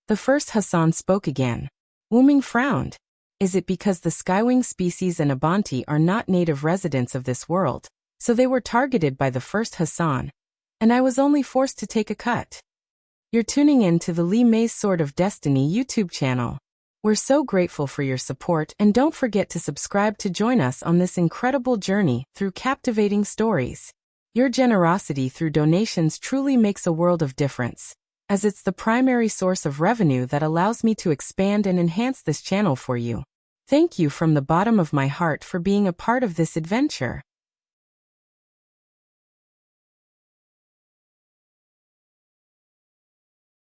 The first Hassan spoke again. Wu Ming frowned. Is it because the skywing species and Abanti are not native residents of this world, so they were targeted by the first Hassan, and I was only forced to take a cut? You're tuning in to the Li Mei's Sword of Destiny YouTube channel. We're so grateful for your support, and don't forget to subscribe to join us on this incredible journey through captivating stories. Your generosity through donations truly makes a world of difference, as it's the primary source of revenue that allows me to expand and enhance this channel for you. Thank you from the bottom of my heart for being a part of this adventure.